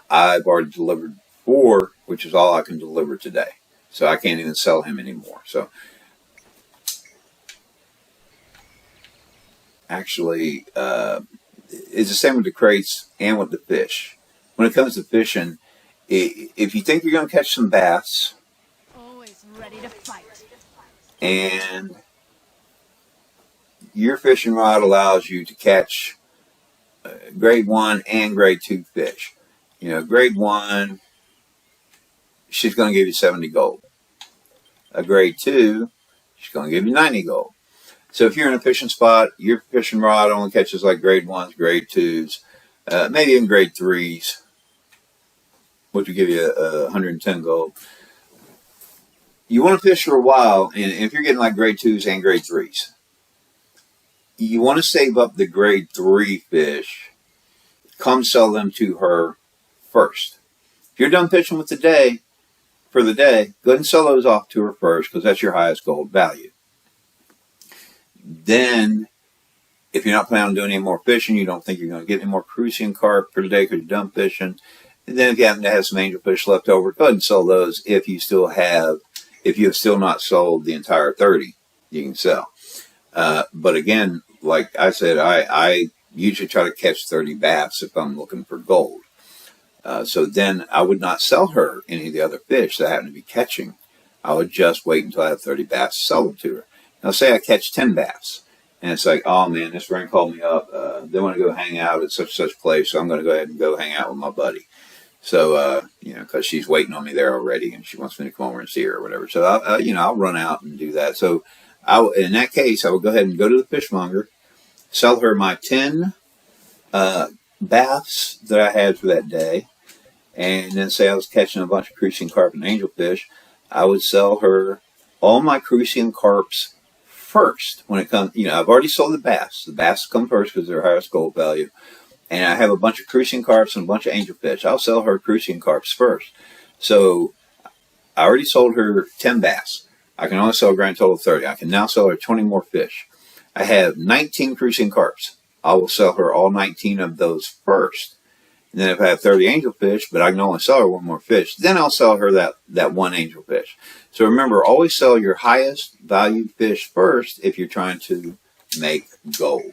I've already delivered 4, which is all I can deliver today. So I can't even sell him anymore. So actually, it's the same with the crates and with the fish. When it comes to fishing, if you think you're going to catch some bass, Always ready to fight. and your fishing rod allows you to catch grade 1 and grade 2 fish. You know, grade 1, she's going to give you 70 gold. A grade 2, she's going to give you 90 gold. So if you're in a fishing spot, your fishing rod only catches like grade 1s, grade 2s, maybe even grade 3s, which will give you 110 gold. You want to fish for a while, and if you're getting like grade 2s and grade 3s, you want to save up the grade 3 fish. Come sell them to her first. If you're done fishing with the day, for the day, go ahead and sell those off to her first, because that's your highest gold value. Then, if you're not planning on doing any more fishing, you don't think you're going to get any more crucian carp for the day because you're done fishing, and then if you happen to have some angelfish left over, go ahead and sell those. If you have still not sold the entire 30, you can sell. But again, like I said, I usually try to catch 30 bass if I'm looking for gold. So then I would not sell her any of the other fish that I happen to be catching. I would just wait until I have 30 bass to sell them to her. Now say I catch 10 bass, and it's like, oh man, this friend called me up. They want to go hang out at such place, so I'm going to go ahead and go hang out with my buddy. So, because she's waiting on me there already, and she wants me to come over and see her or whatever. So, I'll run out and do that. So, in that case, I will go ahead and go to the fishmonger, sell her my 10 bass that I had for that day, and then say I was catching a bunch of crucian carp and angelfish. I would sell her all my crucian carps first. When it comes, I've already sold the bass. The bass come first because they're highest gold value. And I have a bunch of crucian carps and a bunch of angelfish. I'll sell her crucian carps first. So I already sold her 10 bass. I can only sell a grand total of 30. I can now sell her 20 more fish. I have 19 crucian carps. I will sell her all 19 of those first. And then if I have 30 angelfish, but I can only sell her one more fish, then I'll sell her that one angelfish. So remember, always sell your highest value fish first if you're trying to make gold.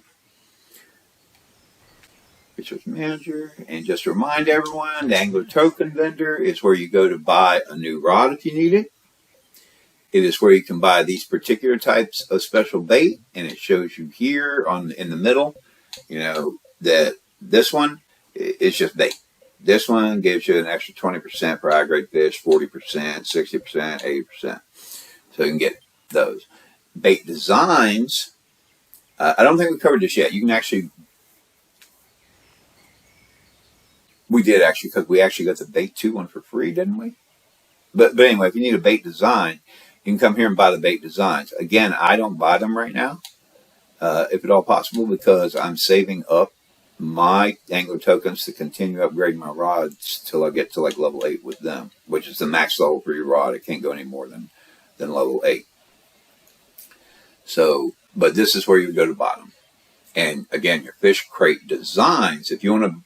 Resource manager, and just to remind everyone, the angler token vendor is where you go to buy a new rod if you need it. It is where you can buy these particular types of special bait, and it shows you here in the middle, that this one is just bait. This one gives you an extra 20% for high grade fish, 40%, 60%, 80%. So you can get those. Bait designs, I don't think we covered this yet. You can actually, we did actually, because we actually got the bait 2 one for free, didn't we? But anyway, if you need a bait design, you can come here and buy the bait designs. Again, I don't buy them right now, if at all possible, because I'm saving up my angler tokens to continue upgrading my rods till I get to like level 8 with them, which is the max level for your rod. It can't go any more than level 8. So, but this is where you would go to buy them. And again, your fish crate designs, if you want to,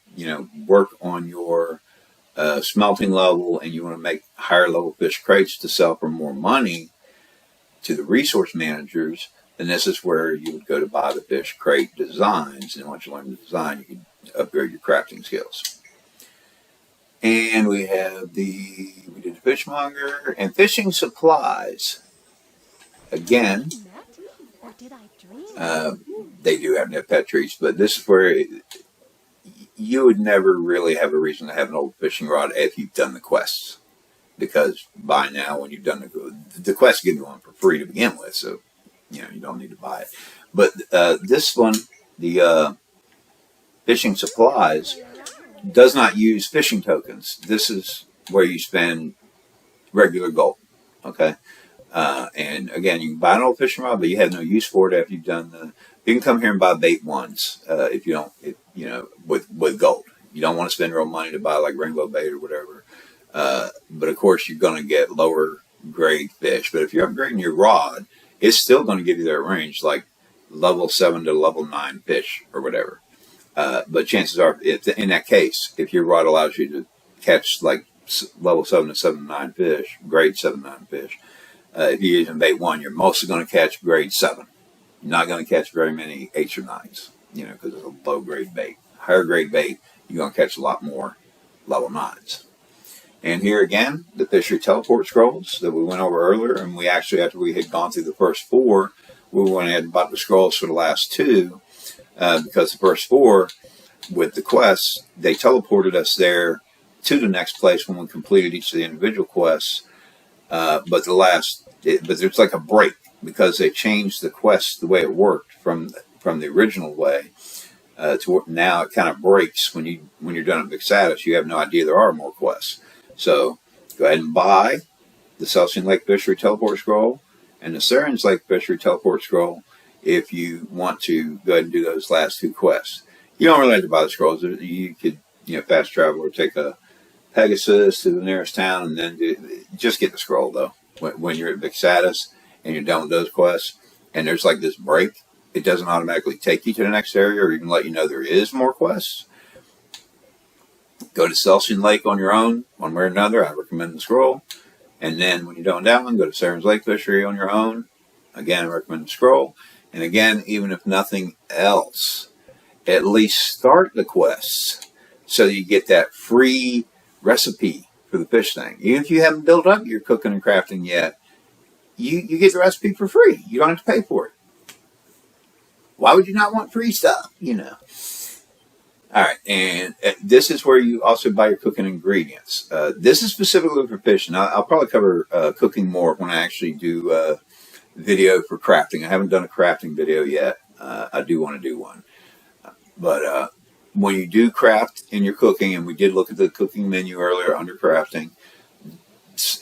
work on your smelting level and you want to make higher level fish crates to sell for more money to the resource managers, then this is where you would go to buy the fish crate designs. And once you learn the design, you can upgrade your crafting skills. And we did the fishmonger and fishing supplies. Again, Or did I dream? they do have net pet trees, but this is where you would never really have a reason to have an old fishing rod if you've done the quests. because by now, when you've done the quest, give you one for free to begin with, so you know you don't need to buy it. But this one, the fishing supplies, does not use fishing tokens. This is where you spend regular gold. Okay. And again, you can buy an old fishing rod, but you have no use for it after you've done the. You can come here and buy bait once if you don't, you know, with gold. You don't want to spend real money to buy like rainbow bait or whatever. But of course, you're going to get lower grade fish. But if you're upgrading your rod, it's still going to give you that range, like level 7 to level 9 fish or whatever. But chances are, in that case, if your rod allows you to catch like level 7 to 7 to 9 fish, grade 7 to 9 fish, if you're using bait 1, you're mostly going to catch grade 7. You're not going to catch very many 8s or 9s, you know, because it's a low grade bait. Higher grade bait, you're going to catch a lot more level 9s. And here again, the Fishery teleport scrolls that we went over earlier, and we actually, after we had gone through the first 4, we went ahead and bought the scrolls for the last 2, because the first 4, with the quests, they teleported us there to the next place when we completed each of the individual quests. But there's like a break because they changed the quest the way it worked from the original way to now it kind of breaks when you're done at Big Status. You have no idea there are more quests. So go ahead and buy the Celsian Lake Fishery teleport scroll and the Saren's Lake Fishery teleport scroll if you want to go ahead and do those last 2 quests. You don't really have to buy the scrolls. You could, you know, fast travel or take a Pegasus to the nearest town and then just get the scroll though. When you're at Big Status and you're done with those quests and there's like this break, it doesn't automatically take you to the next area or even let you know there is more quests. Go to Celsian Lake on your own, one way or another. I recommend the scroll. And then when you're done with that one, go to Saren's Lake Fishery on your own. Again, I recommend the scroll. And again, even if nothing else, at least start the quests so that you get that free recipe for the fish thing. Even if you haven't built up your cooking and crafting yet, you get the recipe for free. You don't have to pay for it. Why would you not want free stuff? You know. All right, and this is where you also buy your cooking ingredients. This is specifically for fish, and I'll probably cover cooking more when I actually do video for crafting. I haven't done a crafting video yet. I do want to do one. But when you do craft in your cooking, and we did look at the cooking menu earlier under crafting,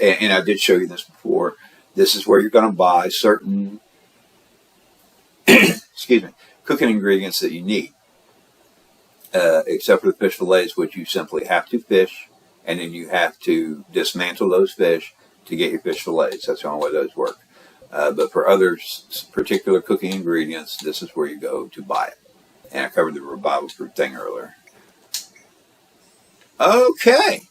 and I did show you this before, this is where you're going to buy certain excuse me, cooking ingredients that you need. Except for the fish fillets, which you simply have to fish, and then you have to dismantle those fish to get your fish fillets. That's the only way those work. But for other particular cooking ingredients, this is where you go to buy it. And I covered the revival fruit thing earlier. Okay.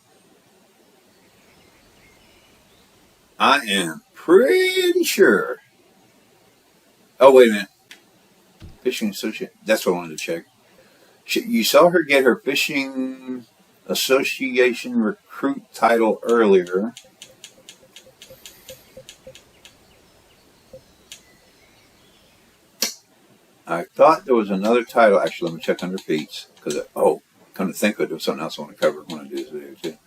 I am pretty sure. Oh, wait a minute. Fishing Association. That's what I wanted to check. You saw her get her Fishing Association recruit title earlier. I thought there was another title. Actually, let me check under Feats. Because, come to think of it, there was something else I want to cover when I do this video, too.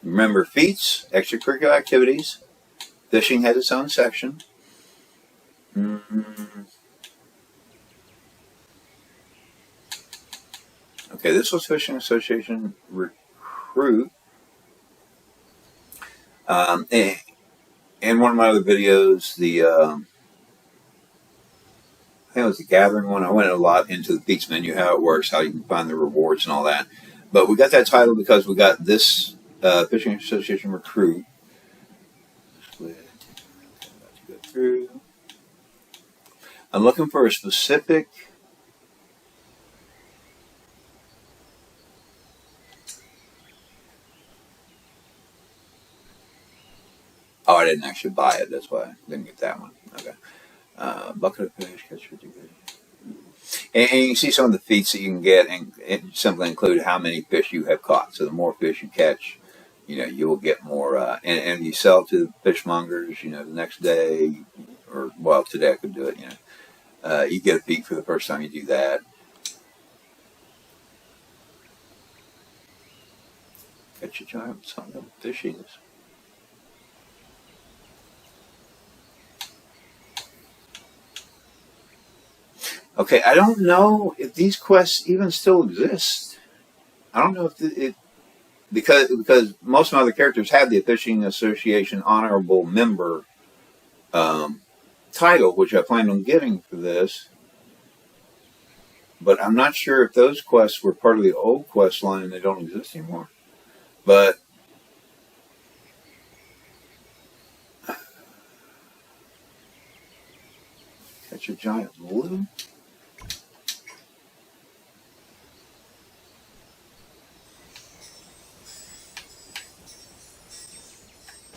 Remember, Feats, extracurricular activities. Fishing has its own section. Okay, this was Fishing Association recruit. In one of my other videos, I think it was the gathering one. I went a lot into the Feats menu, how it works, how you can find the rewards and all that. But we got that title because we got this Fishing Association recruit. Go through. I'm looking for a specific. Oh, I didn't actually buy it. That's why I didn't get that one. Okay. Bucket of fish, catch 50 fish. And you can see some of the feats that you can get, and it simply include how many fish you have caught. So the more fish you catch, you will get more. And you sell to fishmongers, the next day, or, well, today I could do it, you get a feat for the first time you do that. Catch a giant, something fishies. Okay, I don't know if these quests even still exist. I don't know if it because most of my other characters have the Fishing Association Honorable Member title, which I plan on getting for this. But I'm not sure if those quests were part of the old quest line and they don't exist anymore. But catch a giant blue.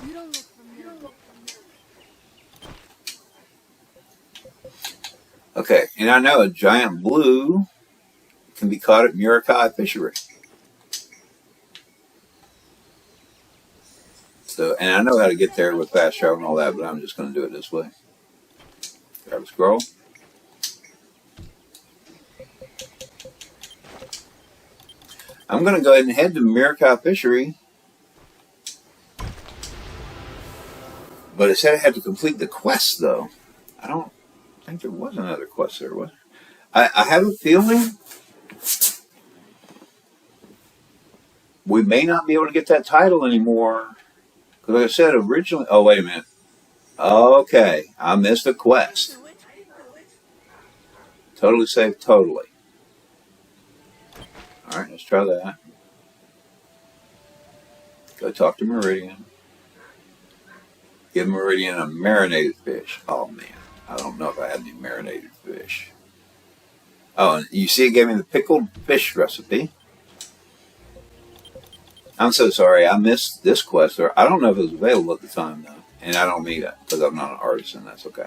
You don't look familiar. Okay, and I know a giant blue can be caught at Murikai Fishery. So, and I know how to get there with fast travel and all that, but I'm just going to do it this way. Grab a scroll. I'm going to go ahead and head to Murikai Fishery. But it said I had to complete the quest, though. I don't think there was another quest there, was there? I have a feeling we may not be able to get that title anymore. Because like I said originally... Oh, wait a minute. Okay, I missed a quest. Totally safe, totally. Alright, let's try that. Go talk to Meridian. Give Meridian a marinated fish. Oh, man. I don't know if I have any marinated fish. Oh, and you see it gave me the pickled fish recipe. I'm so sorry. I missed this quest. Or I don't know if it was available at the time, though. And I don't mean that because I'm not an artisan. That's okay.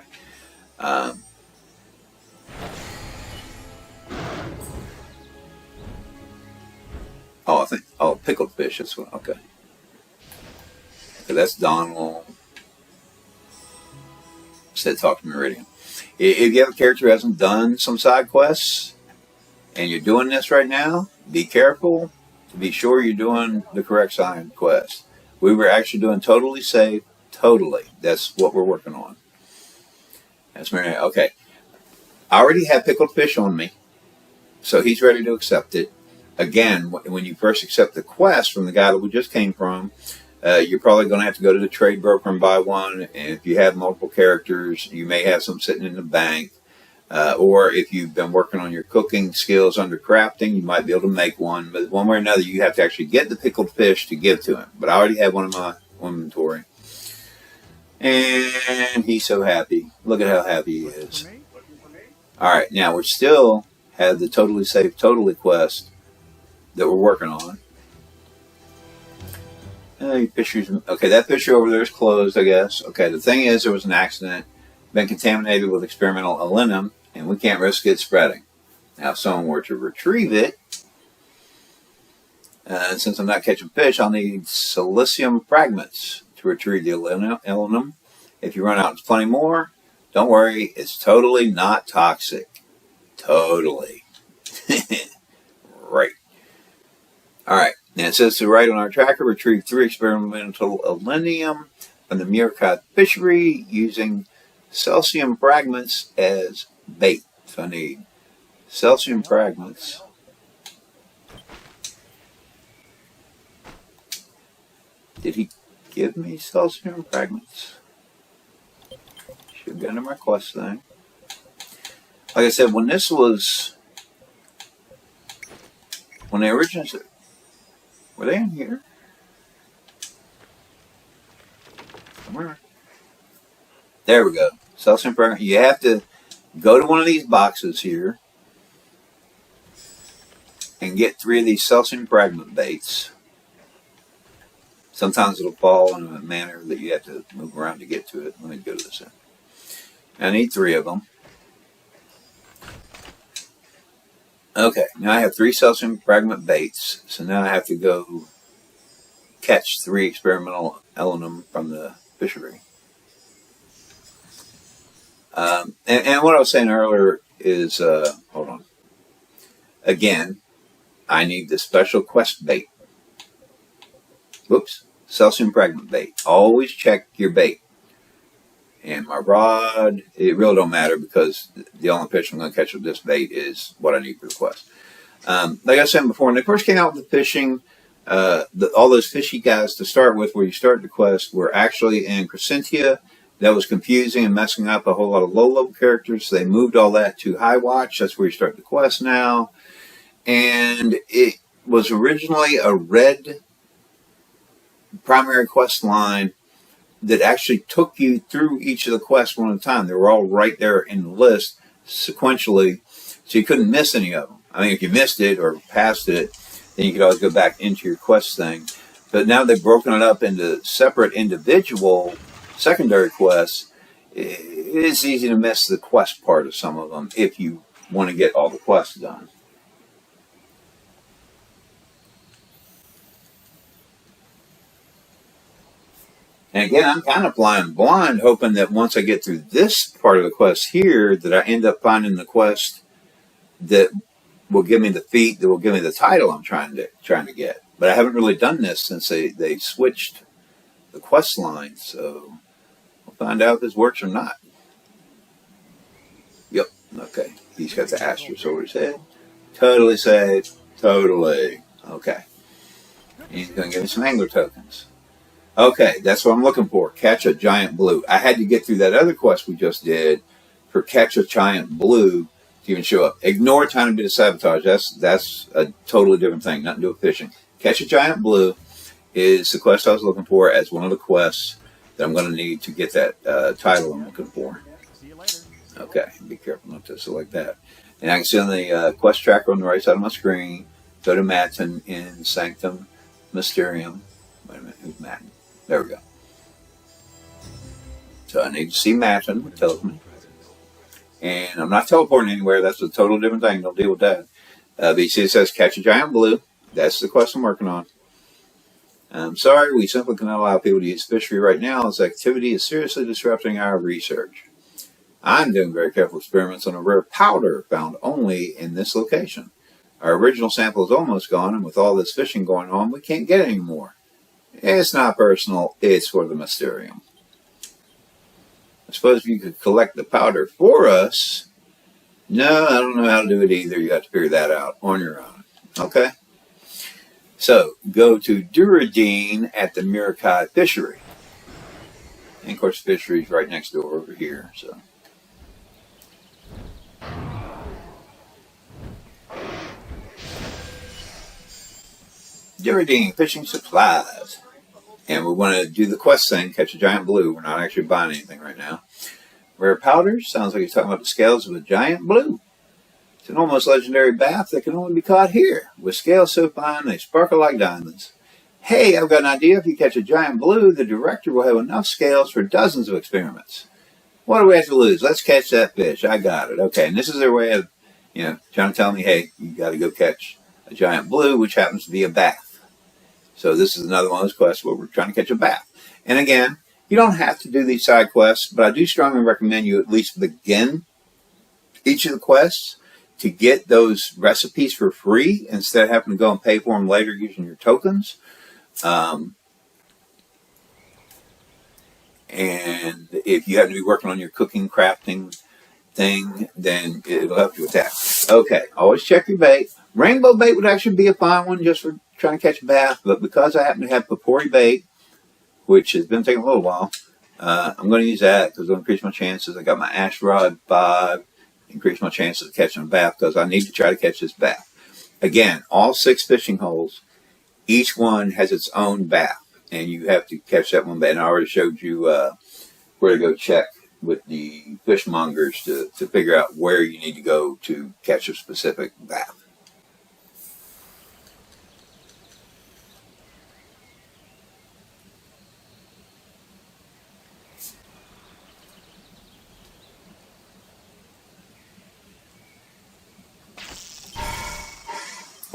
Pickled fish. That's what. Okay. So that's Donald. Said talk to Meridian. If you have a character who hasn't done some side quests and you're doing this right now, be careful to be sure you're doing the correct side quest. We were actually doing totally safe, totally. That's what we're working on. That's Meridian. Okay. I already have pickled fish on me, so he's ready to accept it. Again, when you first accept the quest from the guy that we just came from, you're probably going to have to go to the trade broker and buy one. And if you have multiple characters, you may have some sitting in the bank. Or if you've been working on your cooking skills under crafting, you might be able to make one. But one way or another, you have to actually get the pickled fish to give to him. But I already have one in my inventory. And he's so happy. Look at how happy he is. Alright, now we still have the totally safe, totally quest that we're working on. Okay, that fishery over there is closed, I guess. Okay, the thing is, there was an accident, been contaminated with experimental aluminum, and we can't risk it spreading. Now, if someone were to retrieve it, and since I'm not catching fish, I'll need silicium fragments to retrieve the aluminum. If you run out of plenty more, don't worry, it's totally not toxic. Totally. Right. Alright. And it says to right on our tracker, retrieve 3 experimental aluminum from the Murikai fishery using silicium fragments as bait. So I need silicium fragments. Did he give me silicium fragments? Should be under my quest thing. Like I said, when they originally said, were they in here? Somewhere. There we go. Silicium fragment. You have to go to one of these boxes here and get 3 of these silicium fragment baits. Sometimes it'll fall in a manner that you have to move around to get to it. Let me go to this end. I need 3 of them. Okay, now I have 3 silicium fragment baits, so now I have to go catch 3 experimental aluminum from the fishery. And what I was saying earlier is, hold on. Again, I need the special quest bait. Whoops, silicium fragment bait. Always check your bait. And my rod, it really don't matter because the only fish I'm going to catch with this bait is what I need for the quest. Like I said before, when they first came out with the fishing, all those fishy guys to start with, where you start the quest, were actually in Crescentia. That was confusing and messing up a whole lot of low-level characters. So they moved all that to Highwatch. That's where you start the quest now. And it was originally a red primary quest line that actually took you through each of the quests one at a time. They were all right there in the list sequentially, so you couldn't miss any of them. I mean, if you missed it or passed it, then you could always go back into your quest thing. But now they've broken it up into separate individual secondary quests. It's easy to miss the quest part of some of them if you want to get all the quests done. And again, I'm kind of flying blind, hoping that once I get through this part of the quest here, that I end up finding the quest that will give me the feat, that will give me the title I'm trying to get. But I haven't really done this since they switched the quest line, so we'll find out if this works or not. Yep, okay. He's got the asterisk over his head. Totally safe. Totally. Okay. And he's going to give me some angler tokens. Okay, that's what I'm looking for. Catch a giant blue. I had to get through that other quest we just did for catch a giant blue to even show up. Ignore tiny bit of sabotage. That's a totally different thing. Nothing to do with fishing. Catch a giant blue is the quest I was looking for as one of the quests that I'm going to need to get that title I'm looking for. Okay, be careful not to select that. And I can see on the quest tracker on the right side of my screen, go to Matten in Sanctum Mysterium. Wait a minute, who's Matten? There we go. So I need to see Matten, which tells me. And I'm not teleporting anywhere. That's a totally different thing. Don't deal with that. But you see it says catch a giant blue. That's the quest I'm working on. I'm sorry, we simply cannot allow people to use Fishery right now. This activity is seriously disrupting our research. I'm doing very careful experiments on a rare powder found only in this location. Our original sample is almost gone, and with all this fishing going on, we can't get any more. It's not personal, it's for the Mysterium. I suppose if you could collect the powder for us. No, I don't know how to do it either. You have to figure that out on your own. Okay? So, go to Duradine at the Mirakai Fishery. And of course, Fishery is right next door over here. So, Duradine Fishing Supplies. And we want to do the quest thing, catch a giant blue. We're not actually buying anything right now. Rare powders. Sounds like he's talking about the scales of a giant blue. It's an almost legendary bath that can only be caught here. With scales so fine they sparkle like diamonds. Hey, I've got an idea. If you catch a giant blue, the director will have enough scales for dozens of experiments. What do we have to lose? Let's catch that fish. I got it. Okay, and this is their way of, trying to tell me, hey, you got to go catch a giant blue, which happens to be a bath. So this is another one of those quests where we're trying to catch a bath. And again, you don't have to do these side quests, but I do strongly recommend you at least begin each of the quests to get those recipes for free instead of having to go and pay for them later using your tokens. And if you happen to be working on your cooking, crafting thing, then it'll help you with that. Okay, always check your bait. Rainbow bait would actually be a fine one just for trying to catch a bass, but because I happen to have Papori bait, which has been taking a little while, I'm going to use that because it'll increase my chances. I got my ash rod 5, increase my chances of catching a bass because I need to try to catch this bass. Again, all 6 fishing holes, each one has its own bass, and you have to catch that one bass. And I already showed you where to go check with the fishmongers to figure out where you need to go to catch a specific bass.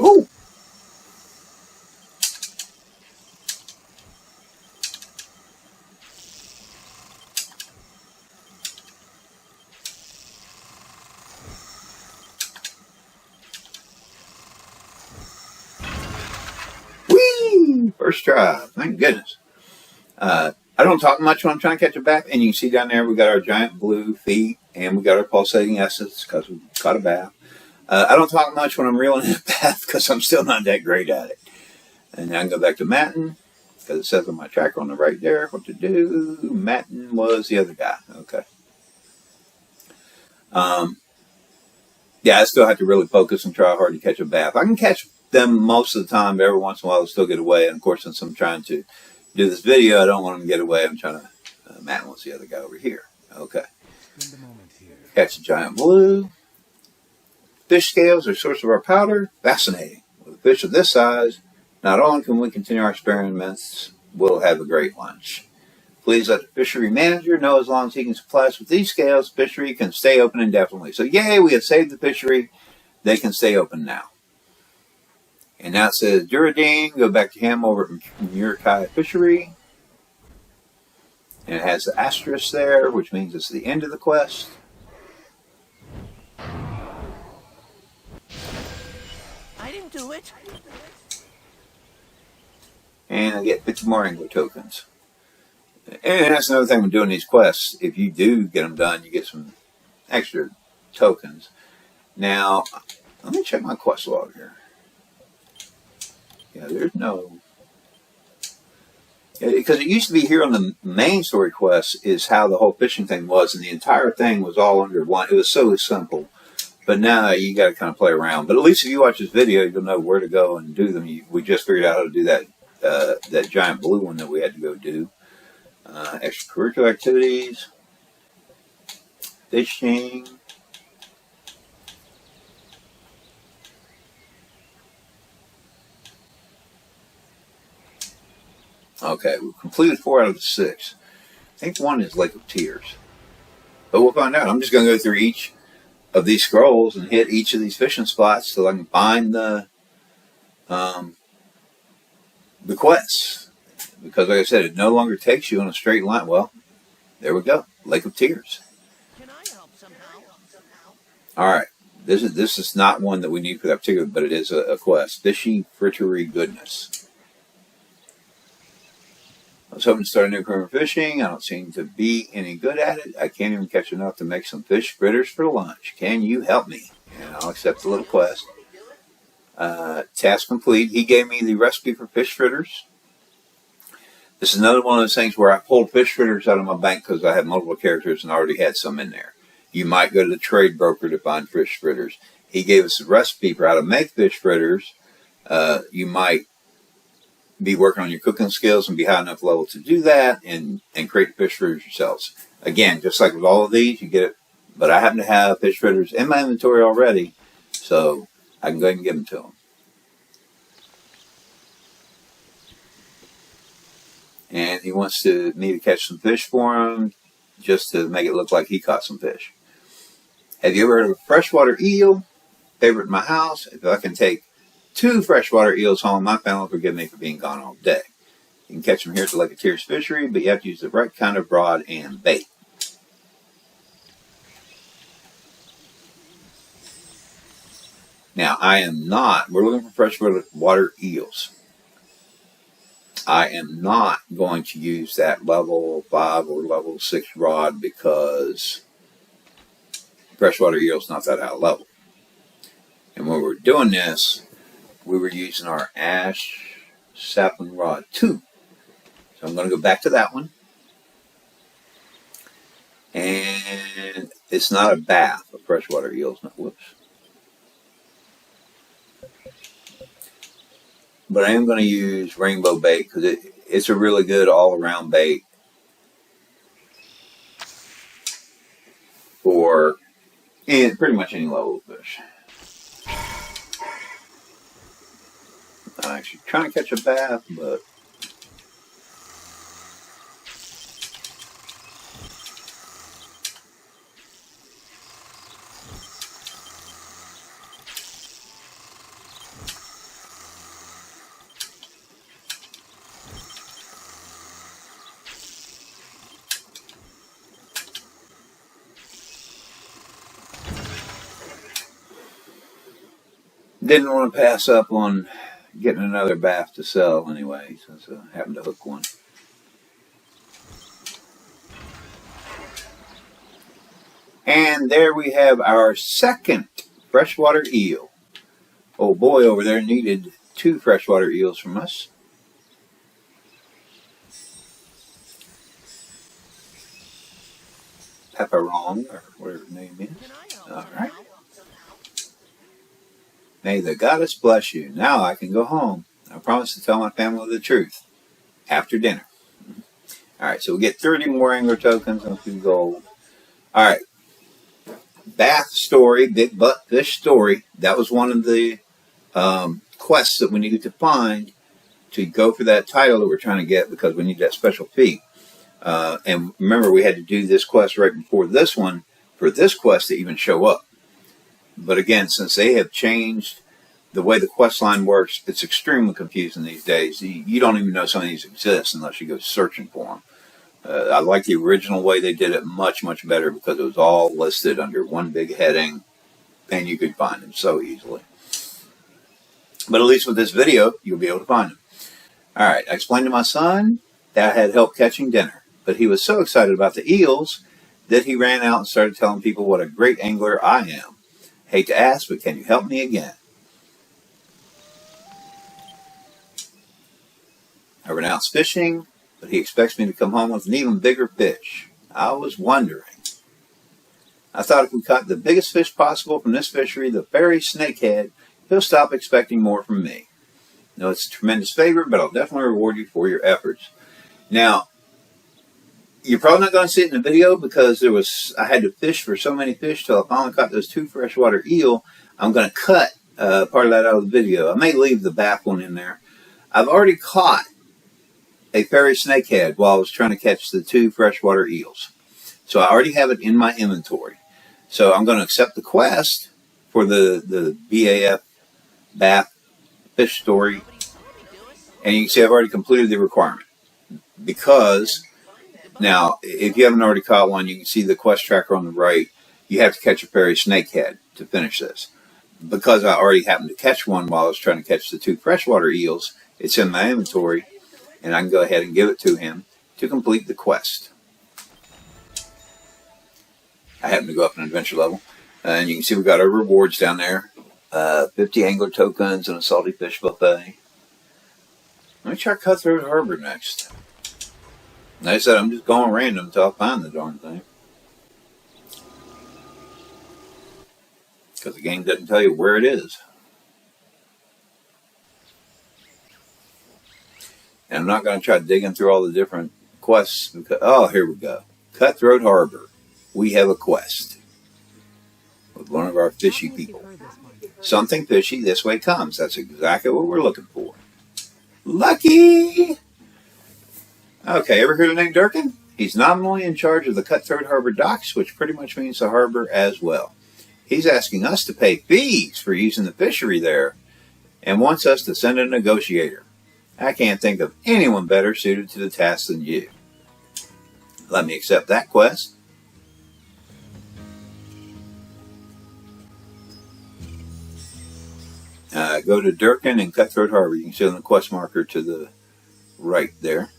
Ooh! Whee! First try. Thank goodness. I don't talk much when I'm trying to catch a bath. And you can see down there we got our giant blue feet and we got our pulsating essence because we caught a bath. I don't talk much when I'm reeling in a bath because I'm still not that great at it. And then I can go back to Matin because it says on my tracker on the right there what to do. Matin was the other guy. Okay. Yeah, I still have to really focus and try hard to catch a bath. I can catch them most of the time, but every once in a while they'll still get away. And of course, since I'm trying to do this video, I don't want them to get away. I'm trying to, Matt wants the other guy over here. Okay. Spend a moment here. Catch a giant blue. Fish scales are source of our powder. Fascinating. With a fish of this size, not only can we continue our experiments, we'll have a great lunch. Please let the fishery manager know as long as he can supply us with these scales, fishery can stay open indefinitely. So yay, we have saved the fishery. They can stay open now. And now it says Duradine, go back to him over at Murikai Fishery. And it has the asterisk there, which means it's the end of the quest. I didn't do it. And I get 50 more angler tokens. And that's another thing when doing these quests. If you do get them done, you get some extra tokens. Now, let me check my quest log here. Yeah, there's no... Because it used to be here on the main story quest is how the whole fishing thing was, and the entire thing was all under one. It was so simple. But now you got to kind of play around. But at least if you watch this video, you'll know where to go and do them. We just figured out how to do that giant blue one that we had to go do. Extracurricular activities, fishing. Okay, we've completed 4 out of the 6. I think one is Lake of Tears. But we'll find out. I'm just going to go through each of these scrolls and hit each of these fishing spots so I can find the quests. Because like I said, it no longer takes you on a straight line. Well, there we go. Lake of Tears. Can I help somehow? Alright. This is not one that we need for that particular, but it is a quest. Fishy Frittery Goodness. I was hoping to start a new career in fishing. I don't seem to be any good at it. I can't even catch enough to make some fish fritters for lunch. Can you help me? And I'll accept the little quest. Task complete. He gave me the recipe for fish fritters. This is another one of those things where I pulled fish fritters out of my bank because I had multiple characters and already had some in there. You might go to the trade broker to find fish fritters. He gave us a recipe for how to make fish fritters. You might be working on your cooking skills and be high enough level to do that and create fish fritters yourselves. Again, just like with all of these, you get it. But I happen to have fish fritters in my inventory already, so I can go ahead and give them to them. And he wants me to catch some fish for him just to make it look like he caught some fish. Have you ever heard of a freshwater eel? Favorite in my house. If I can take 2 freshwater eels home, my family will forgive me for being gone all day. You can catch them here at the Lake of Tears Fishery, but you have to use the right kind of rod and bait. Now, we're looking for freshwater eels. I am not going to use that level 5 or level 6 rod because freshwater eel's not that high level. And when we were doing this, we were using our Ash Sapling Rod 2. So I'm going to go back to that one. And it's not a bath of freshwater eels. No, whoops. But I am going to use rainbow bait because it's a really good all-around bait for pretty much any level of fish. I'm actually trying to catch a bass, but didn't want to pass up on getting another bass to sell anyway, since I happened to hook one. And there we have our second freshwater eel. Old boy over there needed 2 freshwater eels from us. Pepperong, or whatever his name is. Can I help Alright. somehow? May the goddess bless you. Now I can go home. I promise to tell my family the truth. After dinner. Alright, so we get 30 more angler tokens and a few gold. Alright. Bath story, big butt fish story. That was one of the quests that we needed to find to go for that title that we're trying to get, because we need that special feat. And remember, we had to do this quest right before this one for this quest to even show up. But again, since they have changed the way the quest line works, it's extremely confusing these days. You don't even know some of these exist unless you go searching for them. I like the original way they did it much, much better, because it was all listed under one big heading and you could find them so easily. But at least with this video, you'll be able to find them. Alright, I explained to my son that I had help catching dinner, but he was so excited about the eels that he ran out and started telling people what a great angler I am. Hate to ask, but can you help me again? I renounced fishing, but he expects me to come home with an even bigger fish. I was wondering. I thought if we caught the biggest fish possible from this fishery, the fairy snakehead, he'll stop expecting more from me. No, it's a tremendous favor, but I'll definitely reward you for your efforts. Now, you're probably not going to see it in the video, because I had to fish for so many fish till I finally caught those 2 freshwater eel. I'm going to cut part of that out of the video. I may leave the back one in there. I've already caught a fairy snakehead while I was trying to catch the 2 freshwater eels. So I already have it in my inventory. So I'm going to accept the quest for the BAF Bath Fish Story. And you can see I've already completed the requirement. Because, now, if you haven't already caught one, you can see the quest tracker on the right. You have to catch a fairy snakehead to finish this. Because I already happened to catch one while I was trying to catch the 2 freshwater eels, it's in my inventory. And I can go ahead and give it to him to complete the quest. I happen to go up an adventure level. And you can see we got our rewards down there. 50 angler tokens and a salty fish buffet. Let me try Cutthroat Harbor next. Like I said, I'm just going random until I find the darn thing. Because the game doesn't tell you where it is. And I'm not going to try digging through all the different quests. Because, oh, here we go. Cutthroat Harbor. We have a quest. With one of our fishy people. Something fishy this way comes. That's exactly what we're looking for. Lucky! Okay, ever heard of the name Durkin? He's nominally in charge of the Cutthroat Harbor docks, which pretty much means the harbor as well. He's asking us to pay fees for using the fishery there, and wants us to send a negotiator. I can't think of anyone better suited to the task than you. Let me accept that quest. Go to Durkin and Cutthroat Harbor. You can see on the quest marker to the right there.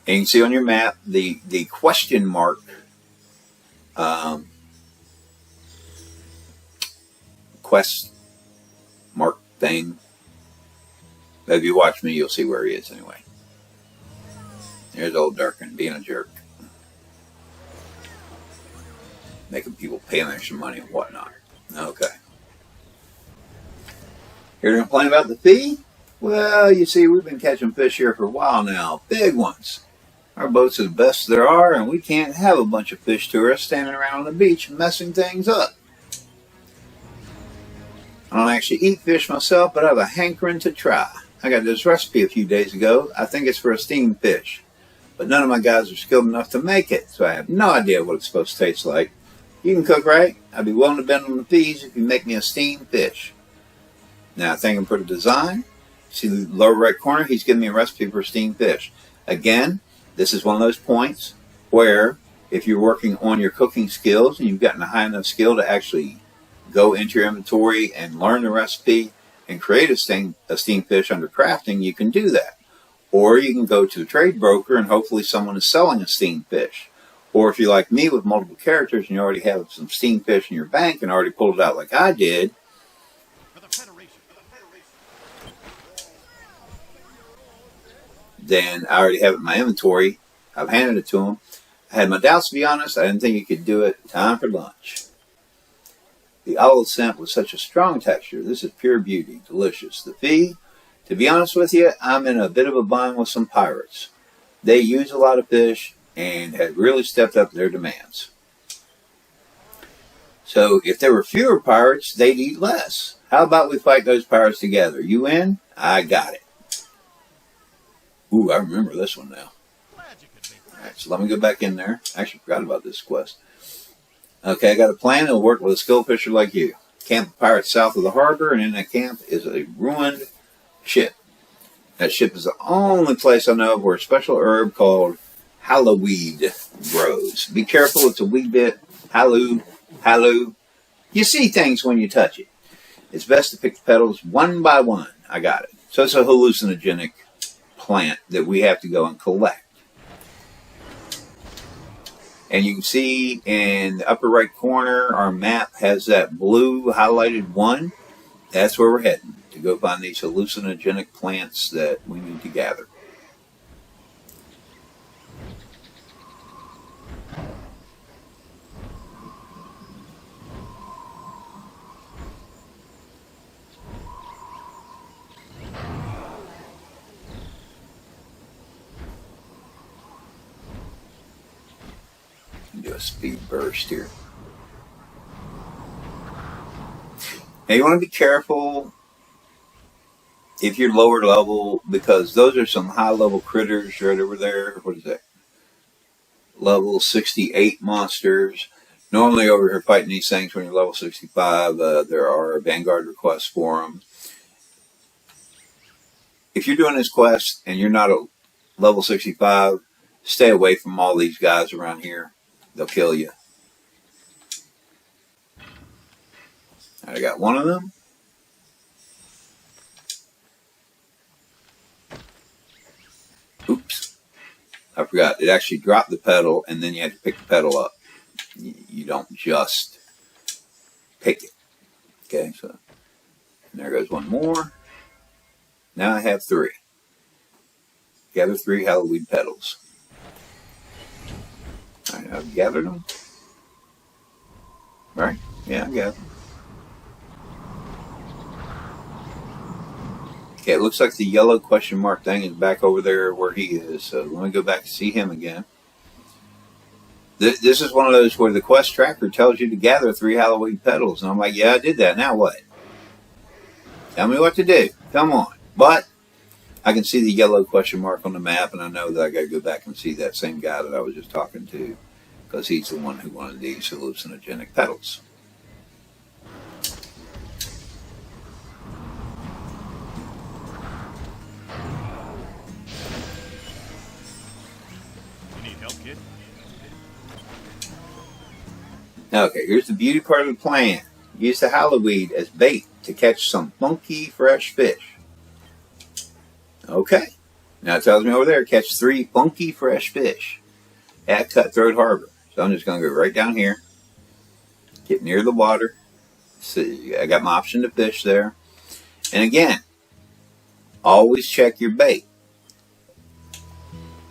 And you can see on your map the question mark quest mark thing. If you watch me, you'll see where he is anyway. There's old Durkin being a jerk. Making people pay him extra money and whatnot. Okay. Here to complain about the fee? Well, you see, we've been catching fish here for a while now. Big ones. Our boats are the best there are, and we can't have a bunch of fish tourists standing around on the beach messing things up. I don't actually eat fish myself, but I have a hankering to try. I got this recipe a few days ago. I think it's for a steamed fish. But none of my guys are skilled enough to make it, so I have no idea what it's supposed to taste like. You can cook right. I'd be willing to bend on the fees if you make me a steamed fish. Now, thank him for the design. See the lower right corner? He's giving me a recipe for steamed fish. Again, this is one of those points where if you're working on your cooking skills and you've gotten a high enough skill to actually go into your inventory and learn the recipe and create a steamed fish under crafting, you can do that. Or you can go to the trade broker and hopefully someone is selling a steamed fish. Or if you're like me with multiple characters and you already have some steam fish in your bank and already pulled it out like I did, then I already have it in my inventory. I've handed it to him. I had my doubts, to be honest. I didn't think he could do it. Time for lunch. The olive scent with such a strong texture. This is pure beauty. Delicious. The fee, to be honest with you, I'm in a bit of a bind with some pirates. They use a lot of fish and have really stepped up their demands. So if there were fewer pirates, they'd eat less. How about we fight those pirates together? You in? I got it. Ooh, I remember this one now. Alright, so let me go back in there. I actually forgot about this quest. Okay, I got a plan that'll work with a skilled fisher like you. Camp of pirates south of the harbor, and in that camp is a ruined ship. That ship is the only place I know of where a special herb called hallowweed grows. Be careful, it's a wee bit hallow. You see things when you touch it. It's best to pick the petals one by one. I got it. So it's a hallucinogenic plant that we have to go and collect. And you can see in the upper right corner, our map has that blue highlighted one. That's where we're heading, to go find these hallucinogenic plants that we need to gather. Do a speed burst here. Now you want to be careful if you're lower level, because those are some high level critters right over there. What is that? Level 68 monsters. Normally over here fighting these things when you're level 65, there are Vanguard requests for them. If you're doing this quest and you're not a level 65, stay away from all these guys around here. They'll kill you. I got one of them. Oops. I forgot. It actually dropped the petal, and then you had to pick the petal up. You don't just pick it. Okay, so and there goes one more. Now I have 3. Gather 3 hallowweed petals. Alright, I've gathered them. Right? Yeah, I got them. Okay, it looks like the yellow question mark thing is back over there where he is. So let me go back and see him again. This is one of those where the quest tracker tells you to gather 3 hallowweed petals. And I'm like, yeah, I did that. Now what? Tell me what to do. Come on. But I can see the yellow question mark on the map, and I know that I got to go back and see that same guy that I was just talking to, because he's the one who wanted these hallucinogenic petals. You need help, kid? Okay, here's the beauty part of the plan. Use the hallowweed as bait to catch some funky, fresh fish. Okay, now it tells me over there, catch 3 funky, fresh fish at Cutthroat Harbor. So I'm just going to go right down here, get near the water. See, I got my option to fish there. And again, always check your bait.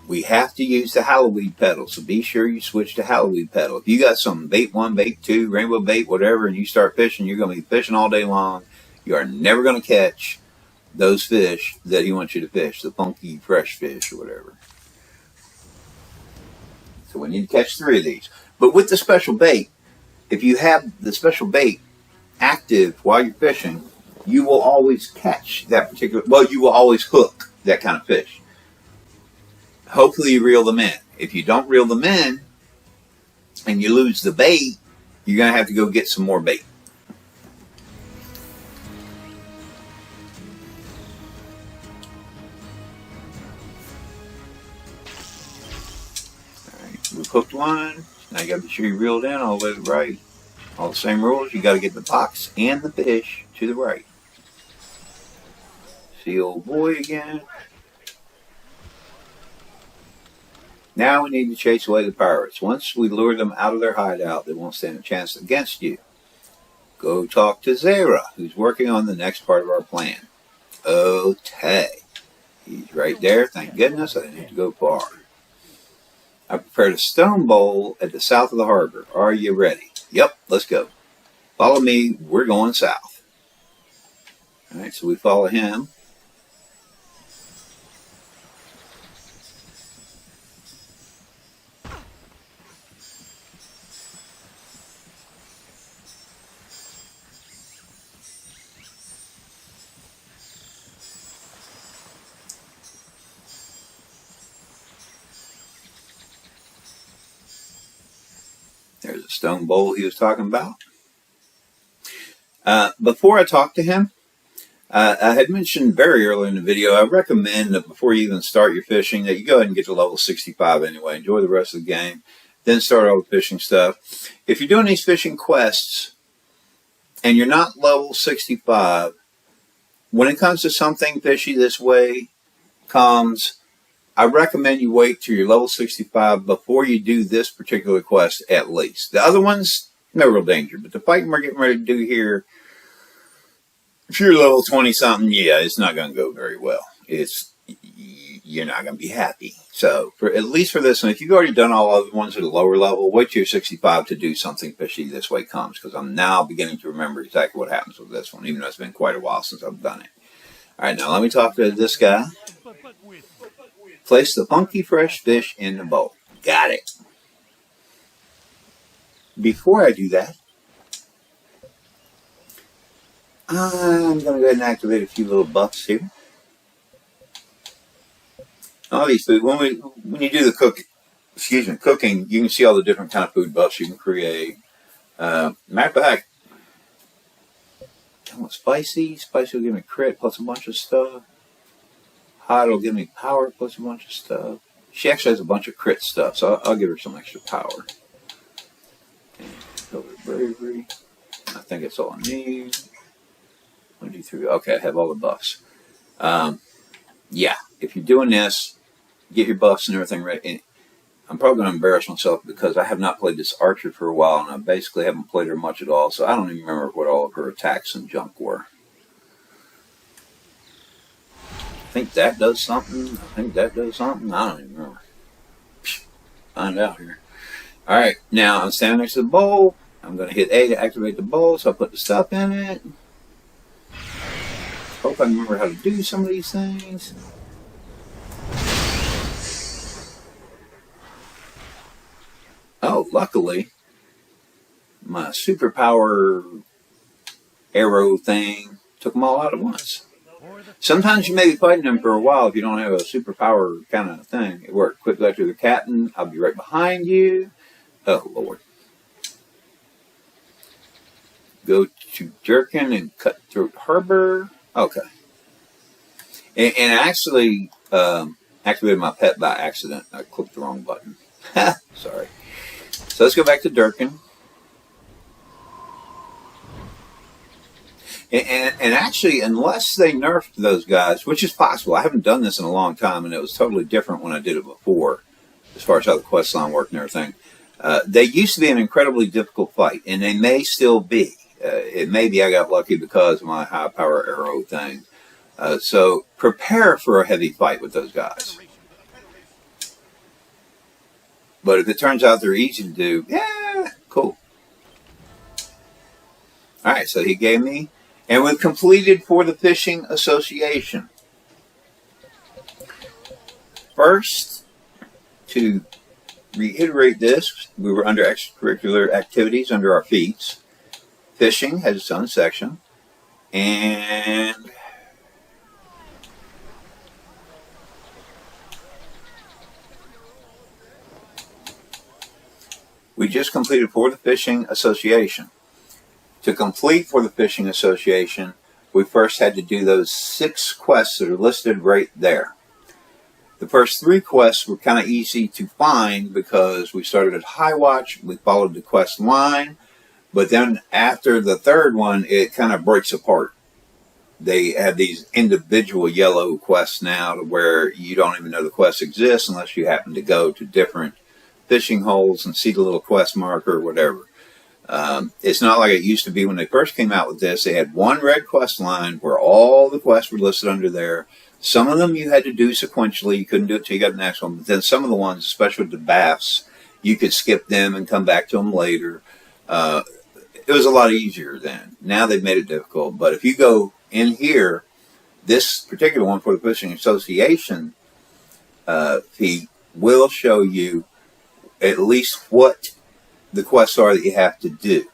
We have to use the hallowweed petal, so be sure you switch to hallowweed petal. If you got some bait 1, bait 2, rainbow bait, whatever, and you start fishing, you're going to be fishing all day long. You are never going to catch those fish that he wants you to fish, the funky fresh fish or whatever. So we need to catch 3 of these. But with the special bait, if you have the special bait active while you're fishing, you will always catch that particular, well, you will always hook that kind of fish. Hopefully you reel them in. If you don't reel them in and you lose the bait, you're going to have to go get some more bait. We've hooked one. Now you got to be sure you reeled in all the way to the right. All the same rules. You got to get the box and the fish to the right. See old boy again. Now we need to chase away the pirates. Once we lure them out of their hideout, they won't stand a chance against you. Go talk to Zera, who's working on the next part of our plan. Okay. He's right there. Thank goodness. I didn't have to go far. I prepared a stone bowl at the south of the harbor. Are you ready? Yep, let's go. Follow me. We're going south. All right, so we follow him. There's a stone bowl he was talking about. Before I talk to him, I had mentioned very early in the video, I recommend that before you even start your fishing, that you go ahead and get to level 65 anyway. Enjoy the rest of the game. Then start all the fishing stuff. If you're doing these fishing quests and you're not level 65, when it comes to something fishy this way comes, I recommend you wait till you're level 65 before you do this particular quest at least. The other ones, no real danger. But the fighting we're getting ready to do here, if you're level 20-something, yeah, it's not going to go very well. You're not going to be happy. So, at least for this one, if you've already done all other ones at a lower level, wait till you're 65 to do something fishy this way comes. Because I'm now beginning to remember exactly what happens with this one, even though it's been quite a while since I've done it. All right, now let me talk to this guy. Place the funky fresh fish in the bowl. Got it. Before I do that, I'm going to go ahead and activate a few little buffs here. Obviously, when you do the cooking, you can see all the different kind of food buffs you can create. Matter of fact, I want spicy. Spicy will give me crit plus a bunch of stuff. Hot will give me power plus a bunch of stuff. She actually has a bunch of crit stuff, so I'll give her some extra power. And Clover bravery. I think it's all I need. 1, 2, 3. Okay, I have all the buffs. Yeah, if you're doing this, get your buffs and everything ready. And I'm probably going to embarrass myself because I have not played this archer for a while, and I basically haven't played her much at all, so I don't even remember what all of her attacks and junk were. I think that does something. I think that does something. I don't even remember. Find out here. Alright, now I'm standing next to the bowl. I'm going to hit A to activate the bowl, so I'll put the stuff in it. Hope I can remember how to do some of these things. Oh, luckily, my superpower arrow thing took them all out at once. Sometimes you may be fighting them for a while if you don't have a superpower kind of thing. It worked. Quick left to the captain. I'll be right behind you. Oh, Lord. Go to Jerkin and Cutthroat Harbor. Okay. And I actually activated my pet by accident. I clicked the wrong button. Sorry. So let's go back to Durkin. And actually, unless they nerfed those guys, which is possible, I haven't done this in a long time, and it was totally different when I did it before, as far as how the quest line worked and everything. They used to be an incredibly difficult fight, and they may still be. It may be I got lucky because of my high power arrow thing. So prepare for a heavy fight with those guys. But if it turns out they're easy to do, yeah, cool. Alright, so he gave me, and we've completed for the Fishing Association. First, to reiterate this, we were under extracurricular activities under our Feats. Fishing has its own section, and we just completed for the Fishing Association. To complete for the Fishing Association, we first had to do those 6 quests that are listed right there. The first 3 quests were kind of easy to find because we started at Highwatch, we followed the quest line, but then after the 3rd one, it kind of breaks apart. they have these individual yellow quests now to where you don't even know the quest exists unless you happen to go to different fishing holes and see the little quest marker or whatever. It's not like it used to be when they first came out with this. They had one red quest line where all the quests were listed under there. Some of them you had to do sequentially. You couldn't do it till you got the next one. But then some of the ones, especially with the bass, you could skip them and come back to them later. It was a lot easier then. Now they've made it difficult. But if you go in here, this particular one for the Fishing Association feed will show you at least what the quests are that you have to do.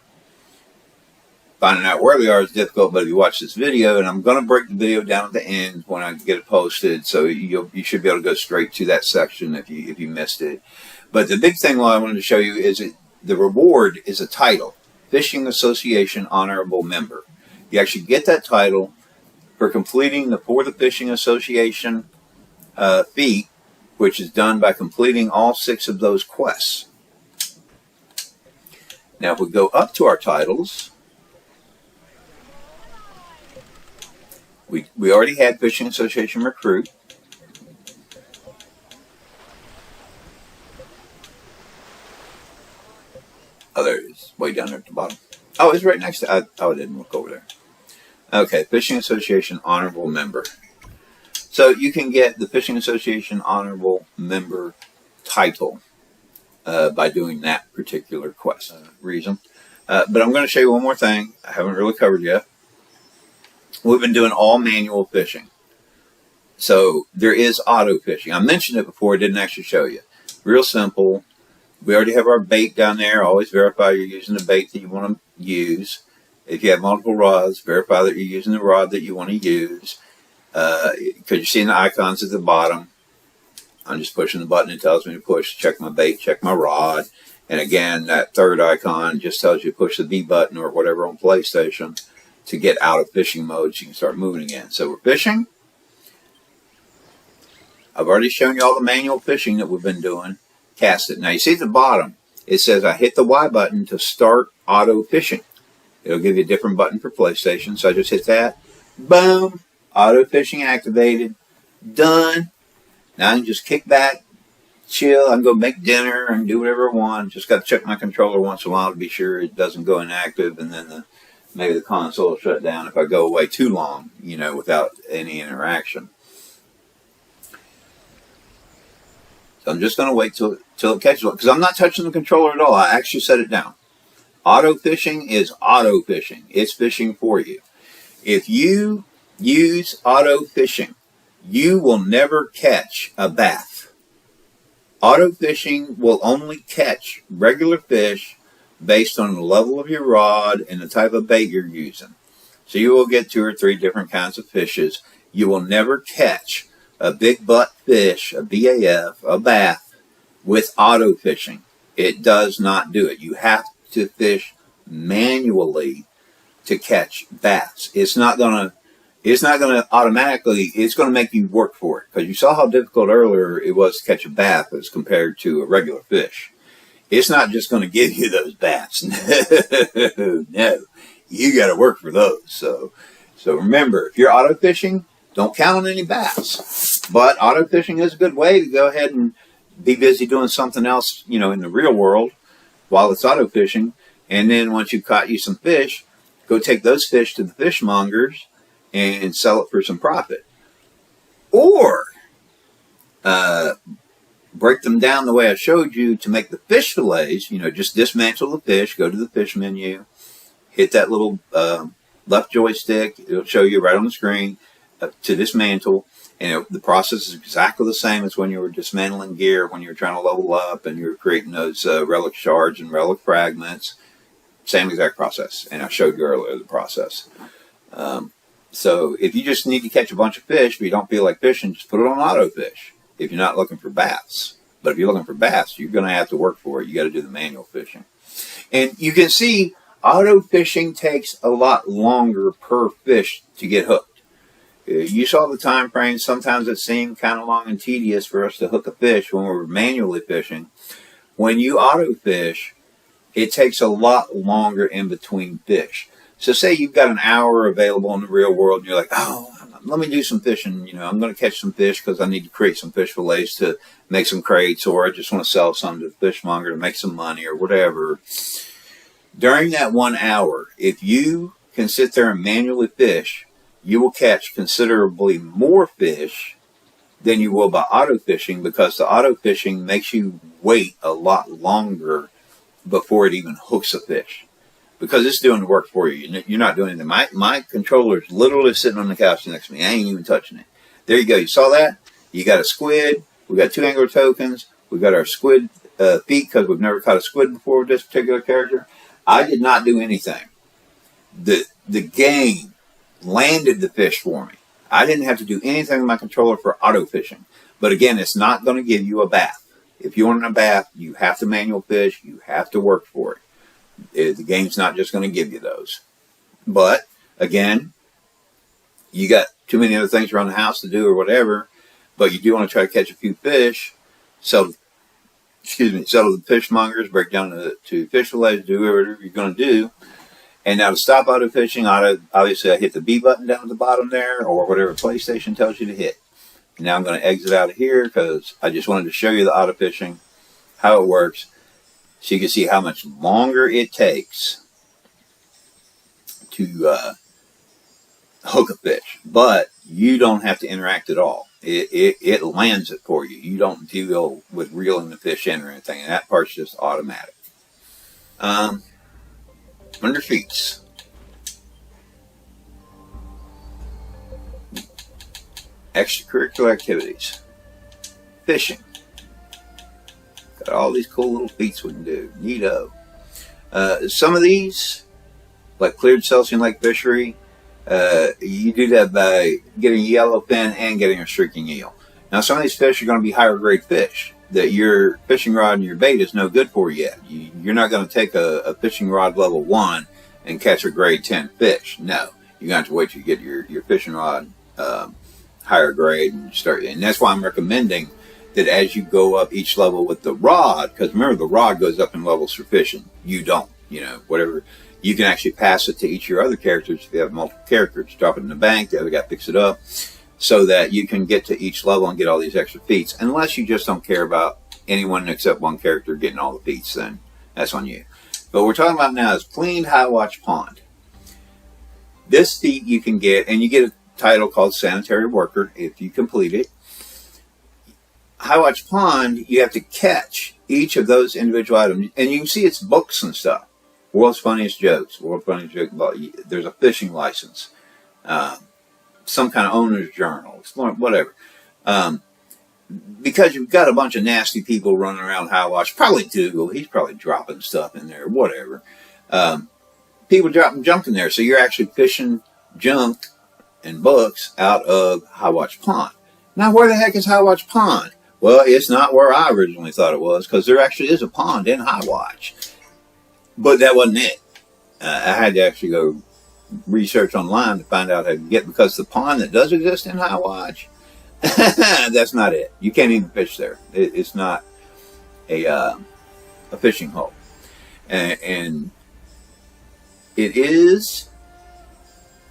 Finding out where they are is difficult, but if you watch this video, and I'm going to break the video down at the end when I get it posted, so you should be able to go straight to that section if you missed it. But the big thing I wanted to show you is the reward is a title, Fishing Association Honorable Member. You actually get that title for completing the For the Fishing Association feat, which is done by completing all 6 of those quests. Now, if we go up to our titles, we already had Fishing Association Recruit. Oh, there it is, way down there at the bottom. Oh, it's right next to, I didn't look over there. Okay, Fishing Association Honorable Member. So you can get the Fishing Association Honorable Member title by doing that particular quest reason. But I'm going to show you one more thing I haven't really covered yet. We've been doing all manual fishing. So there is auto fishing. I mentioned it before, I didn't actually show you. Real simple. We already have our bait down there. Always verify you're using the bait that you want to use. If you have multiple rods, verify that you're using the rod that you want to use. Because you're seeing the icons at the bottom. I'm just pushing the button. It tells me to push, check my bait, check my rod. And again, that third icon just tells you to push the B button or whatever on PlayStation to get out of fishing mode so you can start moving again. So we're fishing. I've already shown you all the manual fishing that we've been doing. Cast it. Now you see at the bottom, it says I hit the Y button to start auto fishing. It'll give you a different button for PlayStation. So I just hit that. Boom. Auto fishing activated. Done. Now I can just kick back, chill. I can go make dinner and do whatever I want. Just got to check my controller once in a while to be sure it doesn't go inactive, and then maybe the console will shut down if I go away too long, without any interaction. So I'm just going to wait till it catches it, because I'm not touching the controller at all. I actually set it down. Auto fishing is auto fishing. It's fishing for you. If you use auto fishing, you will never catch a bass. Auto fishing will only catch regular fish based on the level of your rod and the type of bait you're using. So you will get 2 or 3 different kinds of fishes. You will never catch a big butt fish, a BAF, a bass with auto fishing. It does not do it. You have to fish manually to catch bass. It's not going to automatically, it's going to make you work for it. Because you saw how difficult earlier it was to catch a bass as compared to a regular fish. It's not just going to give you those bass. No. You got to work for those. So remember, if you're auto fishing, don't count on any bass. But auto fishing is a good way to go ahead and be busy doing something else, in the real world while it's auto fishing. And then once you've caught you some fish, go take those fish to the fishmongers and sell it for some profit. Or break them down the way I showed you to make the fish fillets. Just dismantle the fish, go to the fish menu, hit that little left joystick. It'll show you right on the screen to dismantle. And the process is exactly the same as when you were dismantling gear, when you were trying to level up and you were creating those relic shards and relic fragments. Same exact process. And I showed you earlier the process. So if you just need to catch a bunch of fish but you don't feel like fishing, just put it on auto fish if you're not looking for bass. But if you're looking for bass, you're going to have to work for it. You got to do the manual fishing. And you can see auto fishing takes a lot longer per fish to get hooked. You saw the time frame. Sometimes it seemed kind of long and tedious for us to hook a fish when we were manually fishing. When you auto fish, it takes a lot longer in between fish. So say you've got an hour available in the real world, and you're like, oh, let me do some fishing. I'm going to catch some fish because I need to create some fish fillets to make some crates, or I just want to sell some to the fishmonger to make some money or whatever. During that 1 hour, if you can sit there and manually fish, you will catch considerably more fish than you will by auto fishing, because the auto fishing makes you wait a lot longer before it even hooks a fish, because it's doing the work for you. You're not doing anything. My controller is literally sitting on the couch next to me. I ain't even touching it. There you go. You saw that? You got a squid. We got 2 angler tokens. We got our squid feet, because we've never caught a squid before with this particular character. I did not do anything. The game landed the fish for me. I didn't have to do anything with my controller for auto fishing. But again, it's not going to give you a bath. If you want a bath, you have to manual fish. You have to work for it. The game's not just going to give you those. But again, you got too many other things around the house to do or whatever, but you do want to try to catch a few fish. So, settle the fishmongers, break down to fish fillets, do whatever you're going to do. And now to stop auto fishing, obviously I hit the B button down at the bottom there, or whatever PlayStation tells you to hit. Now I'm going to exit out of here, because I just wanted to show you the auto fishing, how it works, so you can see how much longer it takes to hook a fish. But you don't have to interact at all. It lands it for you. You don't deal with reeling the fish in or anything, and that part's just automatic. Under Feats, extracurricular activities, fishing. Got all these cool little feats we can do. Neato. Some of these, like cleared Celsian Lake Fishery, you do that by getting a yellowfin and getting a streaking eel. Now, some of these fish are going to be higher grade fish that your fishing rod and your bait is no good for yet. You're not going to take a fishing rod level 1 and catch a grade 10 fish. No, you're going to have to wait till you get your fishing rod higher grade and start. And that's why I'm recommending that as you go up each level with the rod, because remember, the rod goes up in levels for fishing. You don't, whatever. You can actually pass it to each of your other characters if you have multiple characters. Drop it in the bank, the other guy picks it up, so that you can get to each level and get all these extra feats. Unless you just don't care about anyone except one character getting all the feats, then that's on you. But what we're talking about now is cleaned Highwatch Pond. This feat you can get, and you get a title called Sanitary Worker if you complete it. Highwatch Pond, you have to catch each of those individual items, and you can see it's books and stuff. World's Funniest Jokes, World's Funniest Joke. There's a fishing license, some kind of owner's journal, whatever. Because you've got a bunch of nasty people running around Highwatch, probably Dougal, he's probably dropping stuff in there, whatever. People dropping junk in there, so you're actually fishing junk and books out of Highwatch Pond. Now, where the heck is Highwatch Pond? Well, it's not where I originally thought it was, because there actually is a pond in Highwatch. But that wasn't it. I had to actually go research online to find out how to get, because the pond that does exist in Highwatch, that's not it. You can't even fish there. It's not a fishing hole. And it is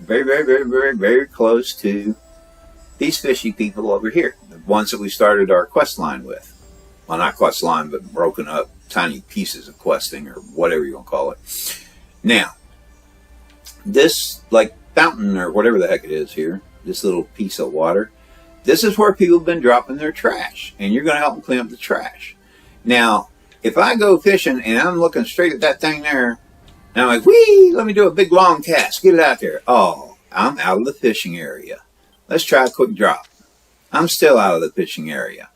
very, very, very, very, very close to these fishy people over here, the ones that we started our quest line with. Well, not quest line, but broken up tiny pieces of questing, or whatever you want to call it. Now, this, like, fountain or whatever the heck it is here, this little piece of water, this is where people have been dropping their trash, and you're going to help them clean up the trash. Now, if I go fishing and I'm looking straight at that thing there, and I'm like, whee, let me do a big long cast, get it out there. Oh, I'm out of the fishing area. Let's try a quick drop. I'm still out of the fishing area.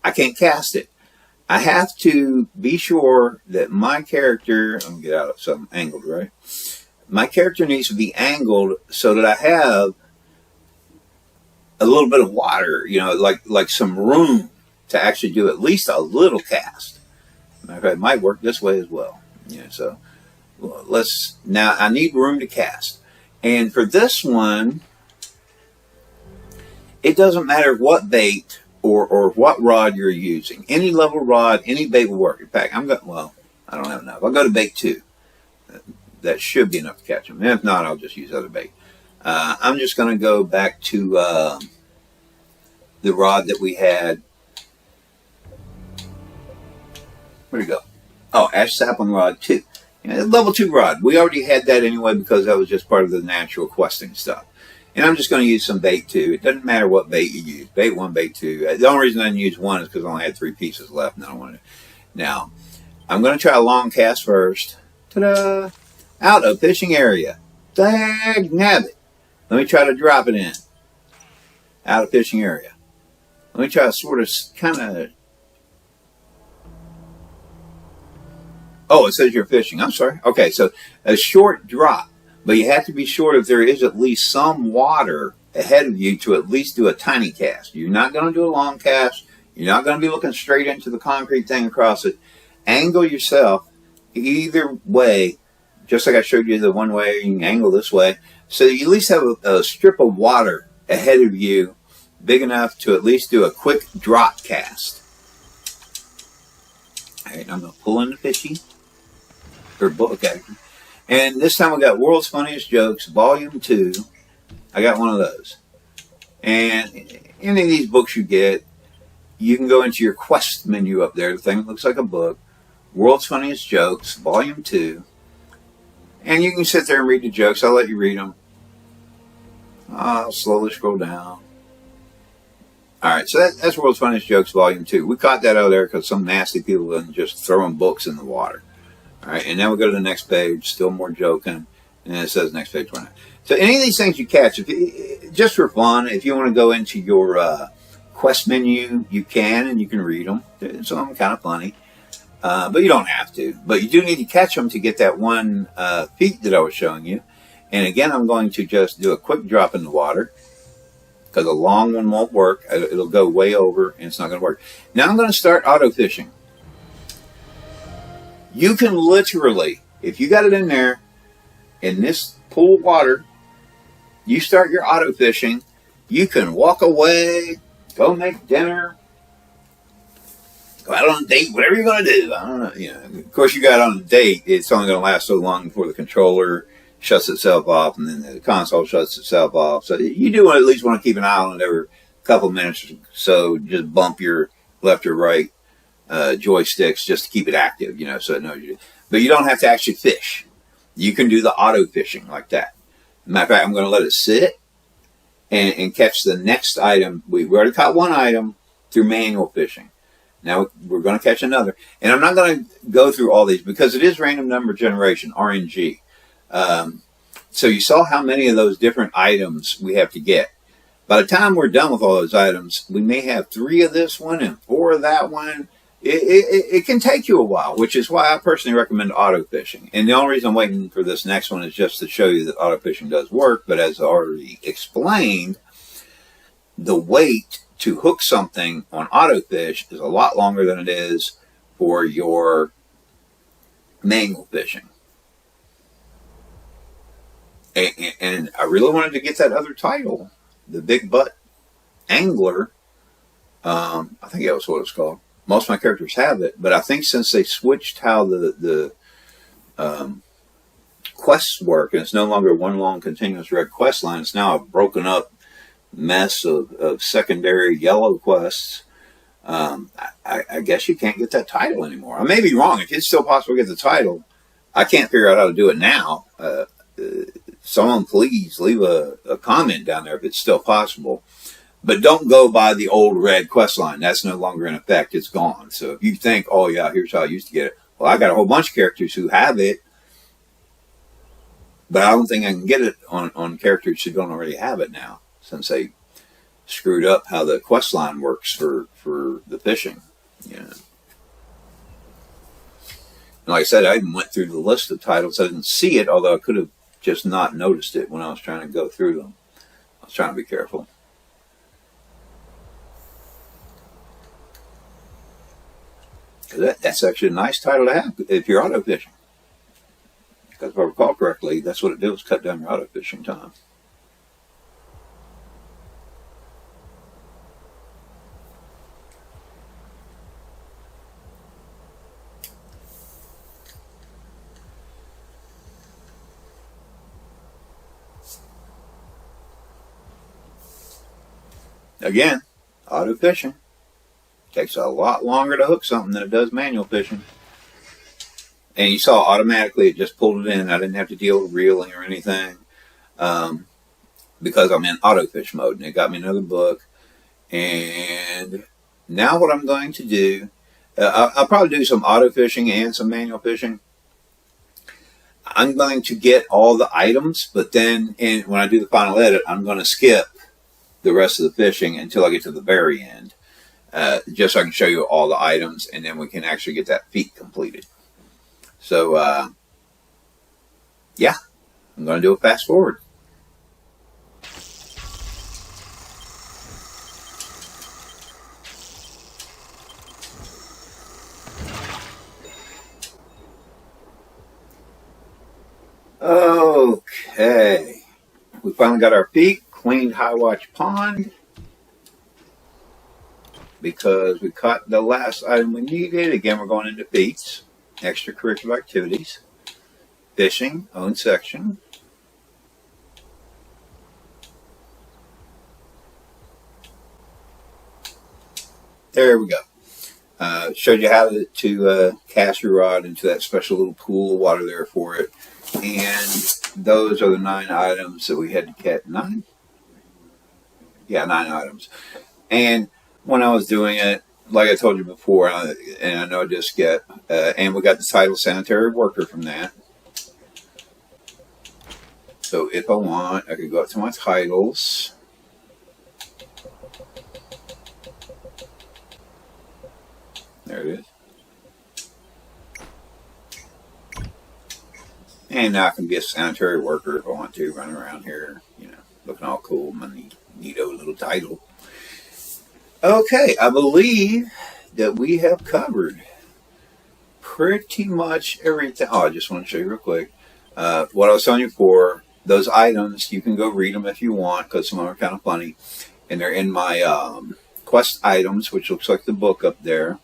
I can't cast it. I have to be sure that my character, let me get out of something angled, right? My character needs to be angled so that I have a little bit of water, like some room to actually do at least a little cast. It might work this way as well. So now I need room to cast. And for this one, it doesn't matter what bait or what rod you're using. Any level rod, any bait will work. In fact, I don't have enough. I'll go to bait 2. that should be enough to catch them. If not, I'll just use other bait. I'm just going to go back to the rod that we had. Where'd it go? Oh, Ash Sapling Rod 2. Level 2 rod. We already had that anyway because that was just part of the natural questing stuff. And I'm just going to use some bait 2. It doesn't matter what bait you use. Bait 1, bait 2. The only reason I didn't use 1 is because I only had 3 pieces left. And I wanted to. Now, I'm going to try a long cast first. Ta-da! Out of fishing area. Dag nabbit. Let me try to drop it in. Out of fishing area. Let me try to sort of kind of... Oh, it says you're fishing. I'm sorry. Okay, so a short drop. But you have to be sure that there is at least some water ahead of you to at least do a tiny cast. You're not going to do a long cast. You're not going to be looking straight into the concrete thing across it. Angle yourself either way, just like I showed you the one way, you can angle this way. So you at least have a strip of water ahead of you, big enough to at least do a quick drop cast. All right, I'm going to pull in the fishy, or book actually. And this time I got World's Funniest Jokes, Volume 2. I got one of those. And any of these books you get, you can go into your quest menu up there, the thing that looks like a book. World's Funniest Jokes, Volume 2. And you can sit there and read the jokes. I'll let you read them. I'll slowly scroll down. Alright, so that's World's Funniest Jokes, Volume 2. We caught that out there because some nasty people didn't just throwing books in the water. Alright, and then we go to the next page, still more joking. And it says next page 1. So any of these things you catch, just for fun, if you want to go into your quest menu, you can, and you can read them. Some of them kind of funny. But you don't have to. But you do need to catch them to get that one feat that I was showing you. And again, I'm going to just do a quick drop in the water. Because a long one won't work. It'll go way over and it's not going to work. Now I'm going to start auto fishing. You can literally, if you got it in there, in this pool of water, you start your auto fishing. You can walk away, go make dinner, go out on a date, whatever you're going to do. I don't know. You know, of course, you got on a date. It's only going to last so long before the controller shuts itself off, and then the console shuts itself off. So you do at least want to keep an eye on it every couple of minutes or so. Just bump your left or right joysticks just to keep it active, you know, so it knows you do. But you don't have to actually fish. You can do the auto fishing like that. Matter of fact, I'm going to let it sit and catch the next item. We already caught one item through manual fishing. Now we're going to catch another. And I'm not going to go through all these because it is random number generation, RNG. So you saw how many of those different items we have to get. By the time we're done with all those items, we may have 3 of this one and 4 of that one. It can take you a while, which is why I personally recommend auto fishing. And the only reason I'm waiting for this next one is just to show you that auto fishing does work. But as already explained, the wait to hook something on auto fish is a lot longer than it is for your manual fishing. And I really wanted to get that other title, the Big Butt Angler. I think that was what it's called. Most of my characters have it, but I think since they switched how the quests work, and it's no longer one long continuous red quest line, it's now a broken up mess of secondary yellow quests. I guess you can't get that title anymore. I may be wrong. If it's still possible to get the title, I can't figure out how to do it now. Someone please leave a comment down there if it's still possible. But don't go by the old red quest line. That's no longer in effect. It's gone. So if you think, oh yeah, here's how I used to get it. Well, I got a whole bunch of characters who have it, but I don't think I can get it on characters who don't already have it now, since they screwed up how the quest line works for the fishing. Yeah. And like I said, I even went through the list of titles. I didn't see it, although I could have just not noticed it when I was trying to go through them. I was trying to be careful. That's actually a nice title to have if you're auto fishing. Because if I recall correctly, that's what it does, cut down your auto fishing time. Again, auto fishing. Takes a lot longer to hook something than it does manual fishing. And you saw automatically it just pulled it in. I didn't have to deal with reeling or anything because I'm in auto fish mode. And it got me another book. And now what I'm going to do, I'll probably do some auto fishing and some manual fishing. I'm going to get all the items, but then when I do the final edit, I'm going to skip the rest of the fishing until I get to the very end. Just so I can show you all the items, and then we can actually get that feat completed. So, yeah, I'm going to do a fast forward. Okay, we finally got our feet, cleaned Highwatch Pond, because we caught the last item we needed. Again, we're going into Feats, extracurricular activities, fishing, own section. There we go. Showed you how to cast your rod into that special little pool of water there for it. And those are the 9 items that we had to catch. 9? Yeah, 9 items. And when I was doing it, like I told you before, and I know I just get, and we got the title Sanitary Worker from that. So if I want, I could go up to my titles. There it is. And now I can be a sanitary worker if I want to, running around here, you know, looking all cool, my neato little title. Okay, I believe that we have covered pretty much everything. Oh, I just want to show you real quick. What I was telling you before, those items, you can go read them if you want, because some of them are kind of funny. And they're in my quest items, which looks like the book up there.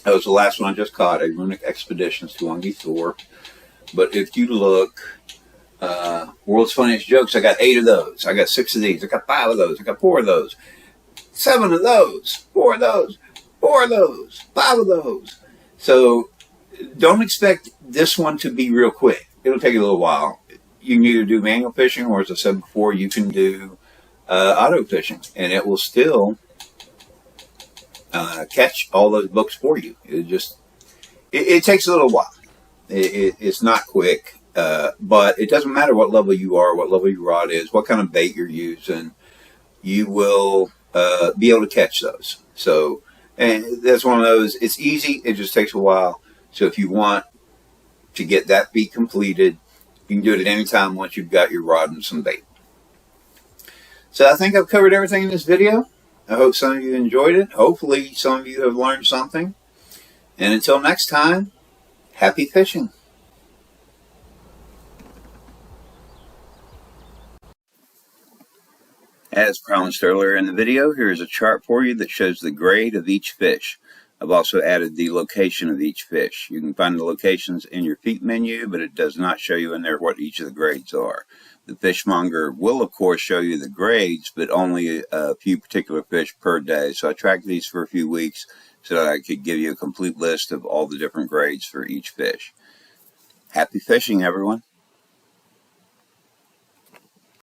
That was the last one I just caught, a Runic Expeditions to Ungi Thor. But if you look, World's Funniest Jokes, I got 8 of those. I got 6 of these. I got 5 of those. I got 4 of those. 7 of those. 4 of those. 4 of those. 5 of those. So don't expect this one to be real quick. It'll take you a little while. You can either do manual fishing, or as I said before, you can do auto fishing. And it will still catch all those books for you. It takes a little while. It's not quick, but it doesn't matter what level you are, what level your rod is, what kind of bait you're using. You will be able to catch those. So, and that's one of those. It's easy. It just takes a while. So if you want to get that feat completed, you can do it at any time once you've got your rod and some bait. So I think I've covered everything in this video. I hope some of you enjoyed it. Hopefully some of you have learned something. And until next time, happy fishing. As promised earlier in the video, here is a chart for you that shows the grade of each fish. I've also added the location of each fish. You can find the locations in your feet menu, but it does not show you in there what each of the grades are. The Fishmonger will, of course, show you the grades, but only a few particular fish per day. So I tracked these for a few weeks so that I could give you a complete list of all the different grades for each fish. Happy fishing, everyone.